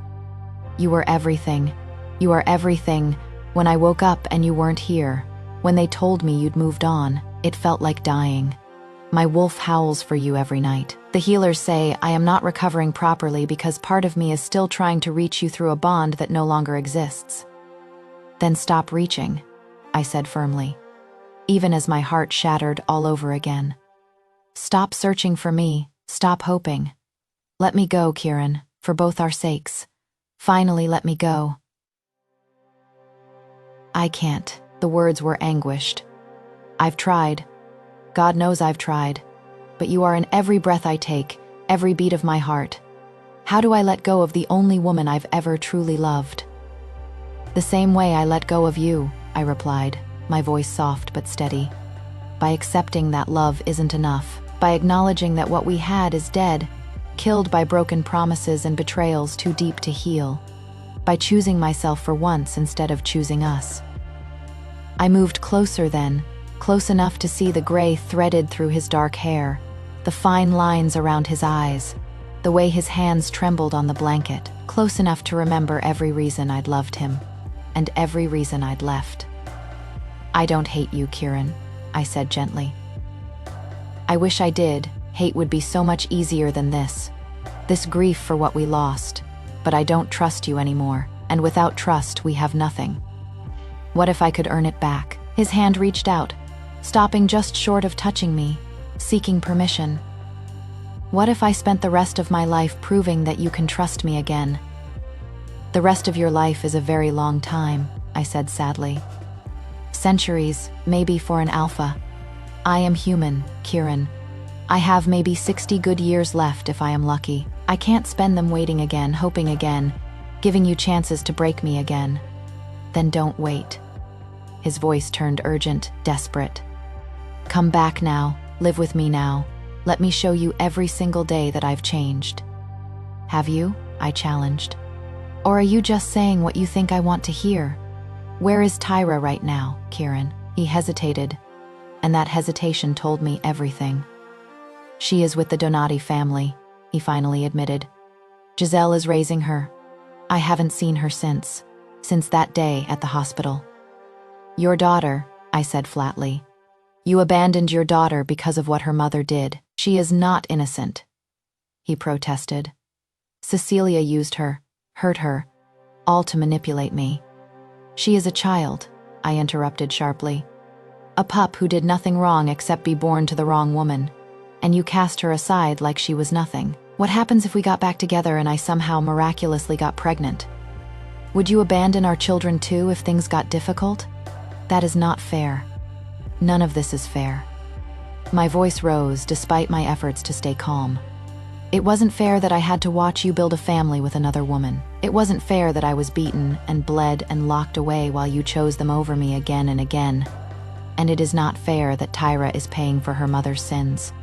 "You were everything. You are everything. When I woke up and you weren't here, when they told me you'd moved on, it felt like dying. My wolf howls for you every night. The healers say I am not recovering properly because part of me is still trying to reach you through a bond that no longer exists." "Then stop reaching," I said firmly, even as my heart shattered all over again. "Stop searching for me. Stop hoping. Let me go, Kieran, for both our sakes. Finally let me go." "I can't," The words were anguished. I've tried. God knows I've tried. But you are in every breath I take, every beat of my heart. How do I let go of the only woman I've ever truly loved? The same way I let go of you, I replied, my voice soft but steady. By accepting that love isn't enough, by acknowledging that what we had is dead, killed by broken promises and betrayals too deep to heal, by choosing myself for once instead of choosing us. I moved closer then, close enough to see the gray threaded through his dark hair, the fine lines around his eyes, the way his hands trembled on the blanket, close enough to remember every reason I'd loved him, and every reason I'd left. I don't hate you, Kieran, I said gently. I wish I did. Hate would be so much easier than this grief for what we lost, but I don't trust you anymore, and without trust we have nothing. What if I could earn it back? His hand reached out, stopping just short of touching me, seeking permission. What if I spent the rest of my life proving that you can trust me again? The rest of your life is a very long time, I said sadly. Centuries, maybe for an alpha. I am human, Kieran. I have maybe 60 good years left if I am lucky. I can't spend them waiting again, hoping again, giving you chances to break me again. Then don't wait. His voice turned urgent, desperate. Come back now, live with me now. Let me show you every single day that I've changed. Have you? I challenged. Or are you just saying what you think I want to hear? Where is Tyra right now, Kieran? He hesitated, and that hesitation told me everything. She is with the Donati family, he finally admitted. Giselle is raising her. I haven't seen her since that day at the hospital. Your daughter, I said flatly. You abandoned your daughter because of what her mother did. She is not innocent, he protested. Cecilia used her, hurt her, all to manipulate me. She is a child, I interrupted sharply. A pup who did nothing wrong except be born to the wrong woman. And you cast her aside like she was nothing. What happens if we got back together and I somehow miraculously got pregnant? Would you abandon our children too if things got difficult? That is not fair. None of this is fair. My voice rose despite my efforts to stay calm. It wasn't fair that I had to watch you build a family with another woman. It wasn't fair that I was beaten and bled and locked away while you chose them over me again and again. And it is not fair that Tyra is paying for her mother's sins.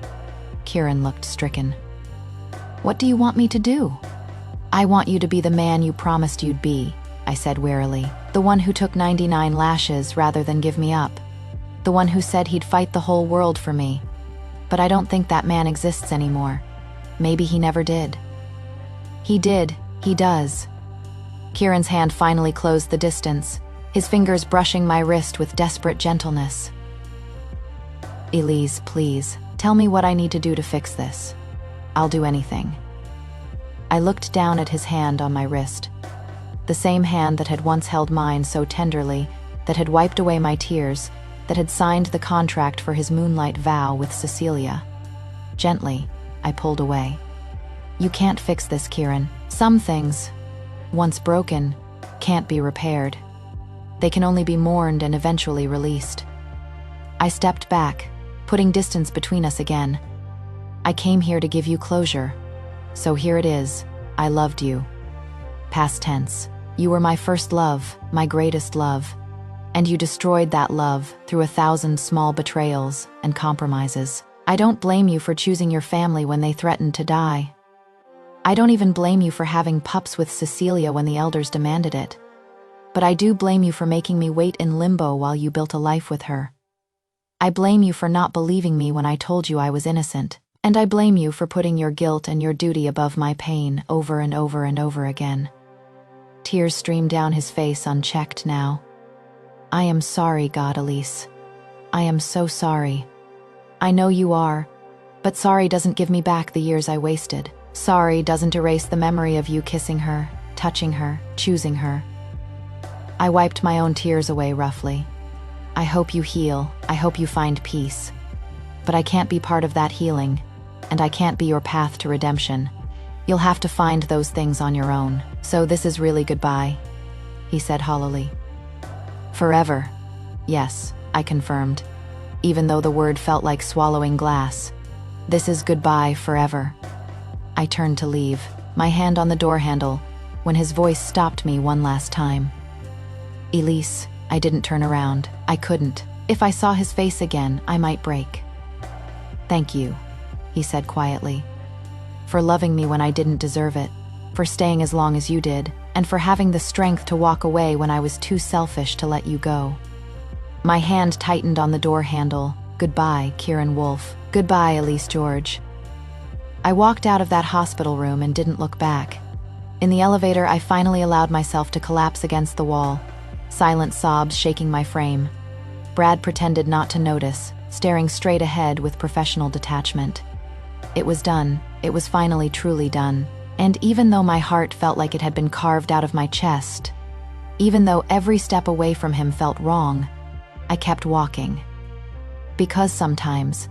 Kieran looked stricken. What do you want me to do? I want you to be the man you promised you'd be, I said wearily. The one who took 99 lashes rather than give me up. The one who said he'd fight the whole world for me. But I don't think that man exists anymore. Maybe he never did. He did. He does. Kieran's hand finally closed the distance, his fingers brushing my wrist with desperate gentleness. Elise, please, tell me what I need to do to fix this. I'll do anything. I looked down at his hand on my wrist. The same hand that had once held mine so tenderly, that had wiped away my tears, that had signed the contract for his moonlight vow with Cecilia. Gently, I pulled away. You can't fix this, Kieran. Some things, once broken, can't be repaired. They can only be mourned and eventually released. I stepped back, putting distance between us again. I came here to give you closure. So here it is. I loved you. Past tense. You were my first love, my greatest love. And you destroyed that love through 1,000 small betrayals and compromises. I don't blame you for choosing your family when they threatened to die. I don't even blame you for having pups with Cecilia when the elders demanded it. But I do blame you for making me wait in limbo while you built a life with her. I blame you for not believing me when I told you I was innocent. And I blame you for putting your guilt and your duty above my pain over and over and over again. Tears streamed down his face unchecked now. I am sorry, God, Elise. I am so sorry. I know you are, but sorry doesn't give me back the years I wasted. Sorry doesn't erase the memory of you kissing her, touching her, choosing her. I wiped my own tears away roughly. I hope you heal. I hope you find peace. But I can't be part of that healing, and I can't be your path to redemption. You'll have to find those things on your own. So this is really goodbye, he said hollowly. Forever. Yes, I confirmed, even though the word felt like swallowing glass. This is goodbye forever. I turned to leave, my hand on the door handle, when his voice stopped me one last time. Elise, I didn't turn around. I couldn't. If I saw his face again, I might break. Thank you, he said quietly, for loving me when I didn't deserve it, for staying as long as you did, and for having the strength to walk away when I was too selfish to let you go. My hand tightened on the door handle. Goodbye, Kieran Wolfe. Goodbye, Elise George. I walked out of that hospital room and didn't look back. In the elevator, I finally allowed myself to collapse against the wall, silent sobs shaking my frame. Brad pretended not to notice, staring straight ahead with professional detachment. It was done. It was finally truly done. And even though my heart felt like it had been carved out of my chest, even though every step away from him felt wrong, I kept walking. Because sometimes,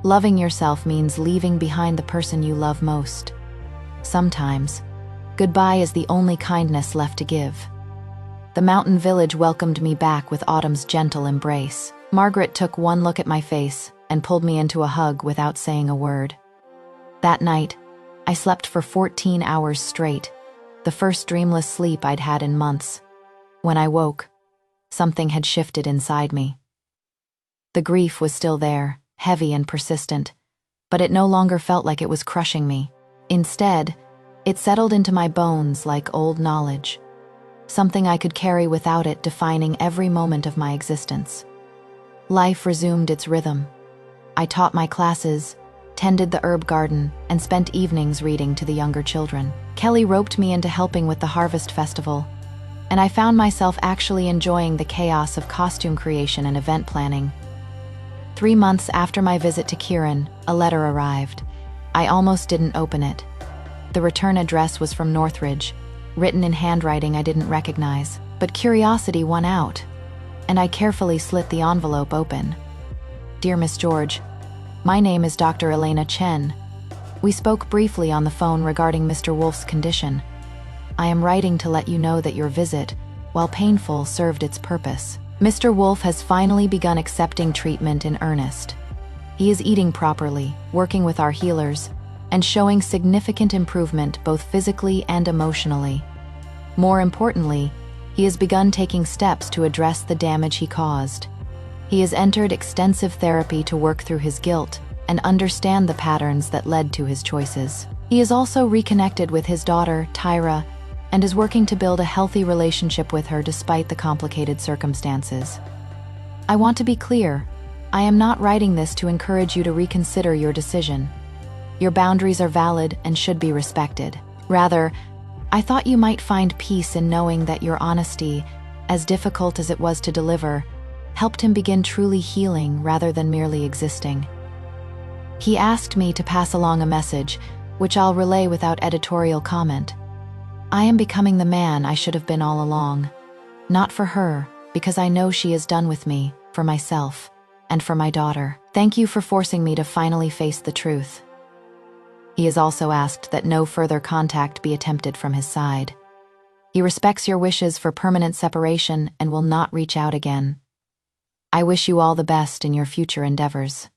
loving yourself means leaving behind the person you love most. Sometimes, goodbye is the only kindness left to give. The mountain village welcomed me back with autumn's gentle embrace. Margaret took one look at my face and pulled me into a hug without saying a word. That night, I slept for 14 hours straight, the first dreamless sleep I'd had in months. When I woke, something had shifted inside me. The grief was still there, heavy and persistent, but it no longer felt like it was crushing me. Instead, it settled into my bones like old knowledge, something I could carry without it defining every moment of my existence. Life resumed its rhythm. I taught my classes, tended the herb garden, and spent evenings reading to the younger children. Kelly roped me into helping with the harvest festival, and I found myself actually enjoying the chaos of costume creation and event planning. 3 months after my visit to Kieran, a letter arrived. I almost didn't open it. The return address was from Northridge, written in handwriting I didn't recognize, but curiosity won out, and I carefully slit the envelope open. Dear Miss George, my name is Dr. Elena Chen. We spoke briefly on the phone regarding Mr. Wolfe's condition. I am writing to let you know that your visit, while painful, served its purpose. Mr. Wolfe has finally begun accepting treatment in earnest. He is eating properly, working with our healers, and showing significant improvement both physically and emotionally. More importantly, he has begun taking steps to address the damage he caused. He has entered extensive therapy to work through his guilt and understand the patterns that led to his choices. He is also reconnected with his daughter, Tyra, and is working to build a healthy relationship with her despite the complicated circumstances. I want to be clear, I am not writing this to encourage you to reconsider your decision. Your boundaries are valid and should be respected. Rather, I thought you might find peace in knowing that your honesty, as difficult as it was to deliver, helped him begin truly healing rather than merely existing. He asked me to pass along a message, which I'll relay without editorial comment. I am becoming the man I should have been all along. Not for her, because I know she is done with me, for myself, and for my daughter. Thank you for forcing me to finally face the truth. He has also asked that no further contact be attempted from his side. He respects your wishes for permanent separation and will not reach out again. I wish you all the best in your future endeavors.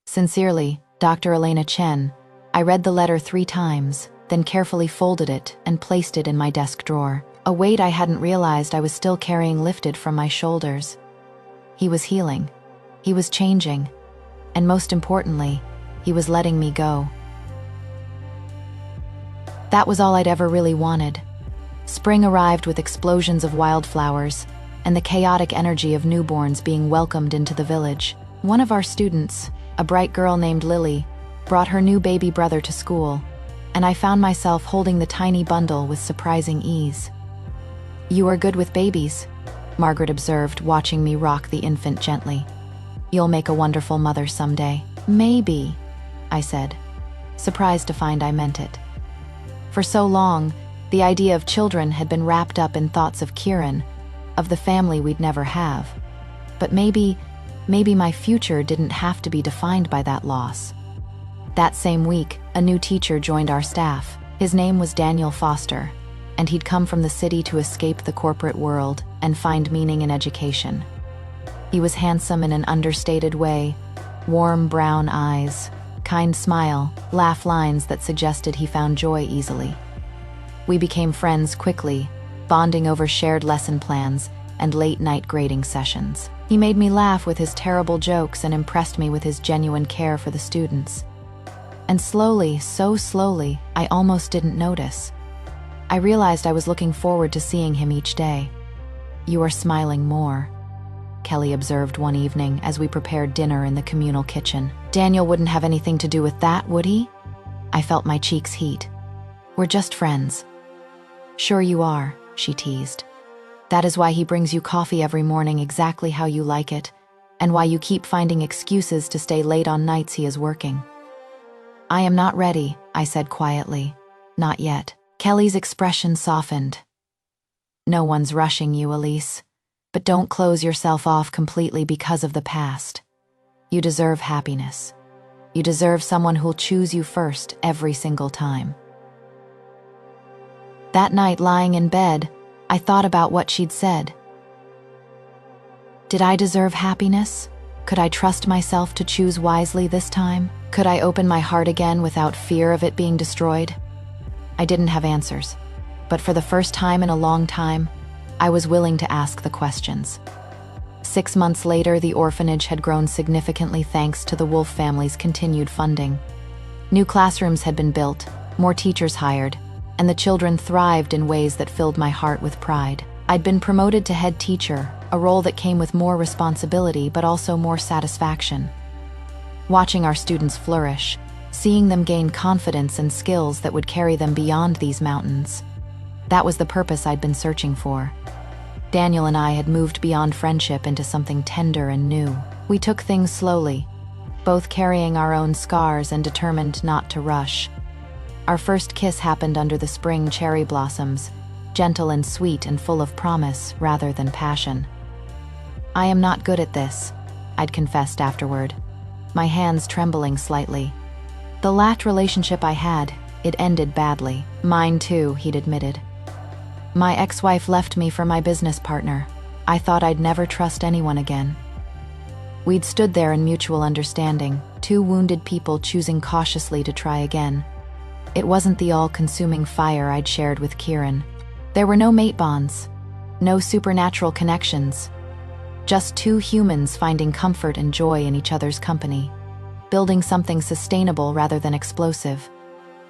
Sincerely, Dr. Elena Chen. I read the letter 3 times, then carefully folded it and placed it in my desk drawer. A weight I hadn't realized I was still carrying lifted from my shoulders. He was healing. He was changing. And most importantly, he was letting me go. That was all I'd ever really wanted. Spring arrived with explosions of wildflowers and the chaotic energy of newborns being welcomed into the village. One of our students, a bright girl named Lily, brought her new baby brother to school, and I found myself holding the tiny bundle with surprising ease. You are good with babies, Margaret observed, watching me rock the infant gently. You'll make a wonderful mother someday. Maybe, I said, surprised to find I meant it. For so long, the idea of children had been wrapped up in thoughts of Kieran, of the family we'd never have. But maybe my future didn't have to be defined by that loss. That same week, a new teacher joined our staff. His name was Daniel Foster, and he'd come from the city to escape the corporate world and find meaning in education. He was handsome in an understated way, warm brown eyes, kind smile, laugh lines that suggested he found joy easily. We became friends quickly, bonding over shared lesson plans and late-night grading sessions. He made me laugh with his terrible jokes and impressed me with his genuine care for the students. And slowly, so slowly, I almost didn't notice. I realized I was looking forward to seeing him each day. "You are smiling more," Kelly observed one evening as we prepared dinner in the communal kitchen. "Daniel wouldn't have anything to do with that, would he?" I felt my cheeks heat. "We're just friends." "Sure you are," she teased. "That is why he brings you coffee every morning exactly how you like it, and why you keep finding excuses to stay late on nights he is working." "I am not ready," I said quietly. "Not yet." Kelly's expression softened. "No one's rushing you, Elise. But don't close yourself off completely because of the past. You deserve happiness. You deserve someone who'll choose you first every single time." That night, lying in bed, I thought about what she'd said. Did I deserve happiness? Could I trust myself to choose wisely this time? Could I open my heart again without fear of it being destroyed? I didn't have answers, but for the first time in a long time, I was willing to ask the questions. 6 months later, the orphanage had grown significantly thanks to the Wolf family's continued funding. New classrooms had been built, more teachers hired, and the children thrived in ways that filled my heart with pride. I'd been promoted to head teacher, a role that came with more responsibility but also more satisfaction. Watching our students flourish, seeing them gain confidence and skills that would carry them beyond these mountains, that was the purpose I'd been searching for. Daniel and I had moved beyond friendship into something tender and new. We took things slowly, both carrying our own scars and determined not to rush. Our first kiss happened under the spring cherry blossoms, gentle and sweet and full of promise rather than passion. "I am not good at this," I'd confessed afterward, my hands trembling slightly. The last relationship I had, it ended badly. "Mine too," he'd admitted. "My ex-wife left me for my business partner. I thought I'd never trust anyone again." We'd stood there in mutual understanding, two wounded people choosing cautiously to try again. It wasn't the all-consuming fire I'd shared with Kieran. There were no mate bonds, no supernatural connections, just two humans finding comfort and joy in each other's company, building something sustainable rather than explosive.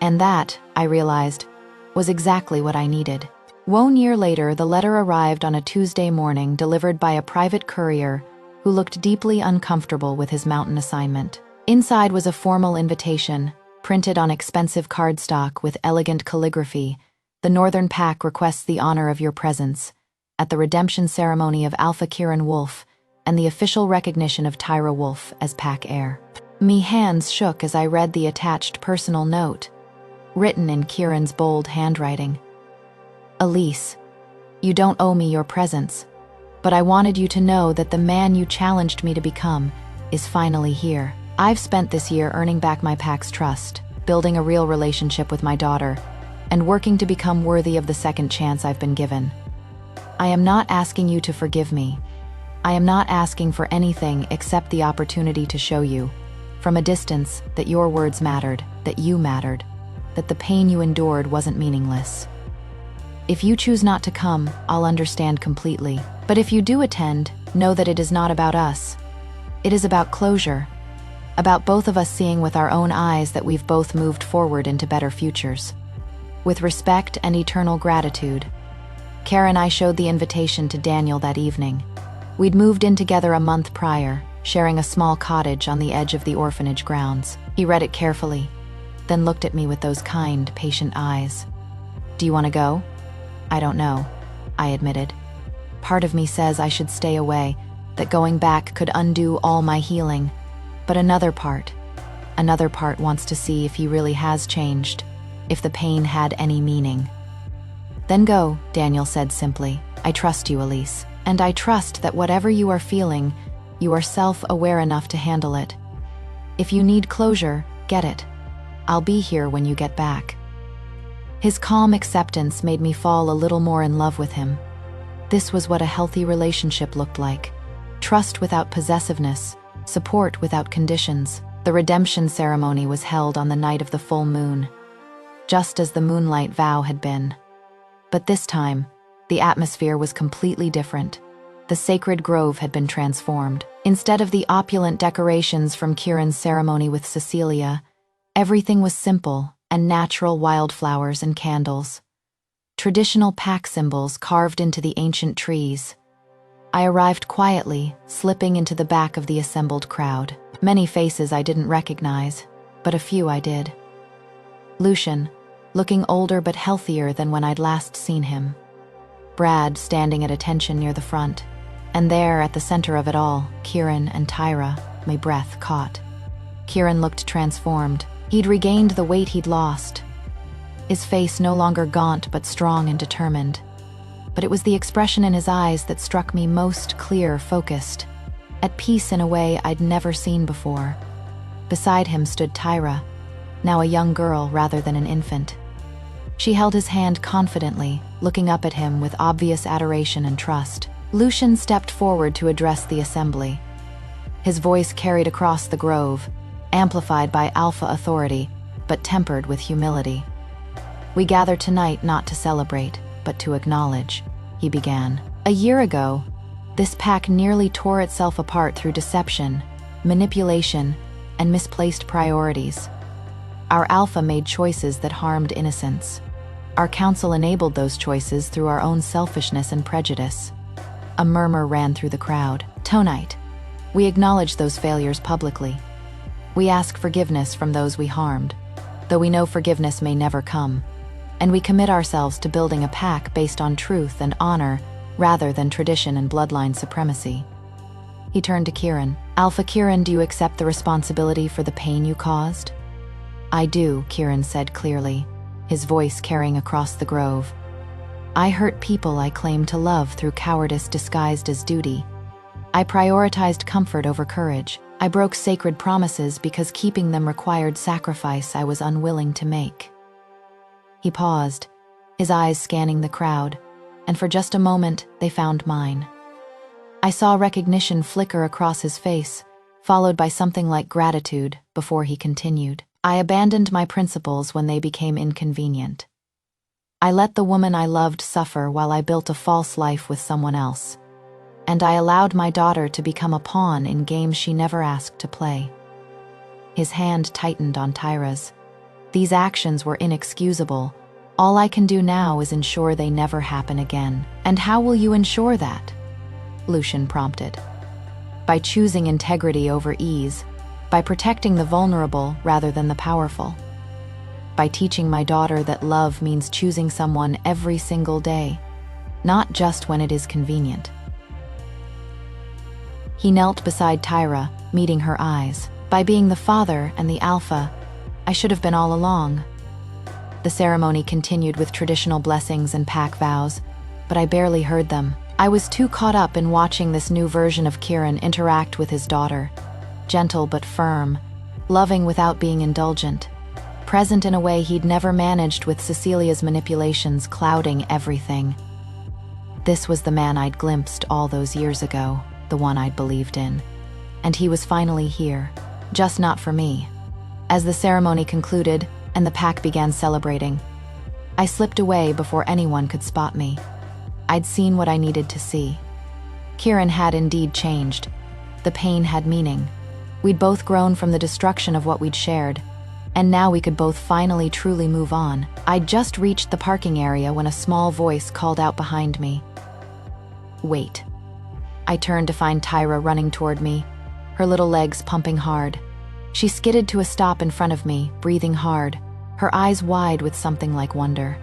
And that, I realized, was exactly what I needed. 1 year later, the letter arrived on a Tuesday morning, delivered by a private courier who looked deeply uncomfortable with his mountain assignment. Inside was a formal invitation, printed on expensive cardstock with elegant calligraphy. "The Northern Pack requests the honor of your presence at the redemption ceremony of Alpha Kieran Wolf and the official recognition of Tyra Wolf as Pack heir." Me hands shook as I read the attached personal note, written in Kieran's bold handwriting. "Elise, you don't owe me your presence, but I wanted you to know that the man you challenged me to become is finally here. I've spent this year earning back my pack's trust, building a real relationship with my daughter, and working to become worthy of the second chance I've been given. I am not asking you to forgive me. I am not asking for anything except the opportunity to show you, from a distance, that your words mattered, that you mattered, that the pain you endured wasn't meaningless. If you choose not to come, I'll understand completely. But if you do attend, know that it is not about us. It is about closure, about both of us seeing with our own eyes that we've both moved forward into better futures. With respect and eternal gratitude." Kara and I showed the invitation to Daniel that evening. We'd moved in together a month prior, sharing a small cottage on the edge of the orphanage grounds. He read it carefully, then looked at me with those kind, patient eyes. "Do you want to go?" "I don't know," I admitted. "Part of me says I should stay away, that going back could undo all my healing. But another part wants to see if he really has changed, if the pain had any meaning." "Then go," Daniel said simply. "I trust you, Elise. And I trust that whatever you are feeling, you are self-aware enough to handle it. If you need closure, get it. I'll be here when you get back." His calm acceptance made me fall a little more in love with him. This was what a healthy relationship looked like. trust without possessiveness, support without conditions. The redemption ceremony was held on the night of the full moon, just as the moonlight vow had been. But this time, the atmosphere was completely different. The sacred grove had been transformed. Instead of the opulent decorations from Kieran's ceremony with Cecilia, everything was simple and natural: wildflowers and candles, traditional pack symbols carved into the ancient trees. I arrived quietly, slipping into the back of the assembled crowd. Many faces I didn't recognize, but a few I did. Lucian, looking older but healthier than when I'd last seen him. Brad, standing at attention near the front. And there, at the center of it all, Kieran and Tyra, my breath caught. Kieran looked transformed. He'd regained the weight he'd lost. His face no longer gaunt but strong and determined. But it was the expression in his eyes that struck me most: clear, focused, at peace in a way I'd never seen before. Beside him stood Tyra, now a young girl rather than an infant. She held his hand confidently, looking up at him with obvious adoration and trust. Lucian stepped forward to address the assembly. His voice carried across the grove, amplified by alpha authority, but tempered with humility. "We gather tonight not to celebrate, but to acknowledge," he began. "A year ago, this pack nearly tore itself apart through deception, manipulation, and misplaced priorities. Our alpha made choices that harmed innocents. Our council enabled those choices through our own selfishness and prejudice." A murmur ran through the crowd. "Tonight, we acknowledge those failures publicly. We ask forgiveness from those we harmed, though we know forgiveness may never come. And we commit ourselves to building a pack based on truth and honor rather than tradition and bloodline supremacy." He turned to Kieran. "Alpha Kieran, do you accept the responsibility for the pain you caused?" "I do," Kieran said clearly, his voice carrying across the grove. "I hurt people I claim to love through cowardice disguised as duty. I prioritized comfort over courage. I broke sacred promises because keeping them required sacrifice I was unwilling to make." He paused, his eyes scanning the crowd, and for just a moment they found mine. I saw recognition flicker across his face, followed by something like gratitude, before he continued. "I abandoned my principles when they became inconvenient. I let the woman I loved suffer while I built a false life with someone else. And I allowed my daughter to become a pawn in games she never asked to play." His hand tightened on Tyra's. "These actions were inexcusable. All I can do now is ensure they never happen again." "And how will you ensure that?" Lucian prompted. "By choosing integrity over ease, by protecting the vulnerable rather than the powerful, by teaching my daughter that love means choosing someone every single day, not just when it is convenient." He knelt beside Tyra, meeting her eyes. "By being the father and the alpha, I should have been all along." The ceremony continued with traditional blessings and pack vows, but I barely heard them. I was too caught up in watching this new version of Kieran interact with his daughter. Gentle but firm, loving without being indulgent, present in a way he'd never managed with Cecilia's manipulations clouding everything. This was the man I'd glimpsed all those years ago, the one I'd believed in. And he was finally here, just not for me. As the ceremony concluded and the pack began celebrating, I slipped away before anyone could spot me. I'd seen what I needed to see. Kieran had indeed changed. The pain had meaning. We'd both grown from the destruction of what we'd shared, and now we could both finally truly move on. I'd just reached the parking area when a small voice called out behind me. "Wait." I turned to find Tyra running toward me, her little legs pumping hard. She skidded to a stop in front of me, breathing hard, her eyes wide with something like wonder.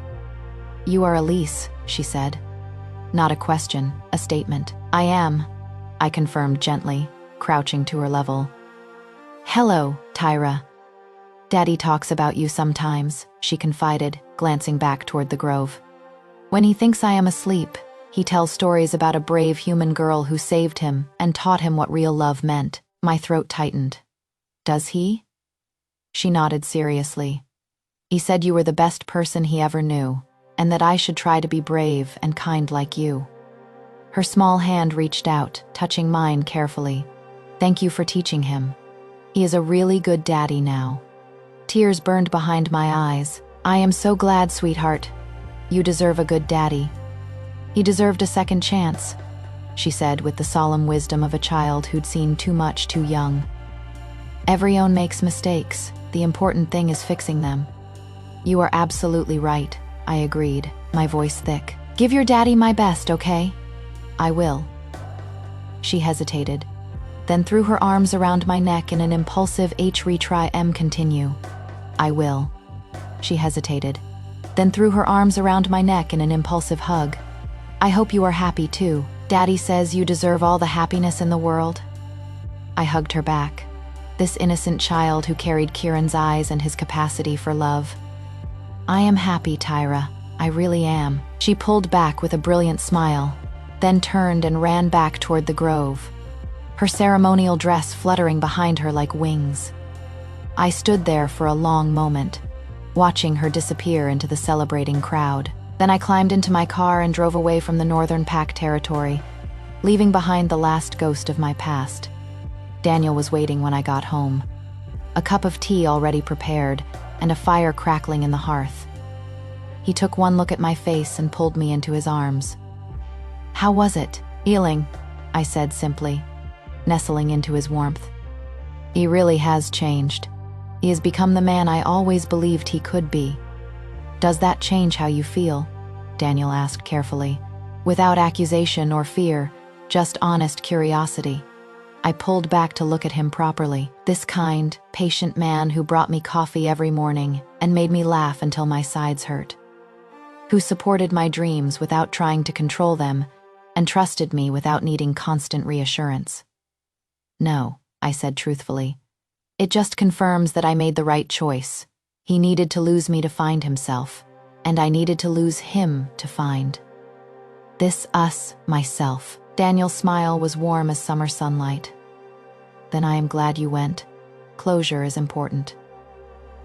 "You are Elise," she said. Not a question, a statement. "I am," I confirmed gently, crouching to her level. "Hello, Tyra. Daddy talks about you sometimes," she confided, glancing back toward the grove. "When he thinks I am asleep, he tells stories about a brave human girl who saved him and taught him what real love meant." My throat tightened. "Does he?" She nodded seriously. "He said you were the best person he ever knew, and that I should try to be brave and kind like you." Her small hand reached out, touching mine carefully. "Thank you for teaching him. He is a really good daddy now." Tears burned behind my eyes. "I am so glad, sweetheart. You deserve a good daddy. He deserved a second chance," she said with the solemn wisdom of a child who'd seen too much too young. "Everyone makes mistakes. The important thing is fixing them." "You are absolutely right," I agreed, my voice thick. "Give your daddy my best, okay?" "I will." She hesitated, then threw her arms around my neck in an impulsive retry continue. "I will." She hesitated, then threw her arms around my neck in an impulsive hug. "I hope you are happy too. Daddy says you deserve all the happiness in the world." I hugged her back, this innocent child who carried Kieran's eyes and his capacity for love. "I am happy, Tyra. I really am." She pulled back with a brilliant smile, then turned and ran back toward the grove, her ceremonial dress fluttering behind her like wings. I stood there for a long moment, watching her disappear into the celebrating crowd. Then I climbed into my car and drove away from the Northern Pack territory, leaving behind the last ghost of my past. Daniel was waiting when I got home, a cup of tea already prepared and a fire crackling in the hearth. He took one look at my face and pulled me into his arms. "How was it?" "Healing," I said simply, nestling into his warmth. "He really has changed. He has become the man I always believed he could be." "Does that change how you feel?" Daniel asked carefully, without accusation or fear, just honest curiosity. I pulled back to look at him properly, this kind, patient man who brought me coffee every morning and made me laugh until my sides hurt, who supported my dreams without trying to control them and trusted me without needing constant reassurance. "No," I said truthfully. "It just confirms that I made the right choice. He needed to lose me to find himself, and I needed to lose him to find myself." Daniel's smile was warm as summer sunlight. "Then I am glad you went. Closure is important."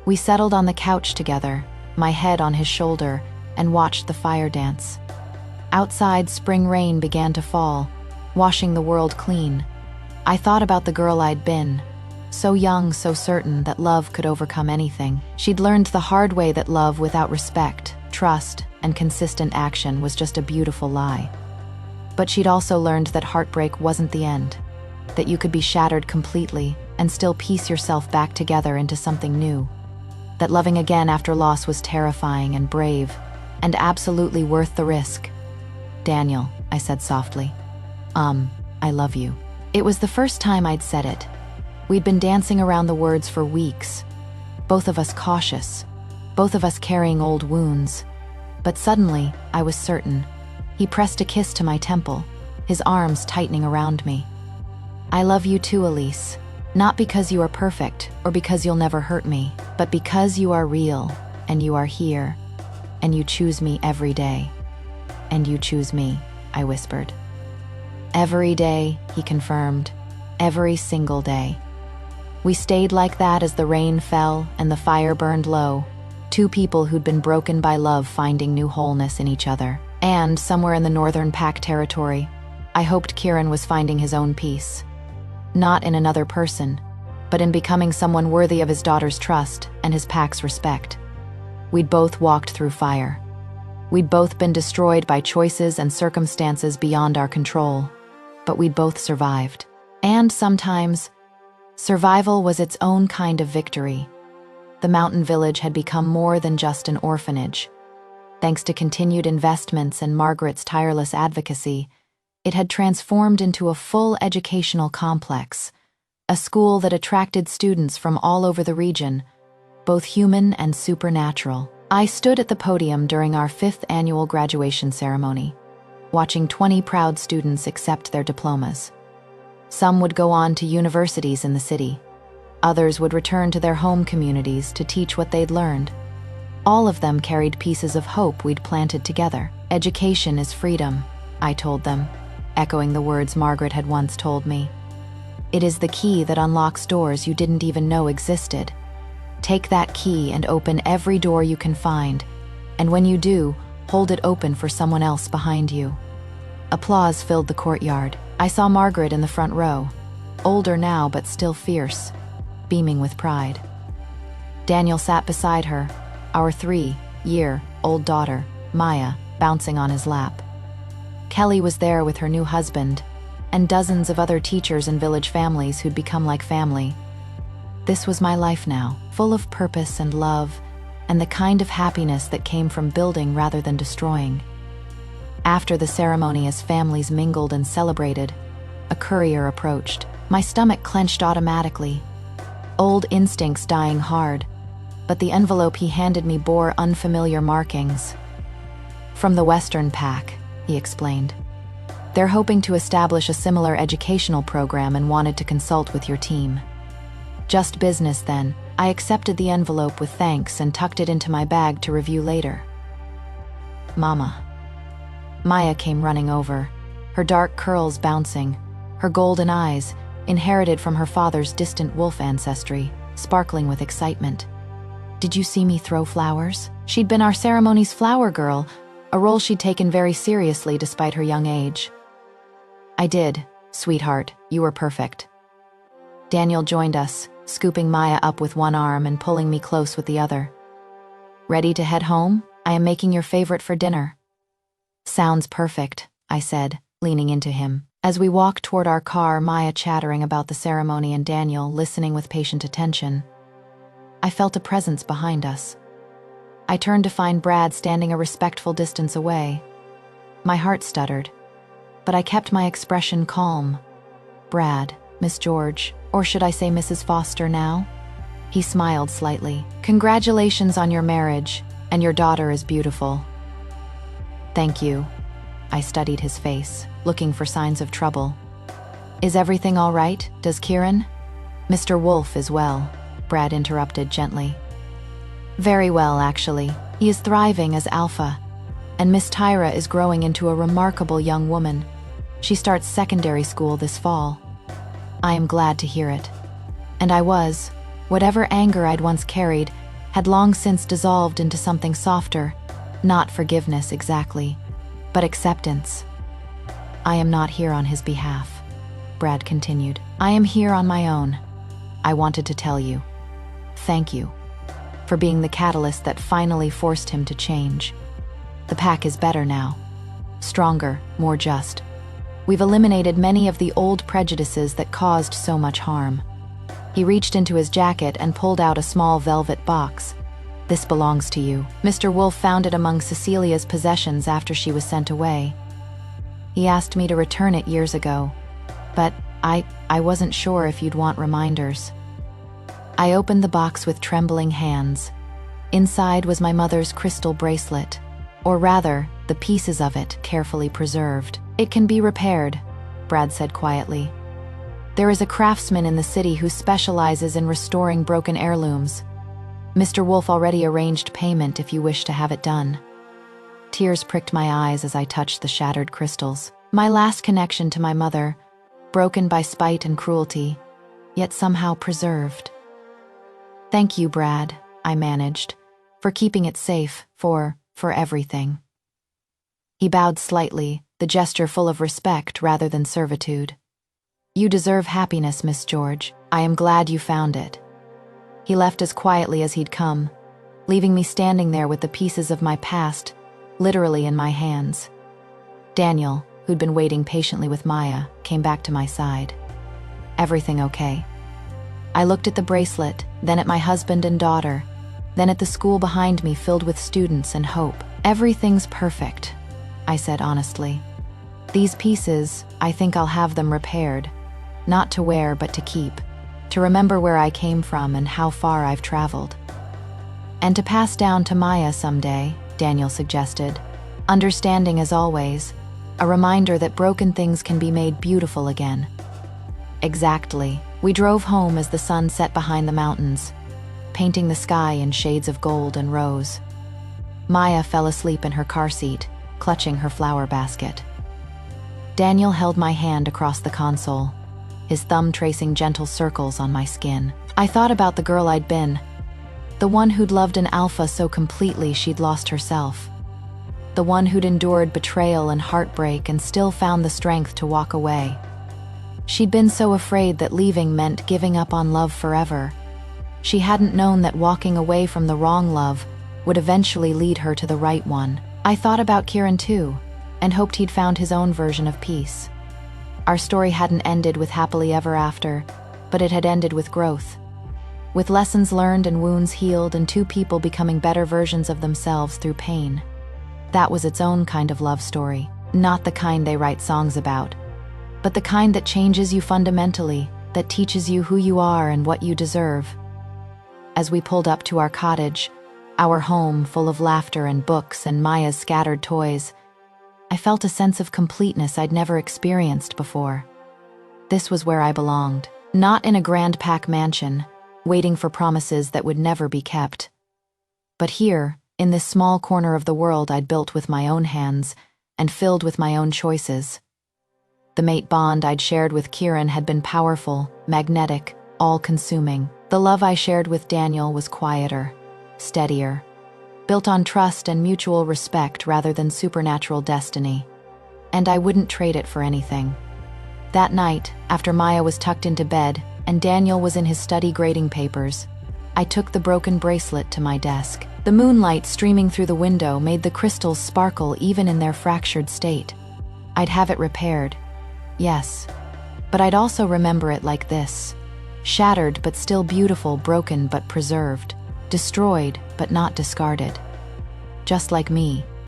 We settled on the couch together, my head on his shoulder, and watched the fire dance. Outside, spring rain began to fall, washing the world clean. I thought about the girl I'd been, so young, so certain that love could overcome anything. She'd learned the hard way that love without respect, trust, and consistent action was just a beautiful lie. But she'd also learned that heartbreak wasn't the end, that you could be shattered completely and still piece yourself back together into something new, that loving again after loss was terrifying and brave, and absolutely worth the risk. "Daniel," I said softly, I love you." It was the first time I'd said it. We'd been dancing around the words for weeks, both of us cautious, both of us carrying old wounds. But suddenly, I was certain. He pressed a kiss to my temple, his arms tightening around me. "I love you too, Elise. Not because you are perfect or because you'll never hurt me, but because you are real, and you are here, and you choose me every day." "And you choose me," I whispered. "Every day," he confirmed. "Every single day." We stayed like that as the rain fell and the fire burned low, two people who'd been broken by love finding new wholeness in each other. And somewhere in the Northern Pack territory, I hoped Kieran was finding his own peace. Not in another person, but in becoming someone worthy of his daughter's trust and his pack's respect. We'd both walked through fire. We'd both been destroyed by choices and circumstances beyond our control, but we'd both survived. And sometimes, survival was its own kind of victory. The mountain village had become more than just an orphanage. Thanks to continued investments and Margaret's tireless advocacy, it had transformed into a full educational complex, a school that attracted students from all over the region, both human and supernatural. I stood at the podium during our 5th annual graduation ceremony, watching 20 proud students accept their diplomas. Some would go on to universities in the city. Others would return to their home communities to teach what they'd learned. All of them carried pieces of hope we'd planted together. "Education is freedom," I told them, echoing the words Margaret had once told me. "It is the key that unlocks doors you didn't even know existed. Take that key and open every door you can find, and when you do, hold it open for someone else behind you." Applause filled the courtyard. I saw Margaret in the front row, older now but still fierce, beaming with pride. Daniel sat beside her, our 3-year-old daughter, Maya, bouncing on his lap. Kelly was there with her new husband, and dozens of other teachers and village families who'd become like family. This was my life now, full of purpose and love, and the kind of happiness that came from building rather than destroying. After the ceremony, as families mingled and celebrated, a courier approached. My stomach clenched automatically, old instincts dying hard, but the envelope he handed me bore unfamiliar markings. "From the Western Pack," he explained. "They're hoping to establish a similar educational program and wanted to consult with your team." Just business then. I accepted the envelope with thanks and tucked it into my bag to review later. "Mama." Maya came running over, her dark curls bouncing, her golden eyes, inherited from her father's distant wolf ancestry, sparkling with excitement. "Did you see me throw flowers?" She'd been our ceremony's flower girl, a role she'd taken very seriously despite her young age. "I did, sweetheart, you were perfect." Daniel joined us, scooping Maya up with one arm and pulling me close with the other. "Ready to head home? I am making your favorite for dinner." "Sounds perfect," I said, leaning into him. As we walked toward our car, Maya chattering about the ceremony and Daniel listening with patient attention, I felt a presence behind us. I turned to find Brad standing a respectful distance away. My heart stuttered, but I kept my expression calm. "Brad, Miss George, or should I say Mrs. Foster now?" He smiled slightly. "Congratulations on your marriage, and your daughter is beautiful." "Thank you." I studied his face, looking for signs of trouble. "Is everything all right? Does Kieran?" "Mr. Wolf is well," Brad interrupted gently. "Very well, actually. He is thriving as alpha, and Miss Tyra is growing into a remarkable young woman. She starts secondary school this fall." I am glad to hear it. And I was. Whatever anger I'd once carried had long since dissolved into something softer, not forgiveness exactly, but acceptance. "I am not here on his behalf," Brad continued. "I am here on my own. I wanted to tell you. Thank you for being the catalyst that finally forced him to change. The pack is better now. Stronger, more just. We've eliminated many of the old prejudices that caused so much harm." He reached into his jacket and pulled out a small velvet box. "This belongs to you. Mr. Wolf found it among Cecilia's possessions after she was sent away. He asked me to return it years ago, but I wasn't sure if you'd want reminders." I opened the box with trembling hands. Inside was my mother's crystal bracelet, or rather, the pieces of it carefully preserved. "It can be repaired," Brad said quietly. "There is a craftsman in the city who specializes in restoring broken heirlooms. Mr. Wolf already arranged payment if you wish to have it done." Tears pricked my eyes as I touched the shattered crystals. My last connection to my mother, broken by spite and cruelty, yet somehow preserved. "Thank you, Brad," I managed, "for keeping it safe, for everything." He bowed slightly, the gesture full of respect rather than servitude. "You deserve happiness, Miss George. I am glad you found it." He left as quietly as he'd come, leaving me standing there with the pieces of my past literally in my hands. Daniel, who'd been waiting patiently with Maya, came back to my side. "Everything okay?" I looked at the bracelet, then at my husband and daughter, then at the school behind me filled with students and hope. "Everything's perfect," I said honestly. "These pieces, I think I'll have them repaired, not to wear but to keep, to remember where I came from and how far I've traveled. And to pass down to Maya someday," Daniel suggested, "understanding as always, a reminder that broken things can be made beautiful again." Exactly. We drove home as the sun set behind the mountains, painting the sky in shades of gold and rose. Maya fell asleep in her car seat, clutching her flower basket. Daniel held my hand across the console, his thumb tracing gentle circles on my skin. I thought about the girl I'd been, the one who'd loved an alpha so completely she'd lost herself. the one who'd endured betrayal and heartbreak and still found the strength to walk away. She'd been so afraid that leaving meant giving up on love forever. She hadn't known that walking away from the wrong love would eventually lead her to the right one. I thought about Kieran too, and hoped he'd found his own version of peace. Our story hadn't ended with happily ever after, but it had ended with growth. With lessons learned and wounds healed and two people becoming better versions of themselves through pain. That was its own kind of love story, not the kind they write songs about, but the kind that changes you fundamentally, that teaches you who you are and what you deserve. As we pulled up to our cottage, our home full of laughter and books and Maya's scattered toys, I felt a sense of completeness I'd never experienced before. This was where I belonged, not in a grand pack mansion, waiting for promises that would never be kept. But here, in this small corner of the world I'd built with my own hands and filled with my own choices. The mate bond I'd shared with Kieran had been powerful, magnetic, all-consuming. The love I shared with Daniel was quieter, steadier, built on trust and mutual respect rather than supernatural destiny. And I wouldn't trade it for anything. That night, after Maya was tucked into bed and Daniel was in his study grading papers, I took the broken bracelet to my desk. The moonlight streaming through the window made the crystals sparkle even in their fractured state. I'd have it repaired, yes, but I'd also remember it like this: shattered but still beautiful, broken but preserved, destroyed but not discarded. Just like me,